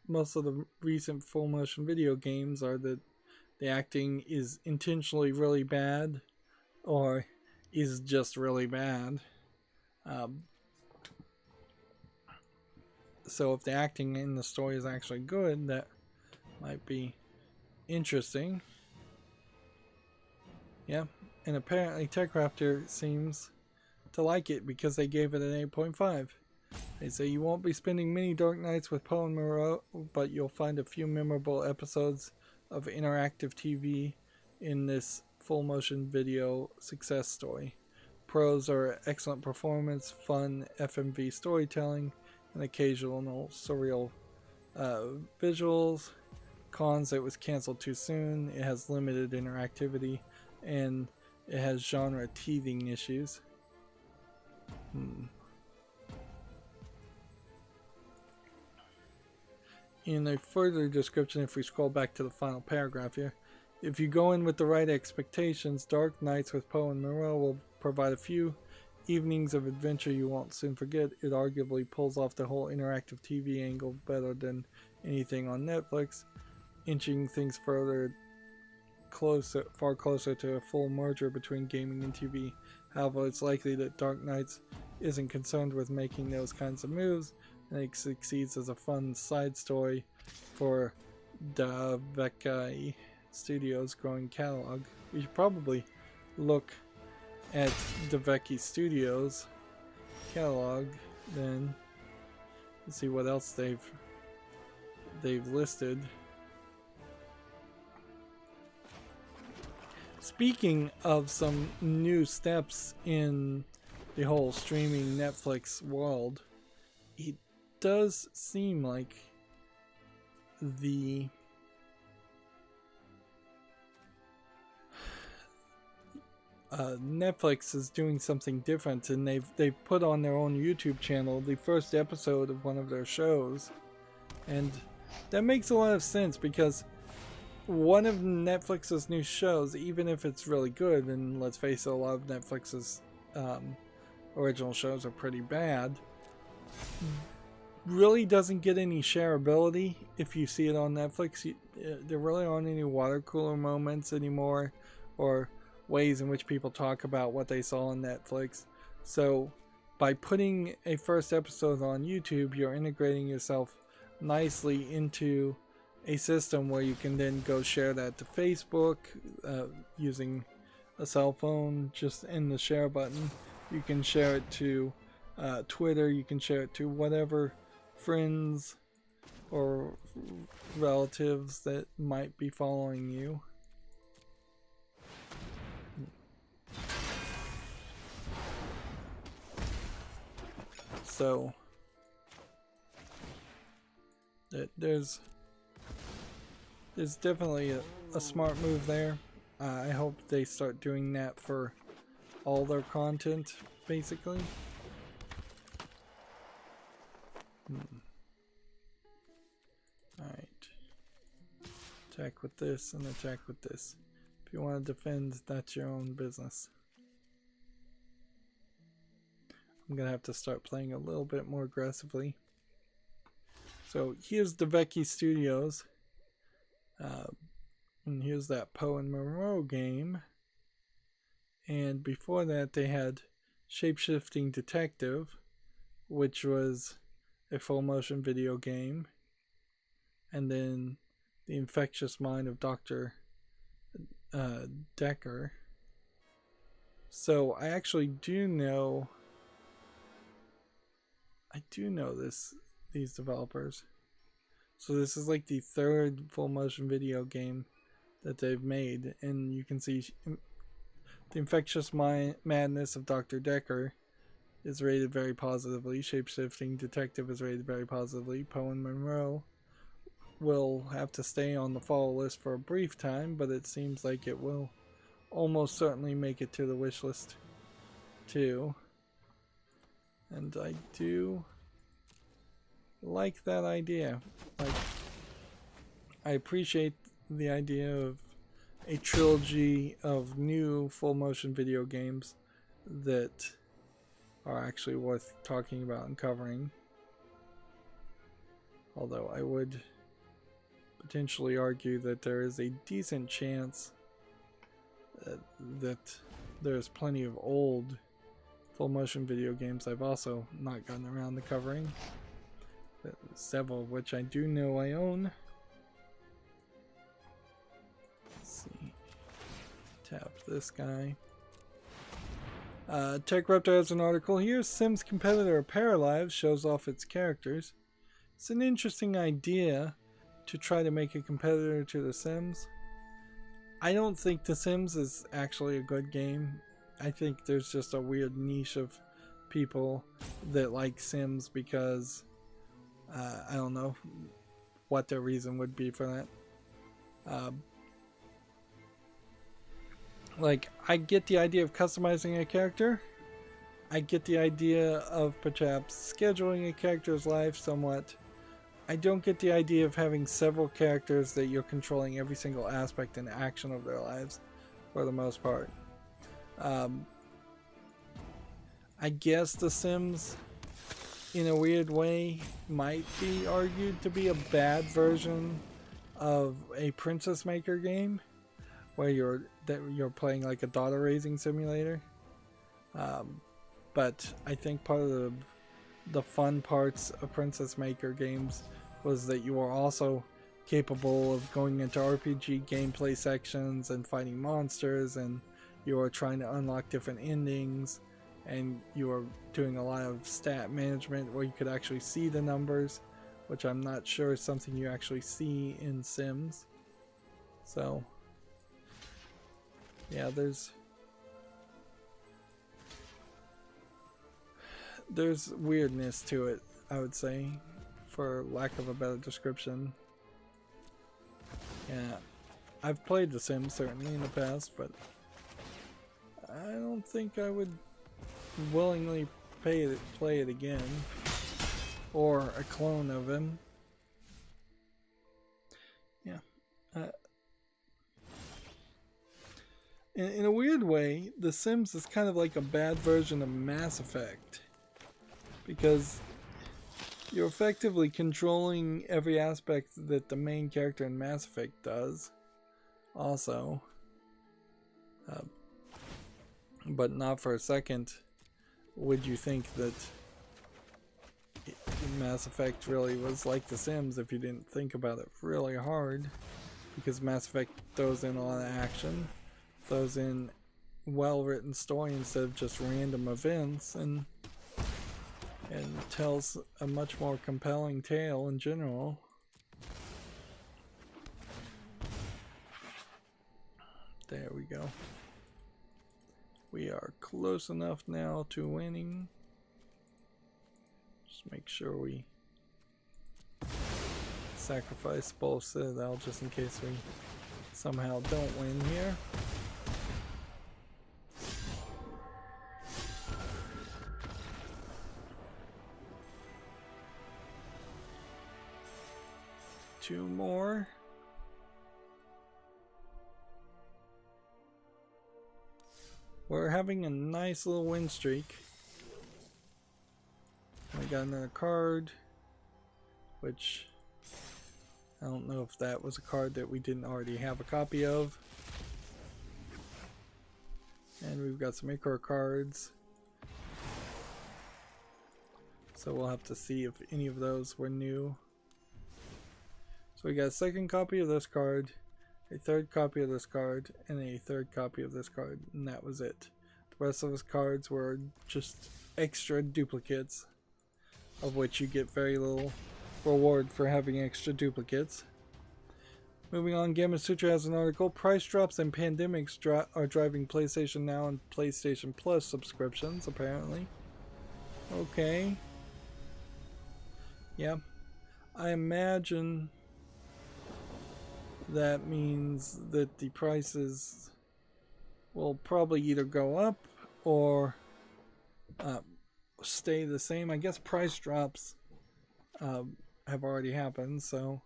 Speaker 1: most of the recent full motion video games are that the acting is intentionally really bad or is just really bad. So if the acting in the story is actually good, that might be interesting. Yeah, and apparently TechRaptor seems to like it because they gave it an 8.5. They say you won't be spending many dark nights with Poe and Moreau, but you'll find a few memorable episodes of interactive TV in this full motion video success story. Pros are excellent performance, fun FMV storytelling, and occasional surreal visuals. Cons, it was canceled too soon, it has limited interactivity, and it has genre teething issues. In a further description, if we scroll back to the final paragraph here, if you go in with the right expectations, Dark Nights with Poe and Moreau will provide a few evenings of adventure you won't soon forget. It arguably pulls off the whole interactive TV angle better than anything on Netflix, inching things far closer to a full merger between gaming and TV. However, it's likely that Dark Nights isn't concerned with making those kinds of moves, and it succeeds as a fun side story for Daveki Studios' growing catalog. We should probably look at Daveki Studios' catalog then and see what else they've listed. Speaking of some new steps in the whole streaming Netflix world, it does seem like the Netflix is doing something different, and they've put on their own YouTube channel the first episode of one of their shows, and that makes a lot of sense because one of Netflix's new shows, even if it's really good, and let's face it, a lot of Netflix's original shows are pretty bad, really doesn't get any shareability if you see it on Netflix. There really aren't any water cooler moments anymore, or ways in which people talk about what they saw on Netflix. So by putting a first episode on YouTube, you're integrating yourself nicely into a system where you can then go share that to Facebook using a cell phone, just in the share button. You can share it to Twitter, you can share it to whatever friends or relatives that might be following you. So there's definitely a smart move there. I hope they start doing that for all their content, basically. Alright. Attack with this and attack with this. If you want to defend, that's your own business. I'm going to have to start playing a little bit more aggressively. So here's Daveki Studios. And here's that Poe and Moreau game. And before that they had Shapeshifting Detective, which was a full motion video game. And then The Infectious Mind of Dr. Decker. So I actually do know these developers. So this is like the third full motion video game that they've made, and you can see The Infectious Madness of Dr. Decker is rated very positively. Shapeshifting Detective is rated very positively. Poe and Moreau will have to stay on the follow list for a brief time, but it seems like it will almost certainly make it to the wish list too. And I do like that idea. Like, I appreciate the idea of a trilogy of new full motion video games that are actually worth talking about and covering. Although I would potentially argue that there is a decent chance that there's plenty of old full motion video games I've also not gotten around to covering. Several of which I do know I own. Let's see. Tap this guy. Tech Raptor has an article here. Sims competitor Paralives shows off its characters. It's an interesting idea to try to make a competitor to The Sims. I don't think The Sims is actually a good game. I think there's just a weird niche of people that like Sims because I don't know what their reason would be for that. Like, I get the idea of customizing a character. I get the idea of perhaps scheduling a character's life somewhat. I don't get the idea of having several characters that you're controlling every single aspect and action of their lives, for the most part. I guess The Sims, in a weird way, might be argued to be a bad version of a Princess Maker game, where you're playing like a daughter raising simulator. But I think part of the fun parts of Princess Maker games was that you were also capable of going into RPG gameplay sections and fighting monsters, and you were trying to unlock different endings, and you were doing a lot of stat management where you could actually see the numbers, which I'm not sure is something you actually see in Sims. So yeah, there's weirdness to it, I would say, for lack of a better description. Yeah, I've played The Sims certainly in the past, but I don't think I would willingly play it again, or a clone of him. Yeah. In a weird way, The Sims is kind of like a bad version of Mass Effect, because you're effectively controlling every aspect that the main character in Mass Effect does, also. But not for a second would you think that Mass Effect really was like The Sims if you didn't think about it really hard, because Mass Effect throws in a lot of action, throws in well-written story instead of just random events, and tells a much more compelling tale in general. There we go. We are close enough now to winning. Just make sure we sacrifice both Citadel just in case we somehow don't win here. Two more. We're having a nice little win streak. I got another card, which I don't know if that was a card that we didn't already have a copy of. And we've got some Ichor cards. So we'll have to see if any of those were new. So we got a second copy of this card, a third copy of this card, and a third copy of this card, and that was it. The rest of his cards were just extra duplicates, of which you get very little reward for having extra duplicates. Moving on, Gamma Sutra has an article. Price drops and pandemics are driving PlayStation Now and PlayStation Plus subscriptions, apparently. Okay. Yeah. I imagine that means that the prices will probably either go up or stay the same. I guess price drops have already happened, so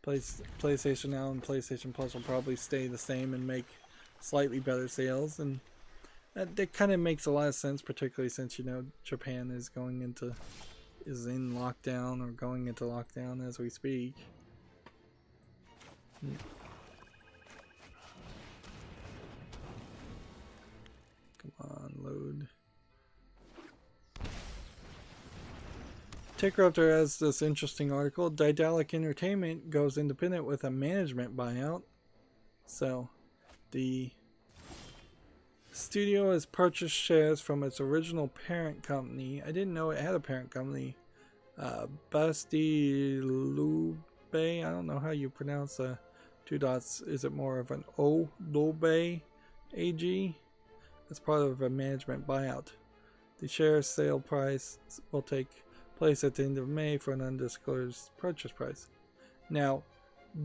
Speaker 1: PlayStation Now and PlayStation Plus will probably stay the same and make slightly better sales, and That kind of makes a lot of sense, particularly since, you know, Japan is in lockdown or going into lockdown as we speak. Come on, load. TechRaptor has this interesting article. Daedalic Entertainment goes independent with a management buyout. So, the studio has purchased shares from its original parent company. I didn't know it had a parent company. Basti Lube. I don't know how you pronounce the two dots. Is it more of an O? Lube AG? As part of a management buyout. The share sale price will take place at the end of May for an undisclosed purchase price. Now,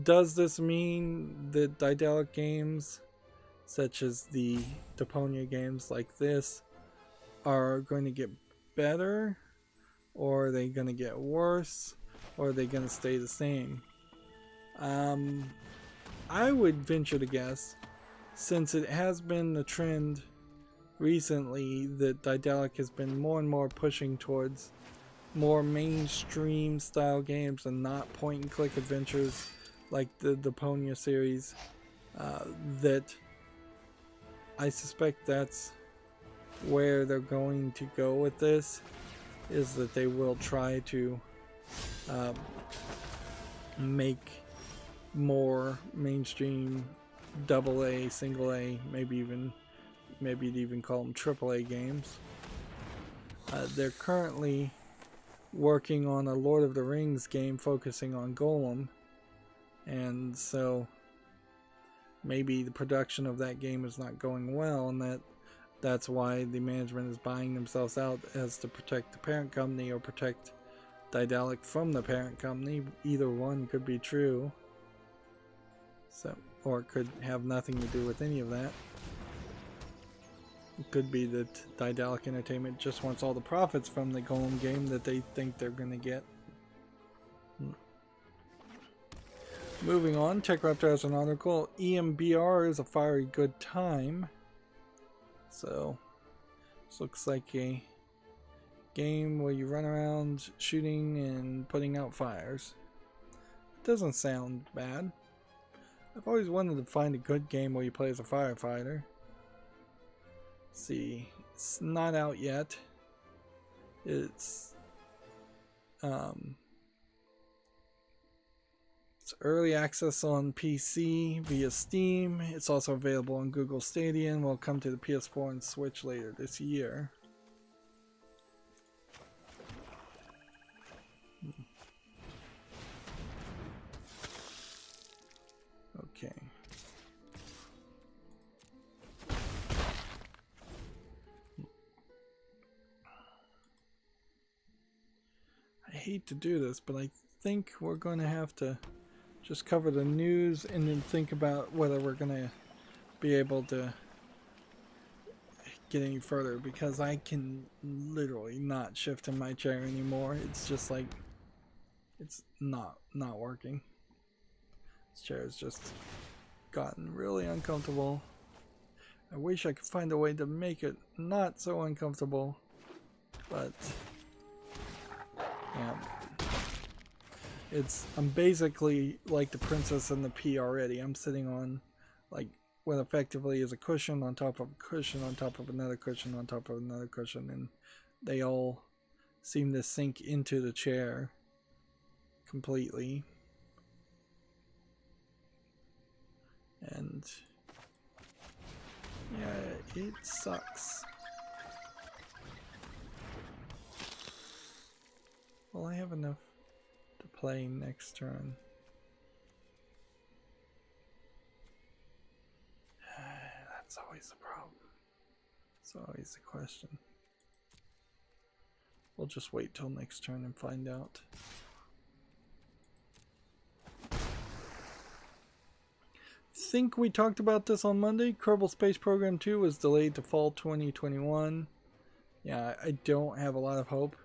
Speaker 1: does this mean that Daedalic games, such as the Deponia games like this, are going to get better? Or are they going to get worse? Or are they going to stay the same? I would venture to guess, since it has been the trend recently that Daedalic has been more and more pushing towards more mainstream style games and not point and click adventures like the Deponia series, that I suspect that's where they're going to go with this, is that they will try to make more mainstream AA, single A, maybe you'd even call them AAA games. They're currently working on a Lord of the Rings game focusing on Golem, and so maybe the production of that game is not going well, and that's why the management is buying themselves out, as to protect the parent company or protect Daedalic from the parent company. Either one could be true, so, or it could have nothing to do with any of that. It could be that Daedalic Entertainment just wants all the profits from the Golem game that they think they're going to get. Moving on, TechRaptor has an article. EMBR is a fiery good time. So, this looks like a game where you run around shooting and putting out fires. It doesn't sound bad. I've always wanted to find a good game where you play as a firefighter. Let's see, it's not out yet. It's early access on PC via Steam. It's also available on Google Stadia and will come to the PS4 and Switch later this year. Okay. I hate to do this, but I think we're going to have to just cover the news and then think about whether we're going to be able to get any further, because I can literally not shift in my chair anymore. It's just like, it's not working. This chair has just gotten really uncomfortable. I wish I could find a way to make it not so uncomfortable, but yeah. I'm basically like the princess and the pea already. I'm sitting on like what effectively is a cushion on top of a cushion on top of another cushion on top of another cushion, and they all seem to sink into the chair completely. And yeah, it sucks. Well, I have enough to play next turn. That's always the problem. It's always the question. We'll just wait till next turn and find out. Think we talked about this on Monday. Kerbal Space Program 2 was delayed to fall 2021. Yeah, I don't have a lot of hope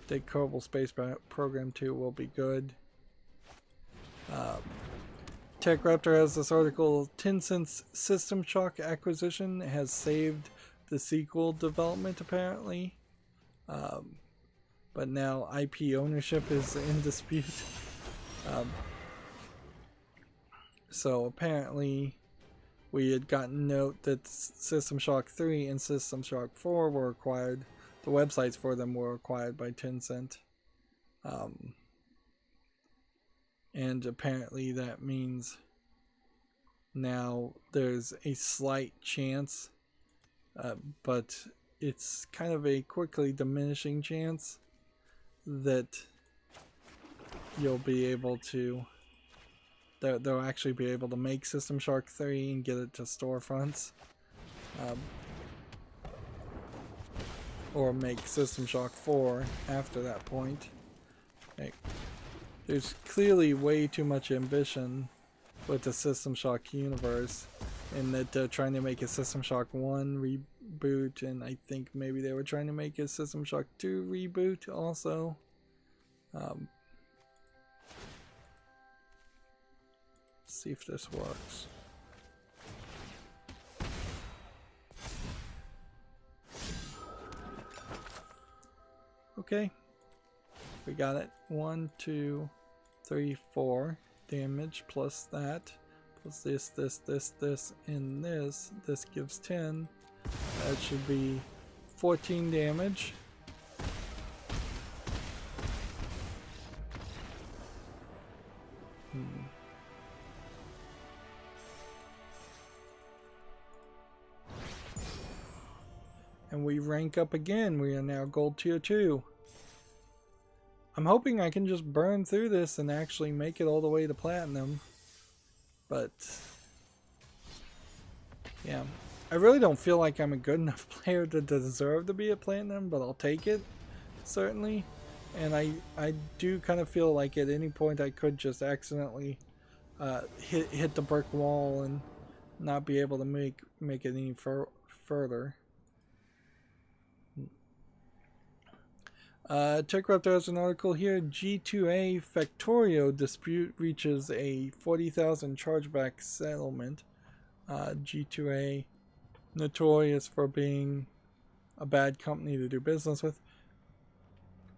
Speaker 1: that Kerbal Space Program 2 will be good. TechRaptor has this article. Tencent's System Shock acquisition has saved the sequel development apparently. But now IP ownership is in dispute. So apparently we had gotten note that System Shock 3 and System Shock 4 were acquired. The websites for them were acquired by Tencent. And apparently that means now there's a slight chance, but it's kind of a quickly diminishing chance that you'll be able to, they'll actually be able to make System Shock 3 and get it to storefronts. Or make System Shock 4 after that point. Like, there's clearly way too much ambition with the System Shock universe, in that they're trying to make a System Shock 1 reboot, and I think maybe they were trying to make a System Shock 2 reboot also. Let's see if this works. Okay, we got it. 1, 2, 3, 4 damage plus that, plus this, and this. This gives 10. That should be 14 damage. And we rank up again. We are now gold tier 2. I'm hoping I can just burn through this and actually make it all the way to platinum. But yeah, I really don't feel like I'm a good enough player to deserve to be a platinum, but I'll take it, certainly. And I do kind of feel like at any point I could just accidentally hit the brick wall and not be able to make it any further. TechRaptor has an article here. G2A Factorio dispute reaches a 40,000 chargeback settlement. G2A, notorious for being a bad company to do business with.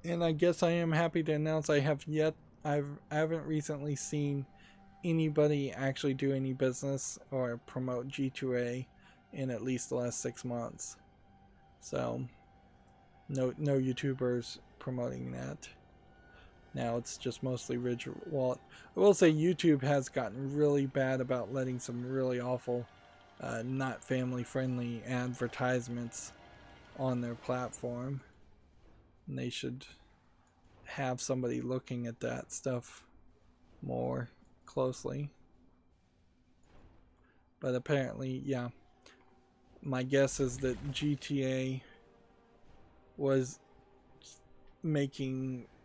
Speaker 1: And I guess I am happy to announce I haven't recently seen anybody actually do any business or promote G2A in at least the last 6 months. So no YouTubers promoting that. Now it's just mostly Ridge Wallet. I will say YouTube has gotten really bad about letting some really awful, not family-friendly advertisements on their platform. And they should have somebody looking at that stuff more closely. But apparently, yeah. My guess is that GTA was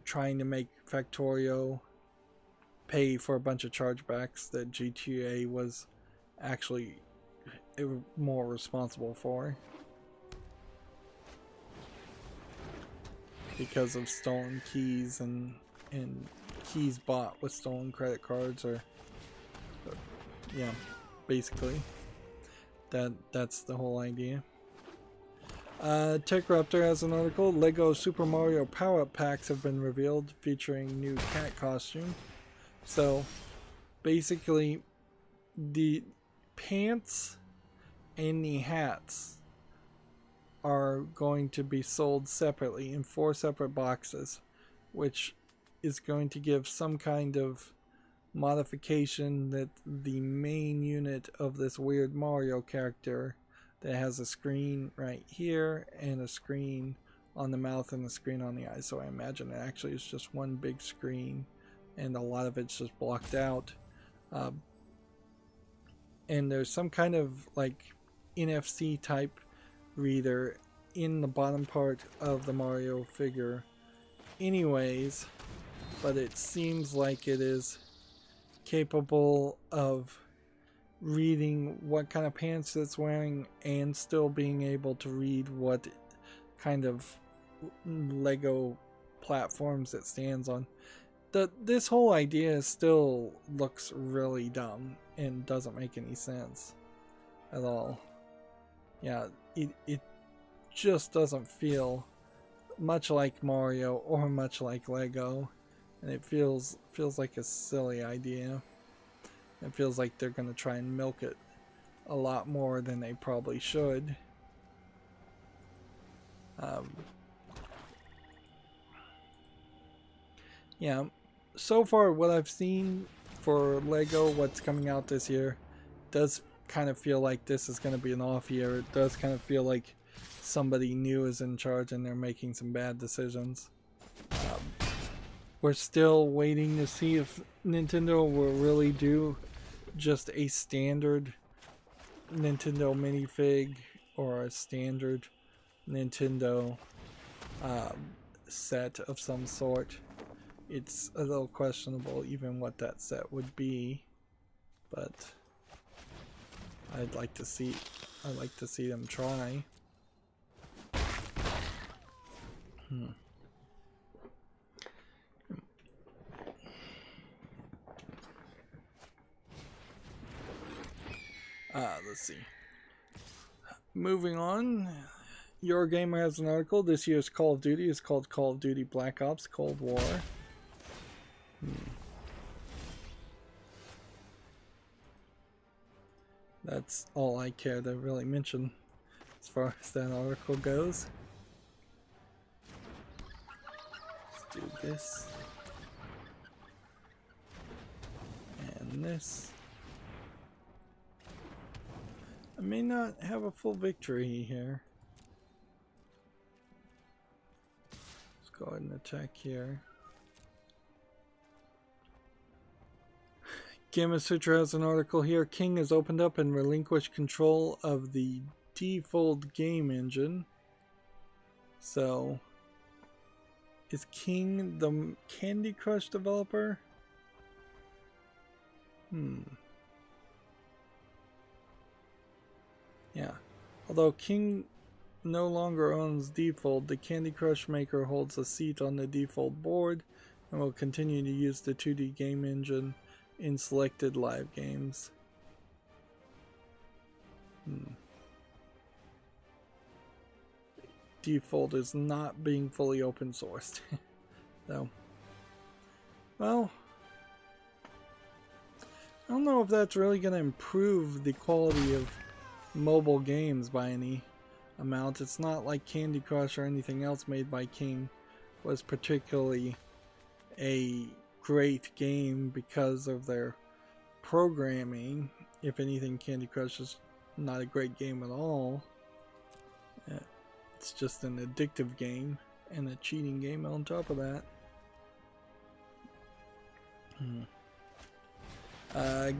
Speaker 1: trying to make Factorio pay for a bunch of chargebacks that GTA was actually more responsible for, because of stolen keys and keys bought with stolen credit cards, or yeah, basically that's the whole idea. TechRaptor has an article. Lego Super Mario Power-Up Packs have been revealed featuring new cat costume. So basically the pants and the hats are going to be sold separately in 4 separate boxes, which is going to give some kind of modification that the main unit of this weird Mario character that has a screen right here and a screen on the mouth and a screen on the eyes. So I imagine it actually is just one big screen and a lot of it's just blocked out. And there's some kind of like NFC type reader in the bottom part of the Mario figure anyways, but it seems like it is capable of reading what kind of pants it's wearing and still being able to read what kind of Lego platforms it stands on. This whole idea still looks really dumb and doesn't make any sense at all. Yeah, just doesn't feel much like Mario or much like Lego, and it feels like a silly idea. It feels like they're going to try and milk it a lot more than they probably should. Yeah, so far what I've seen for Lego, what's coming out this year, does kind of feel like this is going to be an off year. It does kind of feel like somebody new is in charge and they're making some bad decisions. We're still waiting to see if Nintendo will really do just a standard Nintendo minifig or a standard Nintendo set of some sort. It's a little questionable even what that set would be, but I'd like to see them try. Let's see. Moving on, Your Gamer has an article. This year's Call of Duty is called Call of Duty Black Ops Cold War. That's all I care to really mention as far as that article goes. Let's do this. And this. I may not have a full victory here. Let's go ahead and attack here. Gamma Sutra has an article here. King has opened up and relinquished control of the default game engine. So, is King the Candy Crush developer? Yeah. Although King no longer owns Default, the Candy Crush maker holds a seat on the Default board and will continue to use the 2D game engine in selected live games. Default is not being fully open sourced. So, well, I don't know if that's really going to improve the quality of mobile games by any amount. It's not like Candy Crush or anything else made by King was particularly a great game because of their programming. If anything, Candy Crush is not a great game at all. It's just an addictive game and a cheating game on top of that.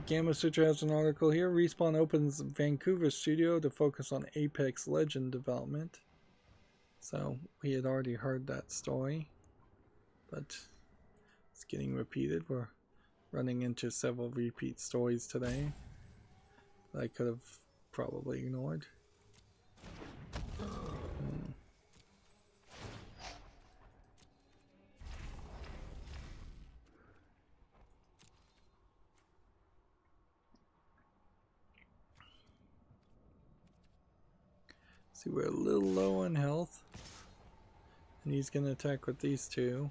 Speaker 1: Gamma Sutra has an article here. Respawn opens Vancouver studio to focus on Apex Legend development. So we had already heard that story, but it's getting repeated. We're running into several repeat stories today that I could have probably ignored. See, we're a little low on health, and he's going to attack with these two.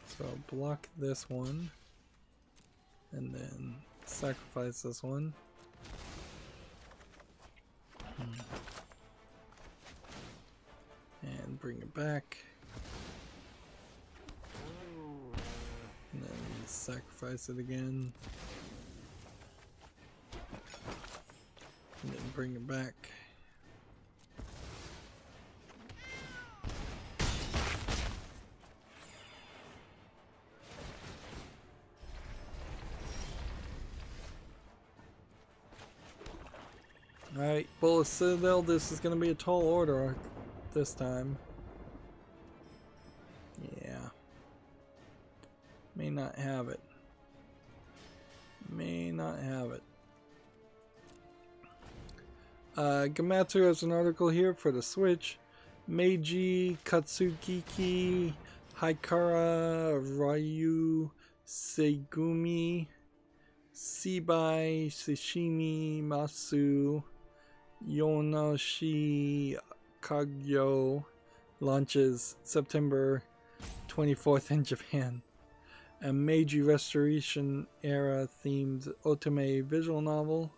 Speaker 1: So I'll block this one, and then sacrifice this one. And bring it back. And then sacrifice it again. And then bring it back. Alright, Bullet Citadel, this is going to be a tall order this time. Yeah. May not have it. May not have it. Gamatsu has an article here for the Switch. Meiji Katsugiki Hikara Ryu Segumi Sibai Sashimi Masu Yonoshi Kagyo launches September 24th in Japan. A Meiji Restoration era themed otome visual novel.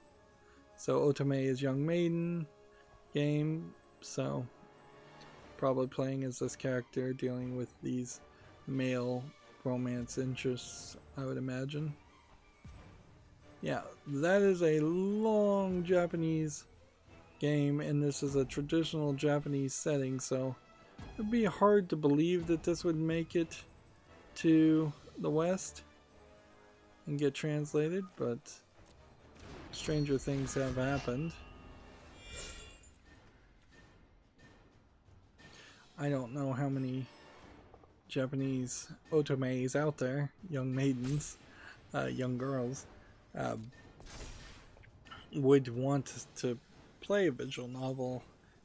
Speaker 1: So otome is young maiden game, so probably playing as this character dealing with these male romance interests, I would imagine. Yeah, that is a long Japanese game, and this is a traditional Japanese setting, so it'd be hard to believe that this would make it to the West and get translated, but stranger things have happened. I don't know how many Japanese otomes out there, young maidens, young girls, would want to play a visual novel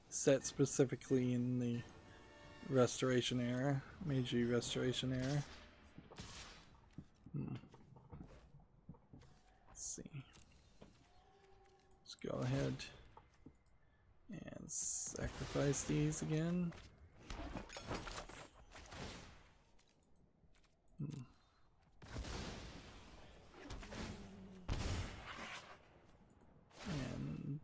Speaker 1: set specifically in the Restoration era, Meiji Restoration era. Let's see. Let's go ahead and sacrifice these again. And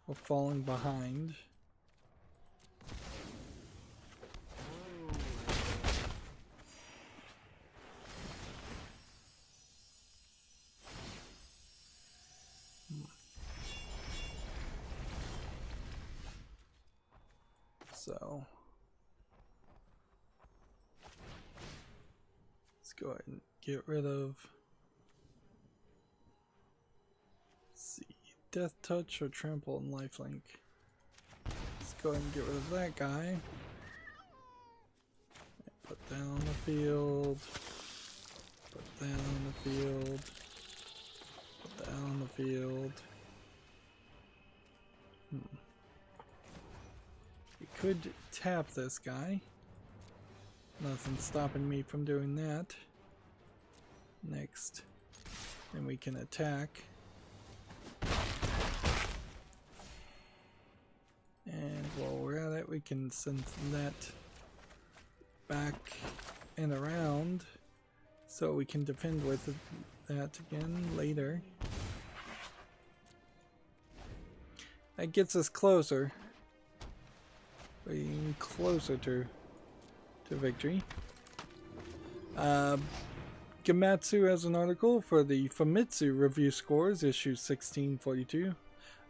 Speaker 1: we're falling behind. So let's go ahead and get rid of, let's see, Death Touch or Trample and Lifelink. Let's go ahead and get rid of that guy. Put that on the field. Put that on the field. Put that on the field. We could tap this guy. Nothing's stopping me from doing that. Next, then we can attack. And while we're at it, we can send that back and around so we can defend with that again later. That gets us closer. Getting closer to victory. Gamatsu has an article for the Famitsu review scores, issue 1642.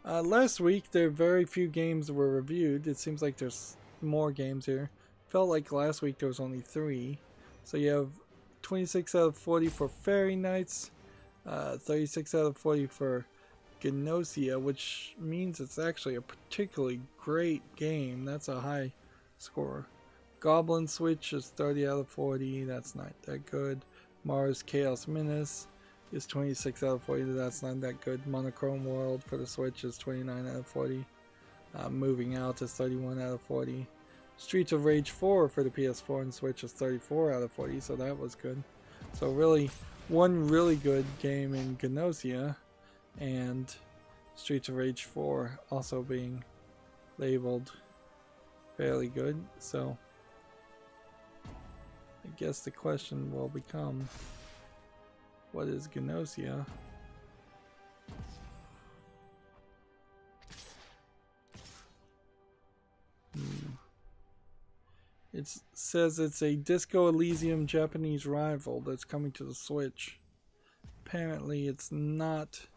Speaker 1: Last week, there were very few games that were reviewed. It seems like there's more games here. Felt like last week there was only 3. So you have 26 out of 40 for Fairy Knights, 36 out of 40 for Gnosia, which means it's actually a particularly great game. That's a high score. Goblin Switch is 30 out of 40. That's not that good. Mars Chaos Menace is 26 out of 40. That's not that good. Monochrome World for the Switch is 29 out of 40. Moving Out is 31 out of 40. Streets of Rage 4 for the PS4 and Switch is 34 out of 40, so that was good. So really, one really good game in Gnosia, and Streets of Rage 4 also being labeled fairly good. So I guess the question will become, what is Gnosia? It says it's a Disco Elysium Japanese rival that's coming to the Switch. Apparently it's not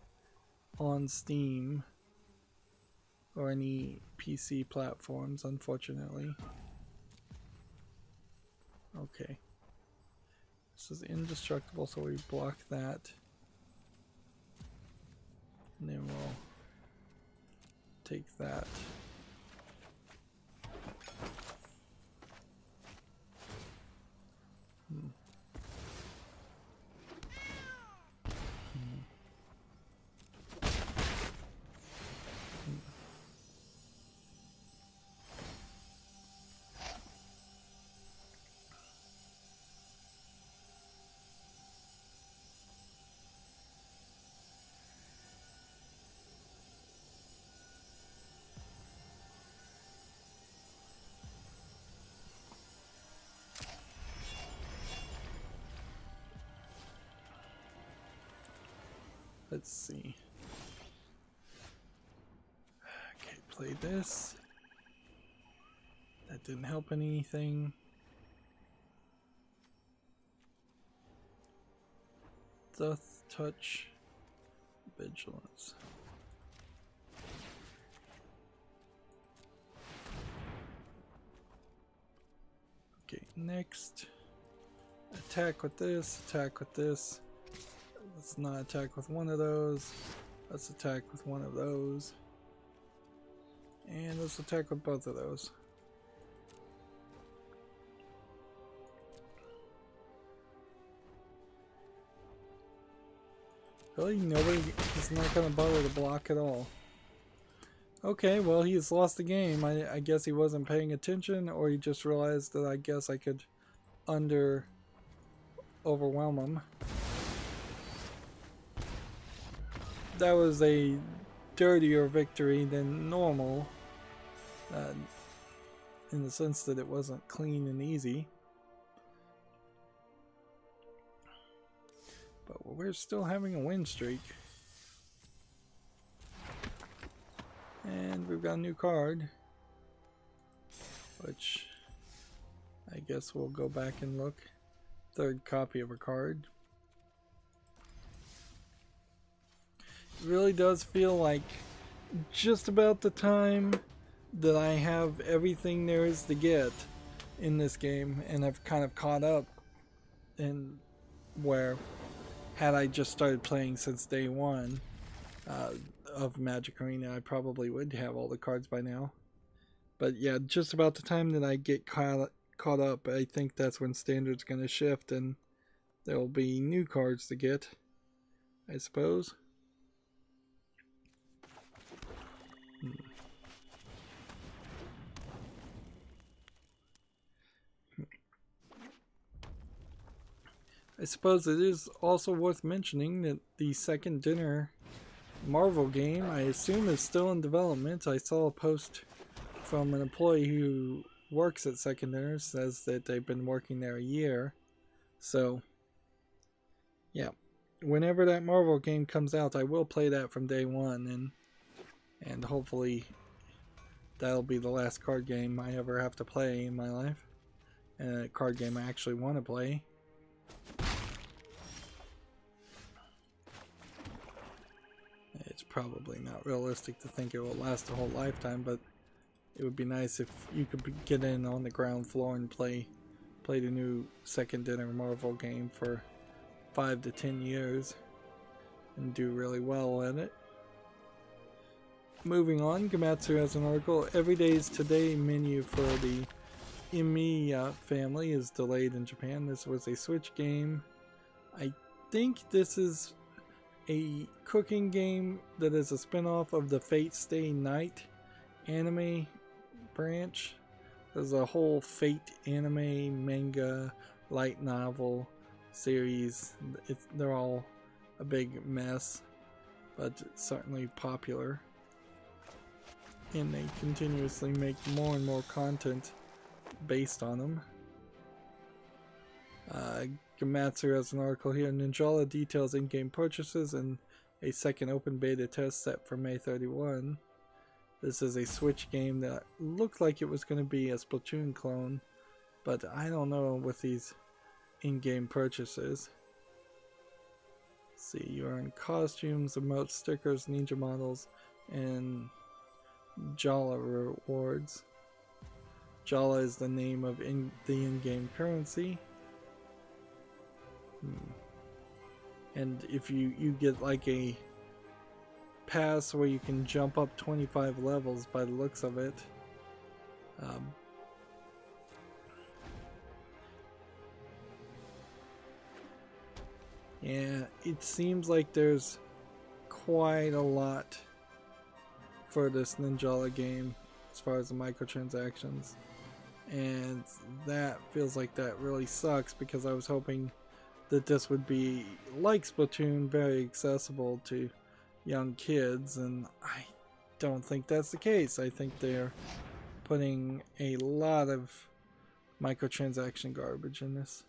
Speaker 1: on Steam or any PC platforms, unfortunately. Okay. This is indestructible, so we block that. And then we'll take that. Let's see. Okay, play this. That didn't help anything. Doth touch vigilance. Okay, next. Attack with this, attack with this. Let's not attack with one of those. Let's attack with one of those. And let's attack with both of those. Really? Nobody is not going to bother to block at all. Okay, well, he's lost the game. I guess he wasn't paying attention, or he just realized that I guess I could overwhelm him. That was a dirtier victory than normal, in the sense that it wasn't clean and easy. But we're still having a win streak. And we've got a new card, which I guess we'll go back and look. Third copy of a card. It really does feel like just about the time that I have everything there is to get in this game, and I've kind of caught up, in where had I just started playing since day one of Magic Arena, I probably would have all the cards by now. But yeah, just about the time that I get caught up, I think that's when Standard's going to shift and there will be new cards to get, I suppose. I suppose it is also worth mentioning that the Second Dinner Marvel game, I assume, is still in development. I saw a post from an employee who works at Second Dinner, says that they've been working there a year. So, yeah, whenever that Marvel game comes out, I will play that from day one, and hopefully that'll be the last card game I ever have to play in my life, and a card game I actually want to play. It's probably not realistic to think it will last a whole lifetime, but it would be nice if you could get in on the ground floor and play the new Second Dinner Marvel game for 5 to 10 years and do really well at it. Moving on, Gamatsu has an article. Every Day's Today menu for the Imi family is delayed in Japan. This was a Switch game. I think this is a cooking game that is a spin-off of the Fate Stay Night anime branch. There's a whole Fate anime, manga, light novel series. They're all a big mess, but certainly popular. And they continuously make more and more content based on them. Gamatsu has an article here. Ninjala details in-game purchases and a second open beta test set for May 31. This is a Switch game that looked like it was going to be a Splatoon clone, but I don't know with these in-game purchases. Let's see, you earn costumes, emotes, stickers, ninja models, and Jala rewards. Jala is the name of the in-game currency. And if you get like a pass where you can jump up 25 levels by the looks of it. Yeah, it seems like there's quite a lot for this Ninjala game as far as the microtransactions, and that feels like that really sucks, because I was hoping that this would be like Splatoon, very accessible to young kids, and I don't think that's the case. I think they're putting a lot of microtransaction garbage in this.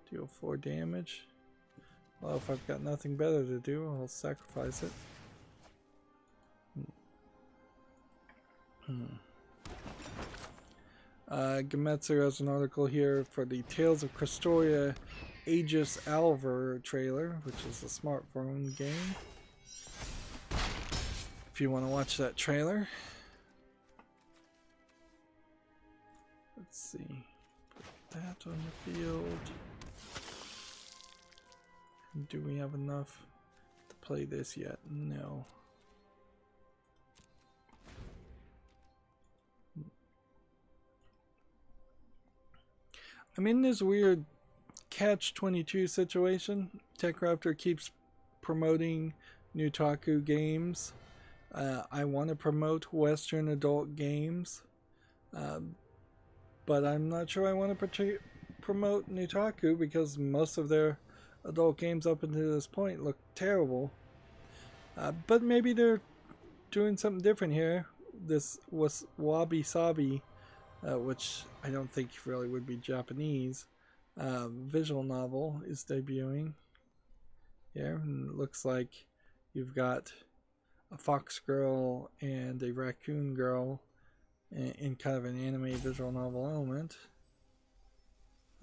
Speaker 1: Deal 4 damage. Well, if I've got nothing better to do, I'll sacrifice it. Gemetsu has an article here for the Tales of Crestoria Aegis Alver trailer, which is a smartphone game. If you want to watch that trailer. Let's see. Put that on the field. Do we have enough to play this yet? No. I'm in this weird catch-22 situation. TechRaptor keeps promoting Nutaku games. I want to promote Western adult games. But I'm not sure I want to promote Nutaku because most of their adult games up until this point look terrible. But maybe they're doing something different here. This was Wabi Sabi, which I don't think really would be Japanese, visual novel is debuting here. And it looks like you've got a fox girl and a raccoon girl in kind of an anime visual novel element.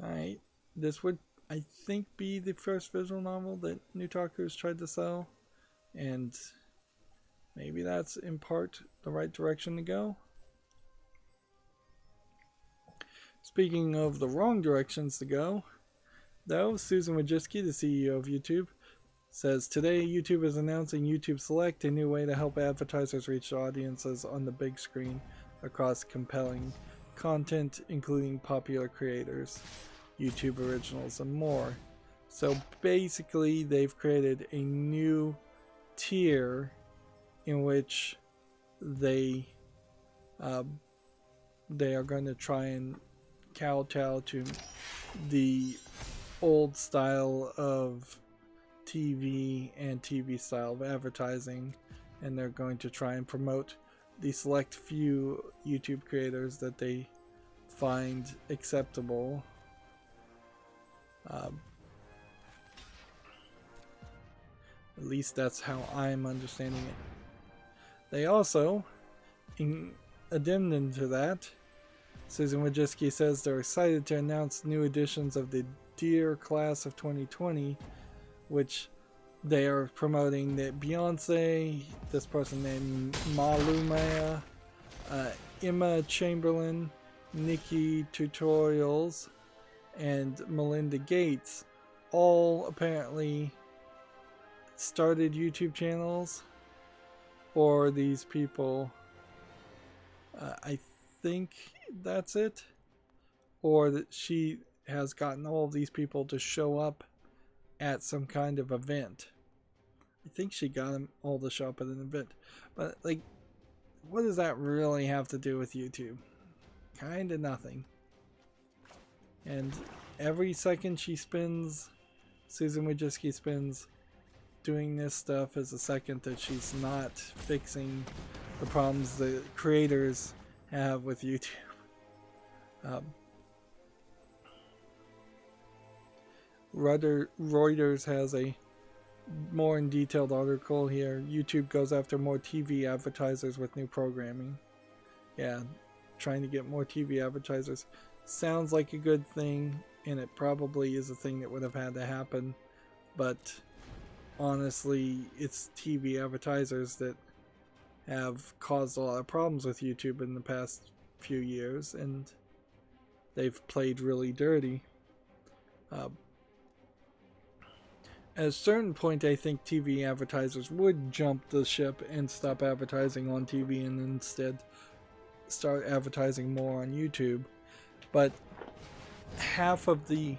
Speaker 1: Alright, this would, I think, be the first visual novel that Nutaku's tried to sell, and maybe that's in part the right direction to go. Speaking of the wrong directions to go, though, Susan Wojcicki, the CEO of YouTube, says today YouTube is announcing YouTube Select, a new way to help advertisers reach audiences on the big screen across compelling content, including popular creators, YouTube originals, and more. So basically, they've created a new tier in which they are going to try and kowtow to the old style of TV and TV style of advertising, and they're going to try and promote the select few YouTube creators that they find acceptable. At least that's how I'm understanding it. They also, in addendum to that, Susan Wojcicki says they're excited to announce new editions of the Dear Class of 2020, which they are promoting that Beyonce, this person named Malumaya, Emma Chamberlain, Nikki Tutorials, and Melinda Gates all apparently started YouTube channels, or these people, I think that's it, or that she has gotten all of these people to show up at some kind of event. I think she got them all to show up at an event, but like, what does that really have to do with YouTube? Kinda nothing. And every second she spends, Susan Wojcicki spends doing this stuff is a second that she's not fixing the problems that creators have with YouTube. Reuters has a more in detailed article here. YouTube goes after more TV advertisers with new programming. Yeah, trying to get more TV advertisers sounds like a good thing, and it probably is a thing that would have had to happen, but honestly, it's TV advertisers that have caused a lot of problems with YouTube in the past few years, and they've played really dirty. At a certain point, I think TV advertisers would jump the ship and stop advertising on TV and instead start advertising more on YouTube. But half of the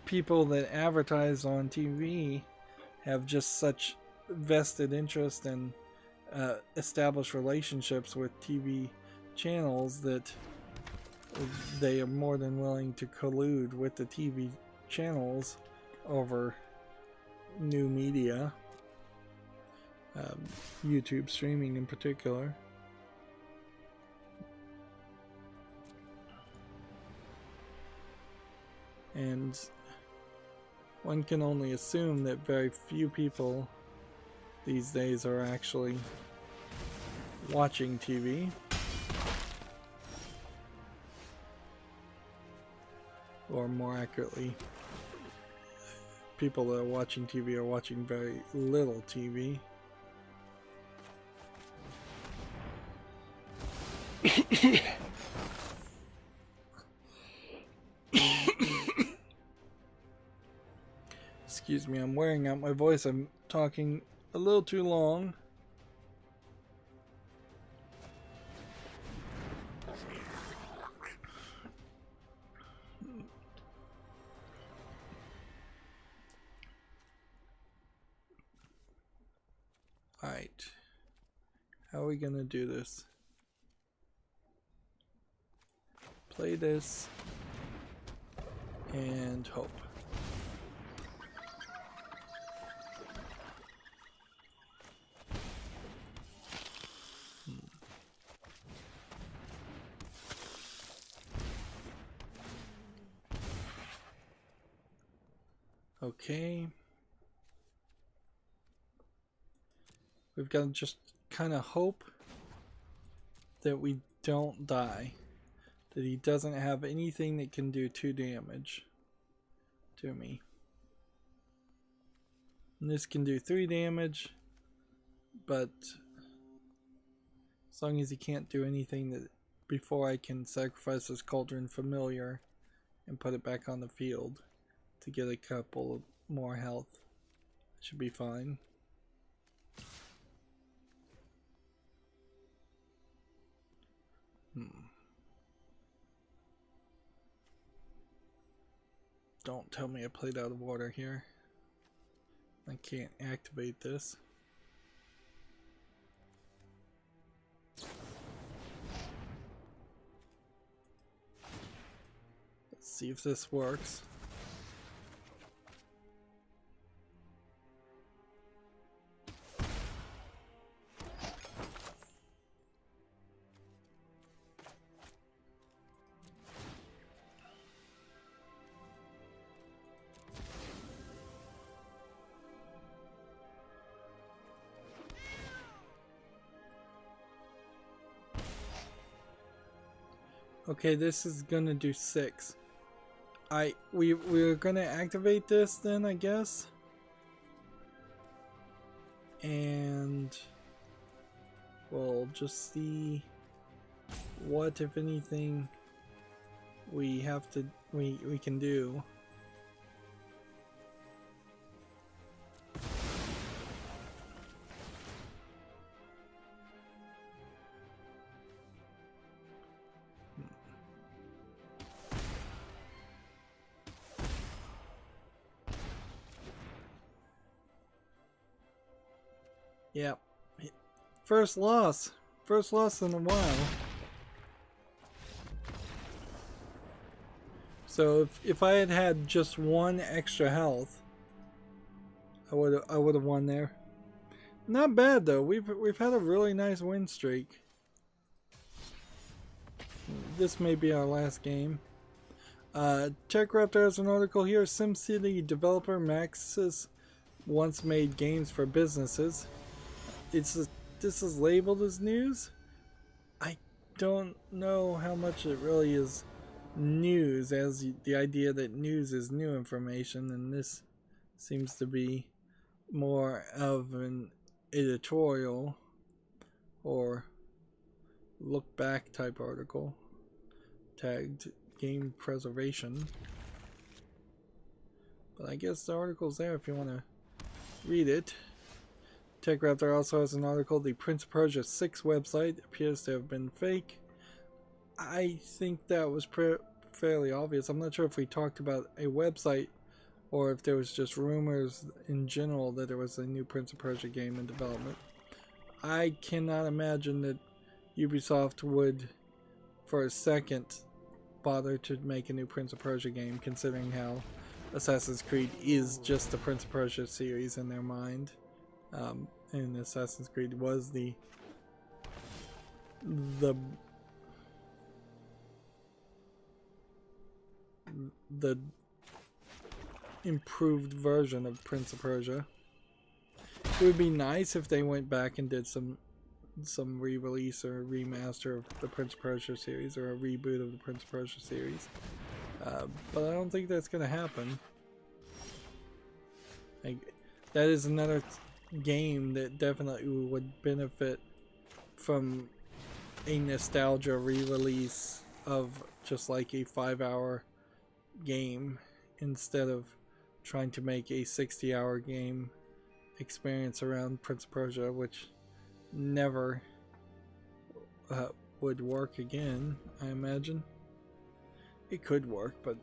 Speaker 1: people that advertise on TV have just such vested interest and established relationships with TV channels that they are more than willing to collude with the TV channels over new media, YouTube streaming in particular. And one can only assume that very few people these days are actually watching TV. Or more accurately, people that are watching TV are watching very little TV. Excuse me, I'm wearing out my voice. I'm talking a little too long. Alright. How are we gonna do this? Play this and hope. Okay. We've got to just kind of hope that we don't die. That he doesn't have anything that can do 2 damage to me. And this can do 3 damage, but as long as he can't do anything that before I can sacrifice this Cauldron Familiar and put it back on the field to get a couple more health, should be fine. Don't tell me I played out of order here. I can't activate this. Let's see if this works. Okay, this is gonna do 6. We're gonna activate this then, I guess. And we'll just see what, if anything, we can do. Yep. First loss in a while. So if I had had just 1 extra health, I would have won there. Not bad though. We've had a really nice win streak. This may be our last game. TechRaptor has an article here. SimCity developer Maxis once made games for businesses. This is labeled as news. I don't know how much it really is news, as the idea that news is new information, and this seems to be more of an editorial or look back type article tagged game preservation. But I guess the article's there if you want to read it. TechRaptor also has an article. The Prince of Persia 6 website appears to have been fake. I think that was fairly obvious. I'm not sure if we talked about a website or if there was just rumors in general that there was a new Prince of Persia game in development. I cannot imagine that Ubisoft would for a second bother to make a new Prince of Persia game, considering how Assassin's Creed is just the Prince of Persia series in their mind. And Assassin's Creed was the improved version of Prince of Persia. It would be nice if they went back and did some re-release or remaster of the Prince of Persia series, or a reboot of the Prince of Persia series. But I don't think that's going to happen. Like, that is another game that definitely would benefit from a nostalgia re-release of just like a 5-hour game, instead of trying to make a 60-hour game experience around Prince of Persia, which never would work again. I imagine it could work, but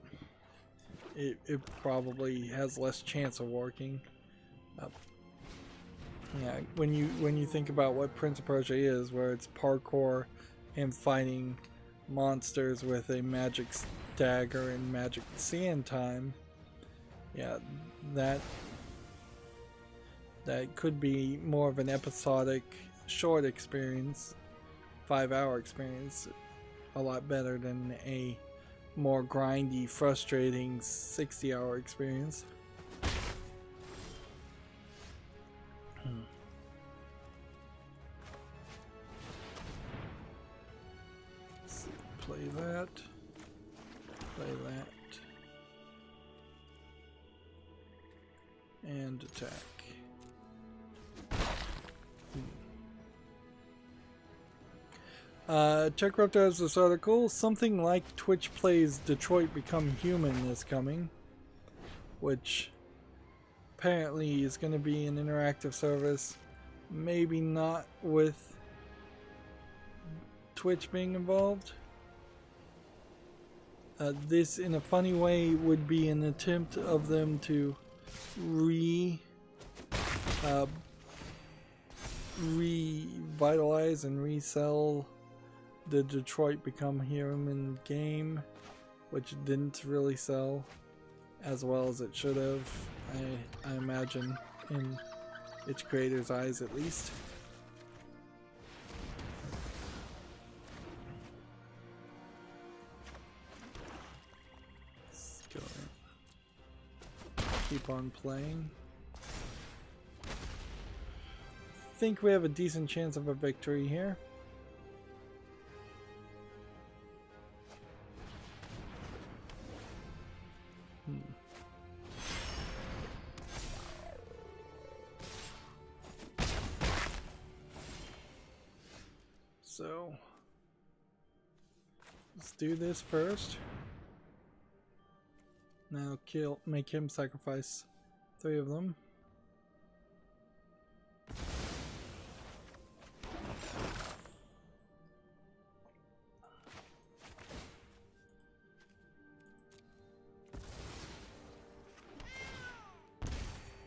Speaker 1: it probably has less chance of working. Yeah, when you think about what Prince of Persia is, where it's parkour and fighting monsters with a magic dagger and magic sand time, yeah, that could be more of an episodic, short experience, 5-hour experience, a lot better than a more grindy, frustrating 60-hour experience. Let's see, play that, and attack. TechRepto has this article. Something like Twitch Plays Detroit Become Human is coming, which apparently is going to be an interactive service. Maybe not with Twitch being involved. This, in a funny way, would be an attempt of them to revitalize and resell the Detroit Become Human game, which didn't really sell as well as it should have, I imagine, in its creator's eyes at least. Let's go in. Keep on playing. Think we have a decent chance of a victory here. So let's do this first. Now make him sacrifice 3 of them.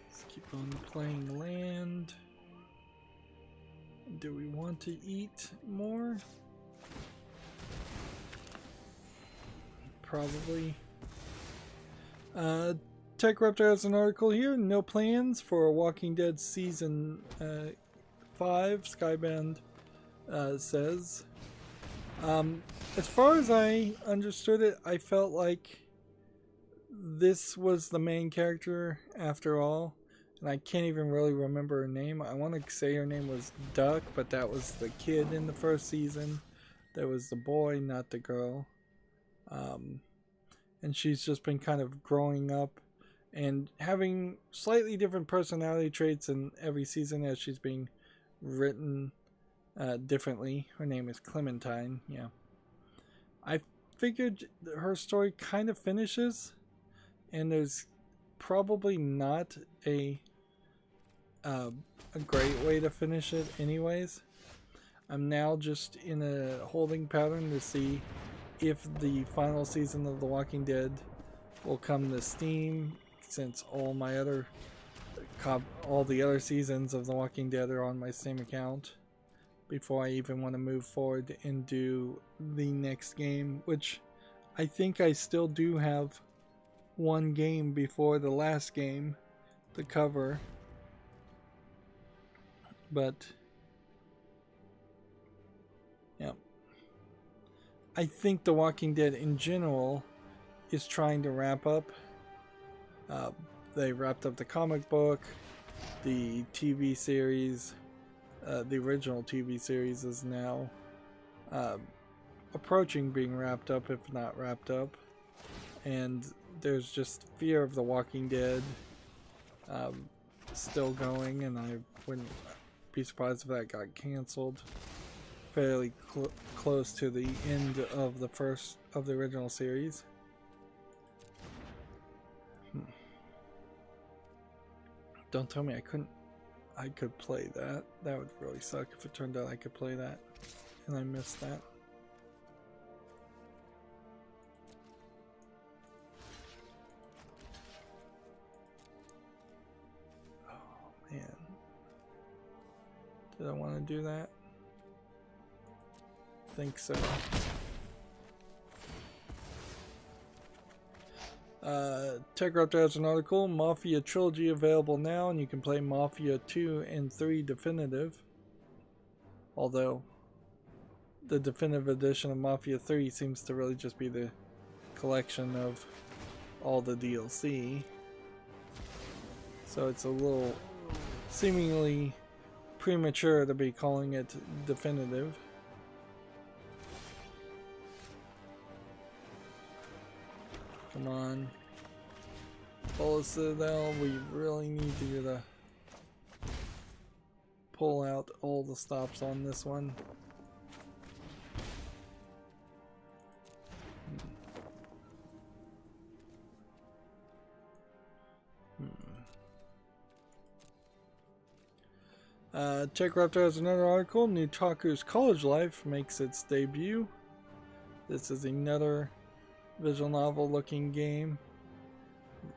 Speaker 1: Let's keep on playing land. Do we want to eat more? Probably. TechRepto has an article here. No plans for Walking Dead Season 5, Skybound says. As far as I understood it, I felt like this was the main character after all. And I can't even really remember her name. I want to say her name was Duck, but that was the kid in the first season. That was the boy, not the girl. And she's just been kind of growing up and having slightly different personality traits in every season as she's being written differently. Her name is Clementine, yeah. I figured her story kind of finishes, and there's probably not a great way to finish it anyways. I'm now just in a holding pattern to see if the final season of The Walking Dead will come to Steam, since all the other seasons of The Walking Dead are on my Steam account, before I even want to move forward and do the next game, which I think I still do have one game before the last game to cover. But yeah, I think The Walking Dead in general is trying to wrap up. They wrapped up the comic book, the TV series. The original TV series is now approaching being wrapped up, if not wrapped up. And there's just Fear of the Walking Dead still going, and I wouldn't be surprised if that got canceled fairly close to the end of the original series. Don't tell me I could play that. That would really suck if it turned out I could play that and I missed that. Oh man. Did I want to do that? I think so. TechRaptor has an article, Mafia Trilogy available now, and you can play Mafia 2 and 3 Definitive. Although, the Definitive Edition of Mafia 3 seems to really just be the collection of all the DLC. So it's a little seemingly premature to be calling it Definitive. Come on. Bullet Citadel, we really need to get pull out all the stops on this one. TechRaptor has another article. Nutaku's College Life makes its debut. This is another visual novel looking game.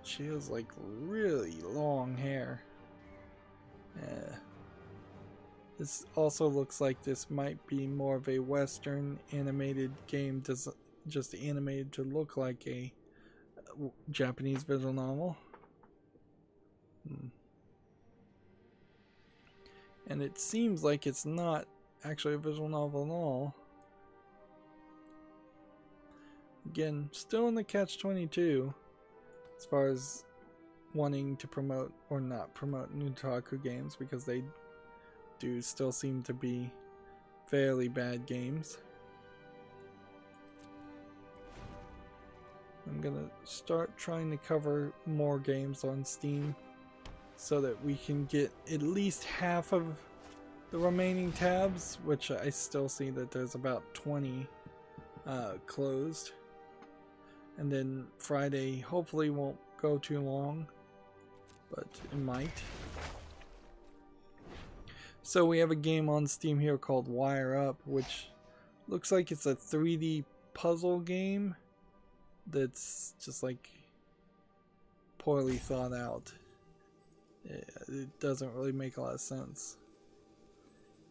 Speaker 1: She has like really long hair. Yeah. This also looks like this might be more of a Western animated game, just animated to look like a Japanese visual novel. And it seems like it's not actually a visual novel at all. Again, still in the catch-22 as far as wanting to promote or not promote Nutaku games, because they do still seem to be fairly bad games. I'm gonna start trying to cover more games on Steam so that we can get at least half of the remaining tabs, which I still see that there's about 20 closed. And then Friday hopefully won't go too long, but it might. So we have a game on Steam here called Wire Up, which looks like it's a 3D puzzle game that's just like poorly thought out. It doesn't really make a lot of sense.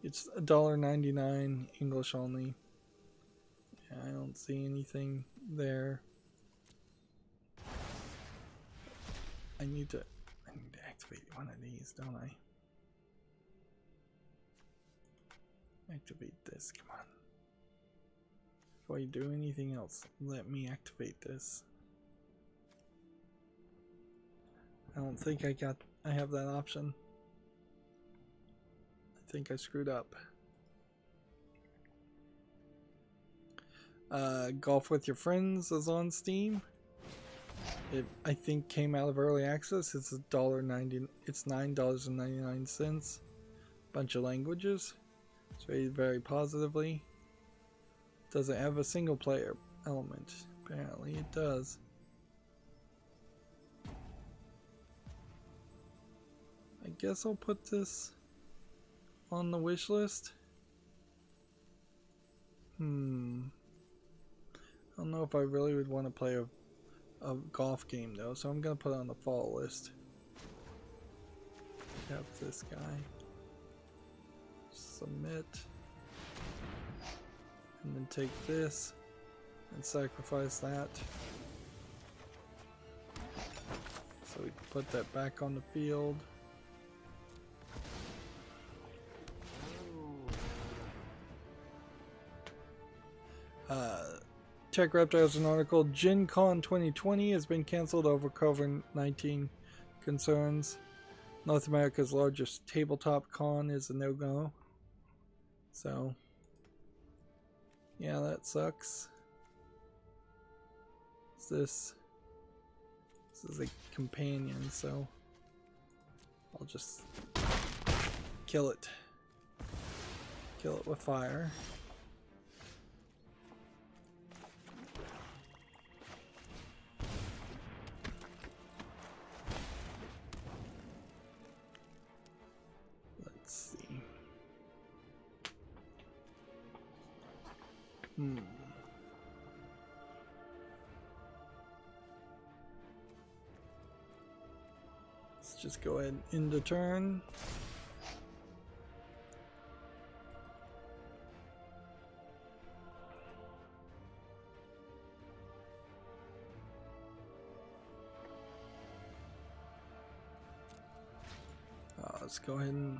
Speaker 1: It's $1.99 English only. Yeah, I don't see anything there. I need to activate one of these, don't I? Activate this, come on. Before you do anything else, let me activate this. I don't think I have that option. I think I screwed up. Golf with Your Friends is on Steam. It, I think, came out of early access. It's $1.90. It's $9.99. Bunch of languages. It's rated very positively. Does it have a single player element? Apparently it does. I guess I'll put this on the wish list. I don't know if I really would want to play a golf game though, so I'm gonna put it on the fall list. Have this guy. Submit. And then take this and sacrifice that. So we can put that back on the field. TechRaptor has an article. Gen Con 2020 has been cancelled over COVID-19 concerns. North America's largest tabletop con is a no-go. So, yeah, that sucks. This is a companion, so I'll just kill it. Kill it with fire. Let's see. Let's just go ahead and end the turn. Let's go ahead and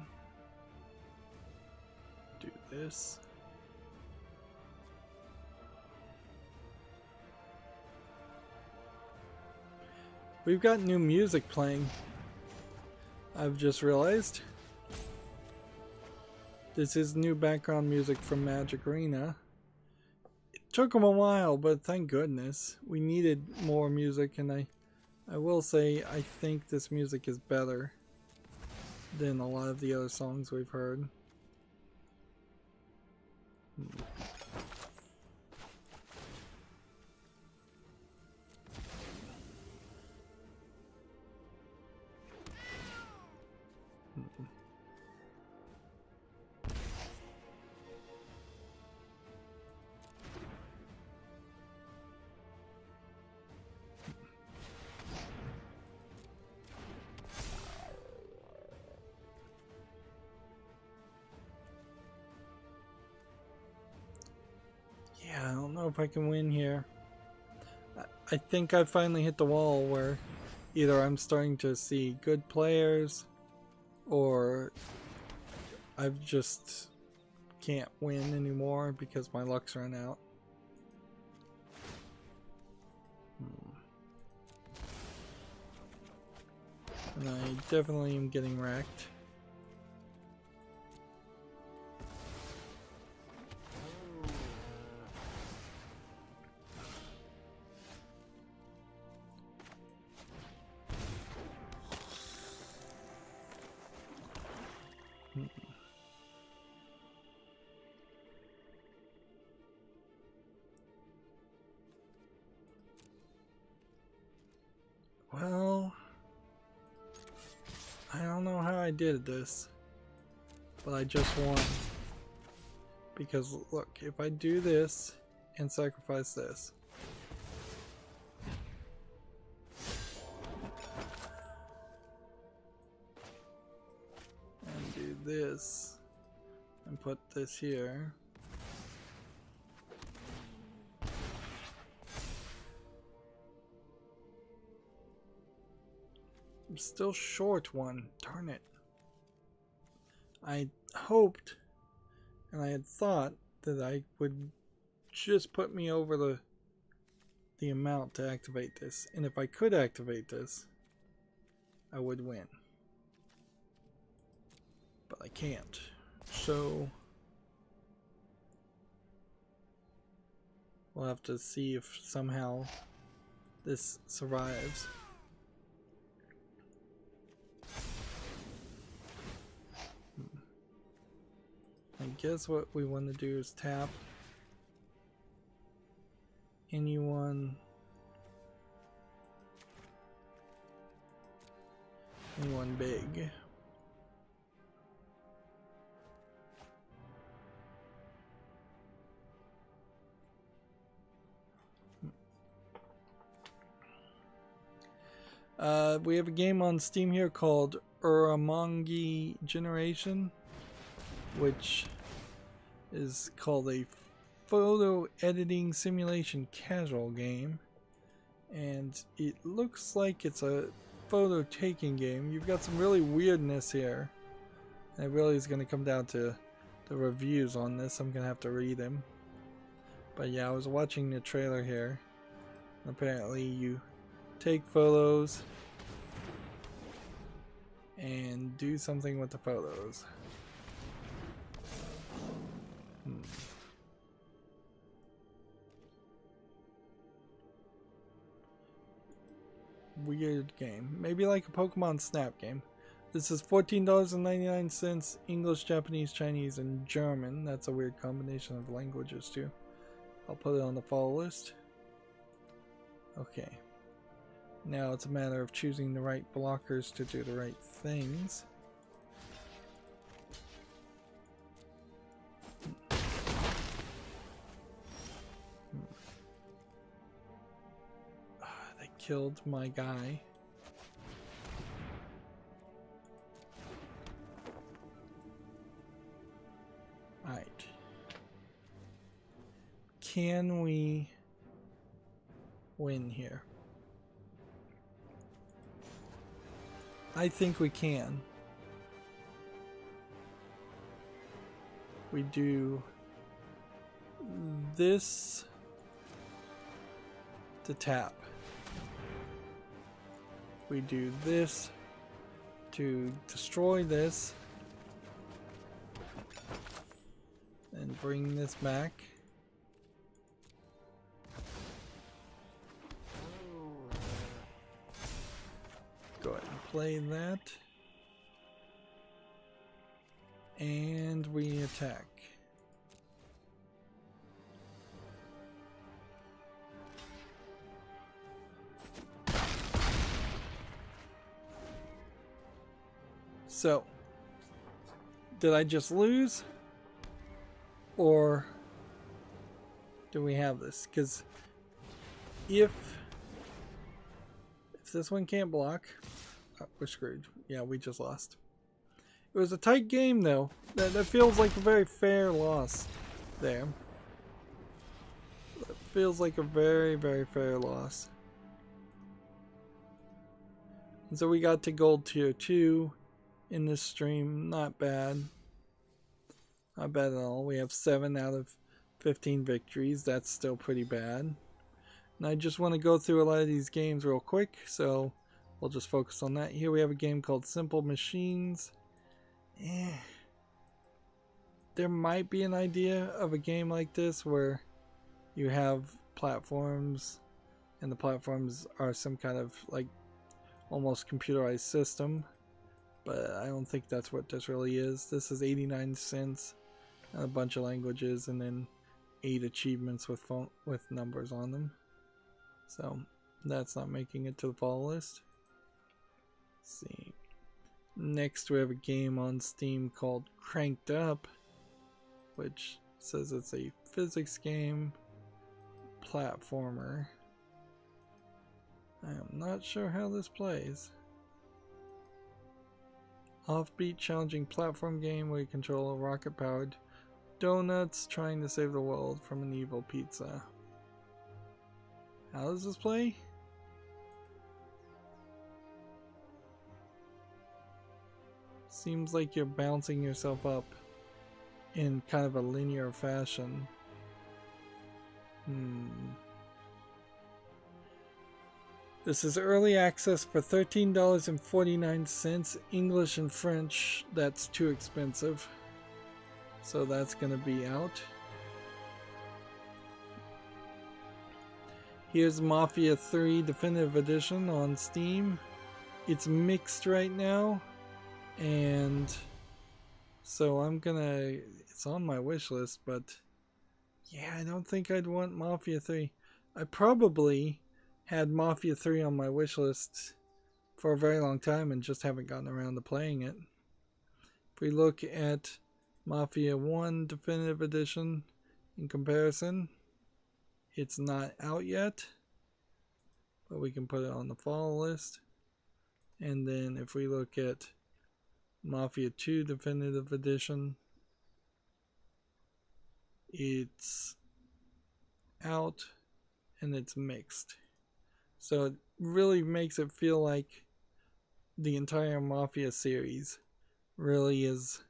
Speaker 1: do this. We've got new music playing. I've just realized. This is new background music from MTG Arena. It took them a while, but thank goodness. We needed more music, and I will say I think this music is better than a lot of the other songs we've heard. I don't know if I can win here. I think I finally hit the wall where either I'm starting to see good players or I just can't win anymore because my luck's run out. And I definitely am getting wrecked. Well, I don't know how I did this, but I just won. Because look, if I do this and sacrifice this, and do this and put this here, I'm still short one. Darn it. I hoped and I had thought that I would just put me over the amount to activate this. And if I could activate this, I would win. But I can't. So we'll have to see if somehow this survives. I guess what we want to do is tap anyone big. We have a game on Steam here called Uramongi Generation, which is called a photo editing simulation casual game, and it looks like it's a photo taking game. You've got some really weirdness here, and it really is going to come down to the reviews on this. I'm going to have to read them. But yeah, I was watching the trailer here. Apparently you take photos and do something with the photos. Weird game. Maybe like a Pokemon Snap game. This is $14.99, English, Japanese, Chinese, and German. That's a weird combination of languages too. I'll put it on the follow list. Okay. Now it's a matter of choosing the right blockers to do the right things. They killed my guy. Alright. Can we win here? I think we can. We do this to tap. We do this to destroy this and bring this back. Go ahead and play that. And we attack. So, did I just lose? Or do we have this? Because if this one can't block, we're screwed. Yeah, we just lost. It was a tight game though. That feels like a very fair loss there. That feels like a very, very fair loss. And so we got to gold tier 2 in this stream. Not bad. Not bad at all. We have 7 out of 15 victories. That's still pretty bad. And I just want to go through a lot of these games real quick, so we'll just focus on that. Here we have a game called Simple Machines. There might be an idea of a game like this where you have platforms and the platforms are some kind of like almost computerized system, but I don't think that's what this really is. This is 89 cents and a bunch of languages and then 8 achievements with numbers on them. So that's not making it to the follow list. Let's see. Next we have a game on Steam called Cranked Up, which says it's a physics game platformer. I am not sure how this plays. Offbeat challenging platform game where you control a rocket powered donuts trying to save the world from an evil pizza. How does this play? Seems like you're bouncing yourself up in kind of a linear fashion. This is early access for $13.49, English and French. That's too expensive. So that's gonna be out. Here's Mafia 3 Definitive Edition on Steam. It's mixed right now, and so it's on my wish list, but yeah, I don't think I'd want Mafia 3. I probably had Mafia 3 on my wish list for a very long time and just haven't gotten around to playing it. If we look at Mafia 1 Definitive Edition in comparison, it's not out yet, but we can put it on the follow list. And then if we look at Mafia 2 Definitive Edition, it's out and it's mixed. So it really makes it feel like the entire Mafia series really is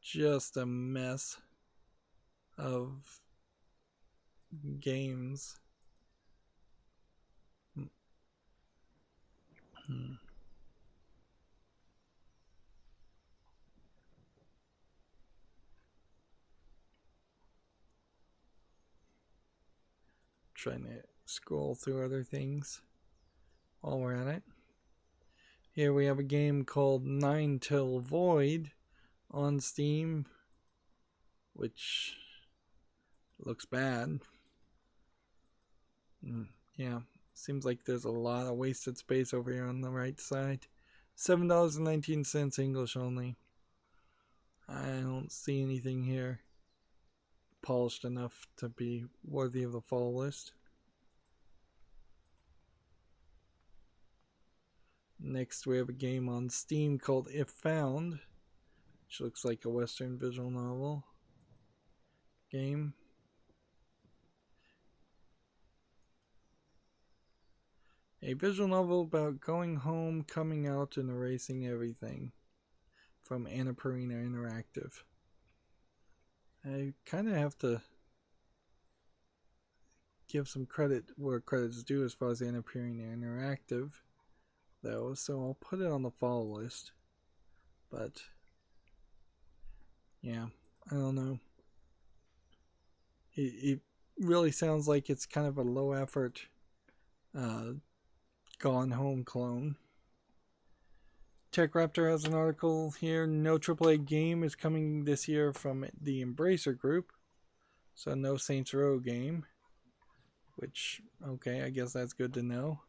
Speaker 1: just a mess of games. Trying to scroll through other things while we're at it. Here we have a game called Nine Till Void on Steam, which looks bad. Yeah, seems like there's a lot of wasted space over here on the right side. $7.19 English only. I don't see anything here polished enough to be worthy of the fall list. Next we have a game on Steam called If Found, which looks like a Western visual novel game. A visual novel about going home, coming out, and erasing everything, from Annapurna Interactive. I kind of have to give some credit where credit's due as far as Annapurna Interactive, though, so I'll put it on the follow list. But yeah, I don't know. It really sounds like it's kind of a low effort Gone Home clone. TechRaptor has an article here. No AAA game is coming this year from the Embracer Group, so no Saints Row game. Which, okay, I guess that's good to know.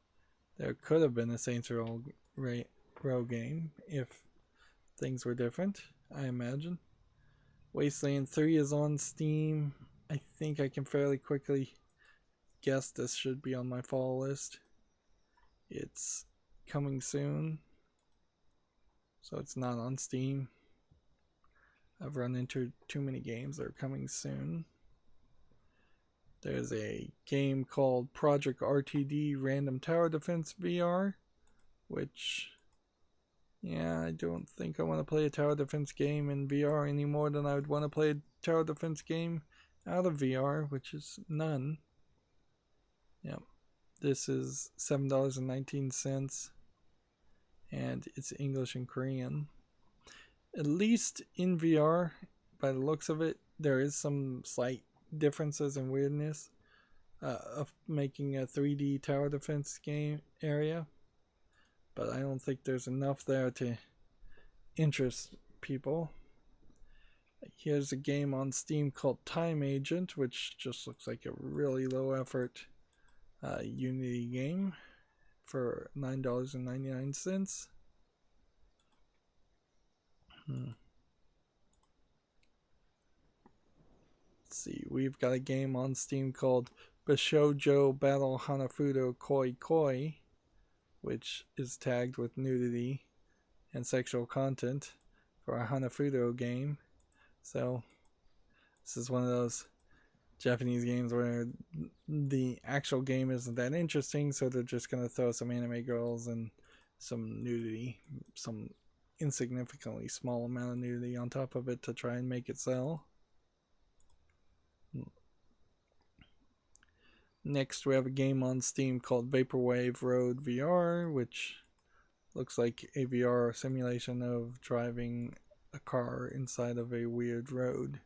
Speaker 1: There could have been a Saints Row game if things were different, I imagine. Wasteland 3 is on Steam. I think I can fairly quickly guess this should be on my fall list. It's coming soon, so it's not on Steam. I've run into too many games that are coming soon. There's a game called Project RTD Random Tower Defense VR, which, yeah, I don't think I want to play a tower defense game in VR any more than I would want to play a tower defense game out of VR, which is none. Yep. This is $7.19, and it's English and Korean. At least in VR, by the looks of it, there is some slight differences and weirdness of making a 3D tower defense game area, but I don't think there's enough there to interest people. Here's a game on Steam called Time Agent, which just looks like a really low effort Unity game for $9.99. Let's see, we've got a game on Steam called Bashoujo Battle Hanafudo Koi Koi, which is tagged with nudity and sexual content for a Hanafudo game. So this is one of those Japanese games where the actual game isn't that interesting, so they're just going to throw some anime girls and some nudity, some insignificantly small amount of nudity on top of it to try and make it sell. Next, we have a game on Steam called Vaporwave Road VR, which looks like a VR simulation of driving a car inside of a weird road.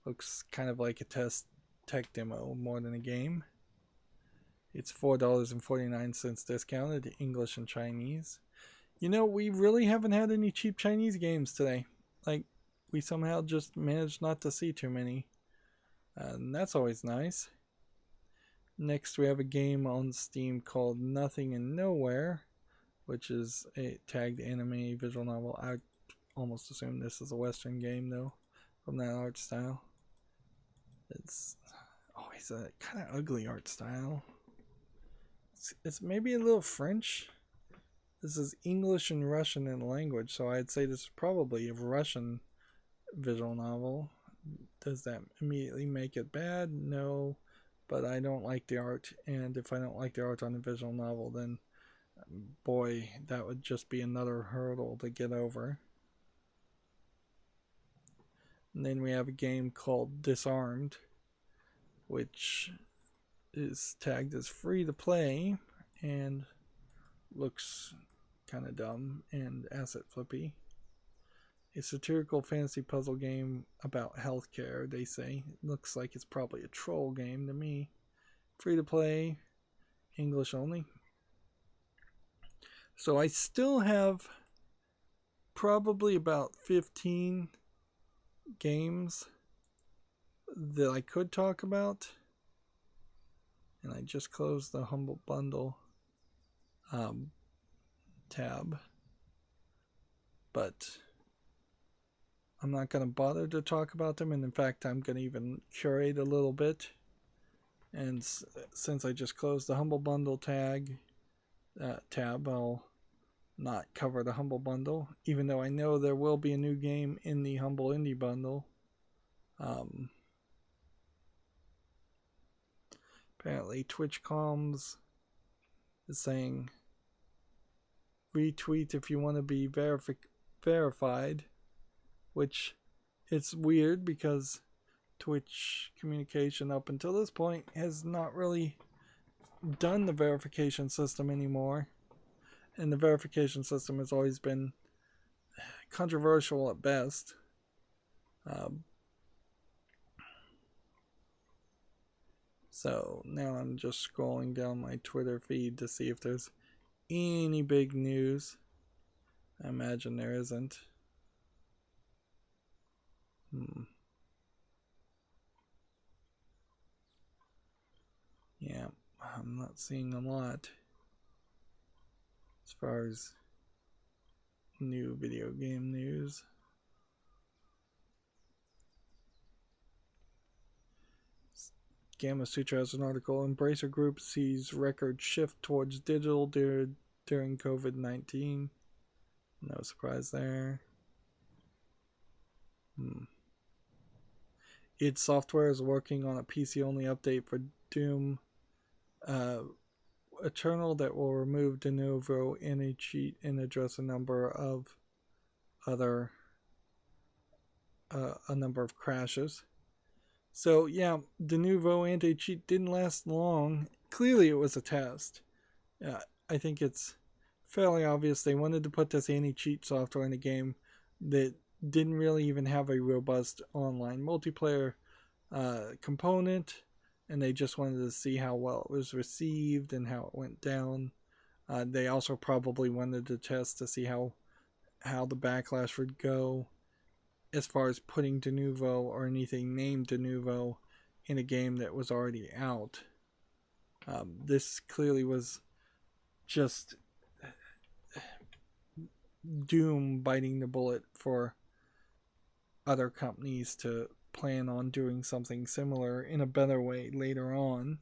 Speaker 1: Looks kind of like a tech demo more than a game. It's $4.49 discounted, English and Chinese. You know, we really haven't had any cheap Chinese games today. Like, we somehow just managed not to see too many. And that's always nice. Next, we have a game on Steam called Nothing and Nowhere, which is a tagged anime visual novel. I almost assume this is a Western game, though, from that art style. It's always a kind of ugly art style. It's maybe a little French. This is English and Russian in language, so I'd say this is probably a Russian visual novel. Does that immediately make it bad? No, but I don't like the art, and if I don't like the art on a visual novel, then boy, that would just be another hurdle to get over. And then we have a game called Disarmed, which is tagged as free to play and looks kind of dumb and asset flippy. A satirical fantasy puzzle game about healthcare, they say. It looks like it's probably a troll game to me. Free to play, English only. So I still have probably about 15 games that I could talk about. And I just closed the Humble Bundle tab. But I'm not going to bother to talk about them. And in fact, I'm going to even curate a little bit. And since I just closed the Humble Bundle tab, I'll not cover the Humble Bundle, even though I know there will be a new game in the Humble Indie Bundle. Apparently Twitch Comms is saying retweet if you want to be verified, which it's weird because Twitch communication up until this point has not really done the verification system anymore, and the verification system has always been controversial at best. So now I'm just scrolling down my Twitter feed to see if there's any big news. I imagine there isn't. Yeah, I'm not seeing a lot as far as new video game news. Gamma Sutra has an article. Embracer Group sees record shift towards digital during COVID-19. No surprise there. id Software is working on a PC-only update for Doom Eternal that will remove de novo anti-cheat and address a number of crashes. So yeah, de novo anti-cheat didn't last long. Clearly it was a test. I think it's fairly obvious they wanted to put this anti-cheat software in a game that didn't really even have a robust online multiplayer component, and they just wanted to see how well it was received and how it went down. They also probably wanted to test to see how the backlash would go as far as putting de novo or anything named de novo in a game that was already out. This clearly was just Doom biting the bullet for other companies to plan on doing something similar in a better way later on.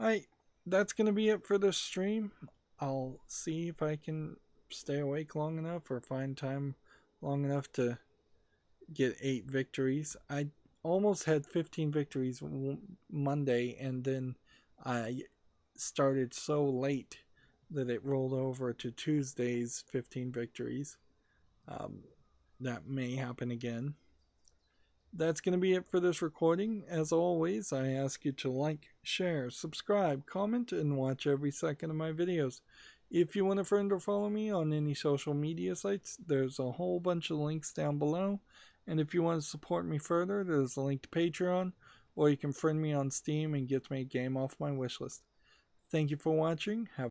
Speaker 1: Alright, that's going to be it for this stream. I'll see if I can stay awake long enough or find time long enough to get 8 victories. I almost had 15 victories Monday, and then I started so late that it rolled over to Tuesday's 15 victories. That may happen again. That's going to be it for this recording. As always, I ask you to like, share, subscribe, comment, and watch every second of my videos. If you want to friend or follow me on any social media sites, there's a whole bunch of links down below. And if you want to support me further, there's a link to Patreon, or you can friend me on Steam and get me a game off my wishlist. Thank you for watching. Have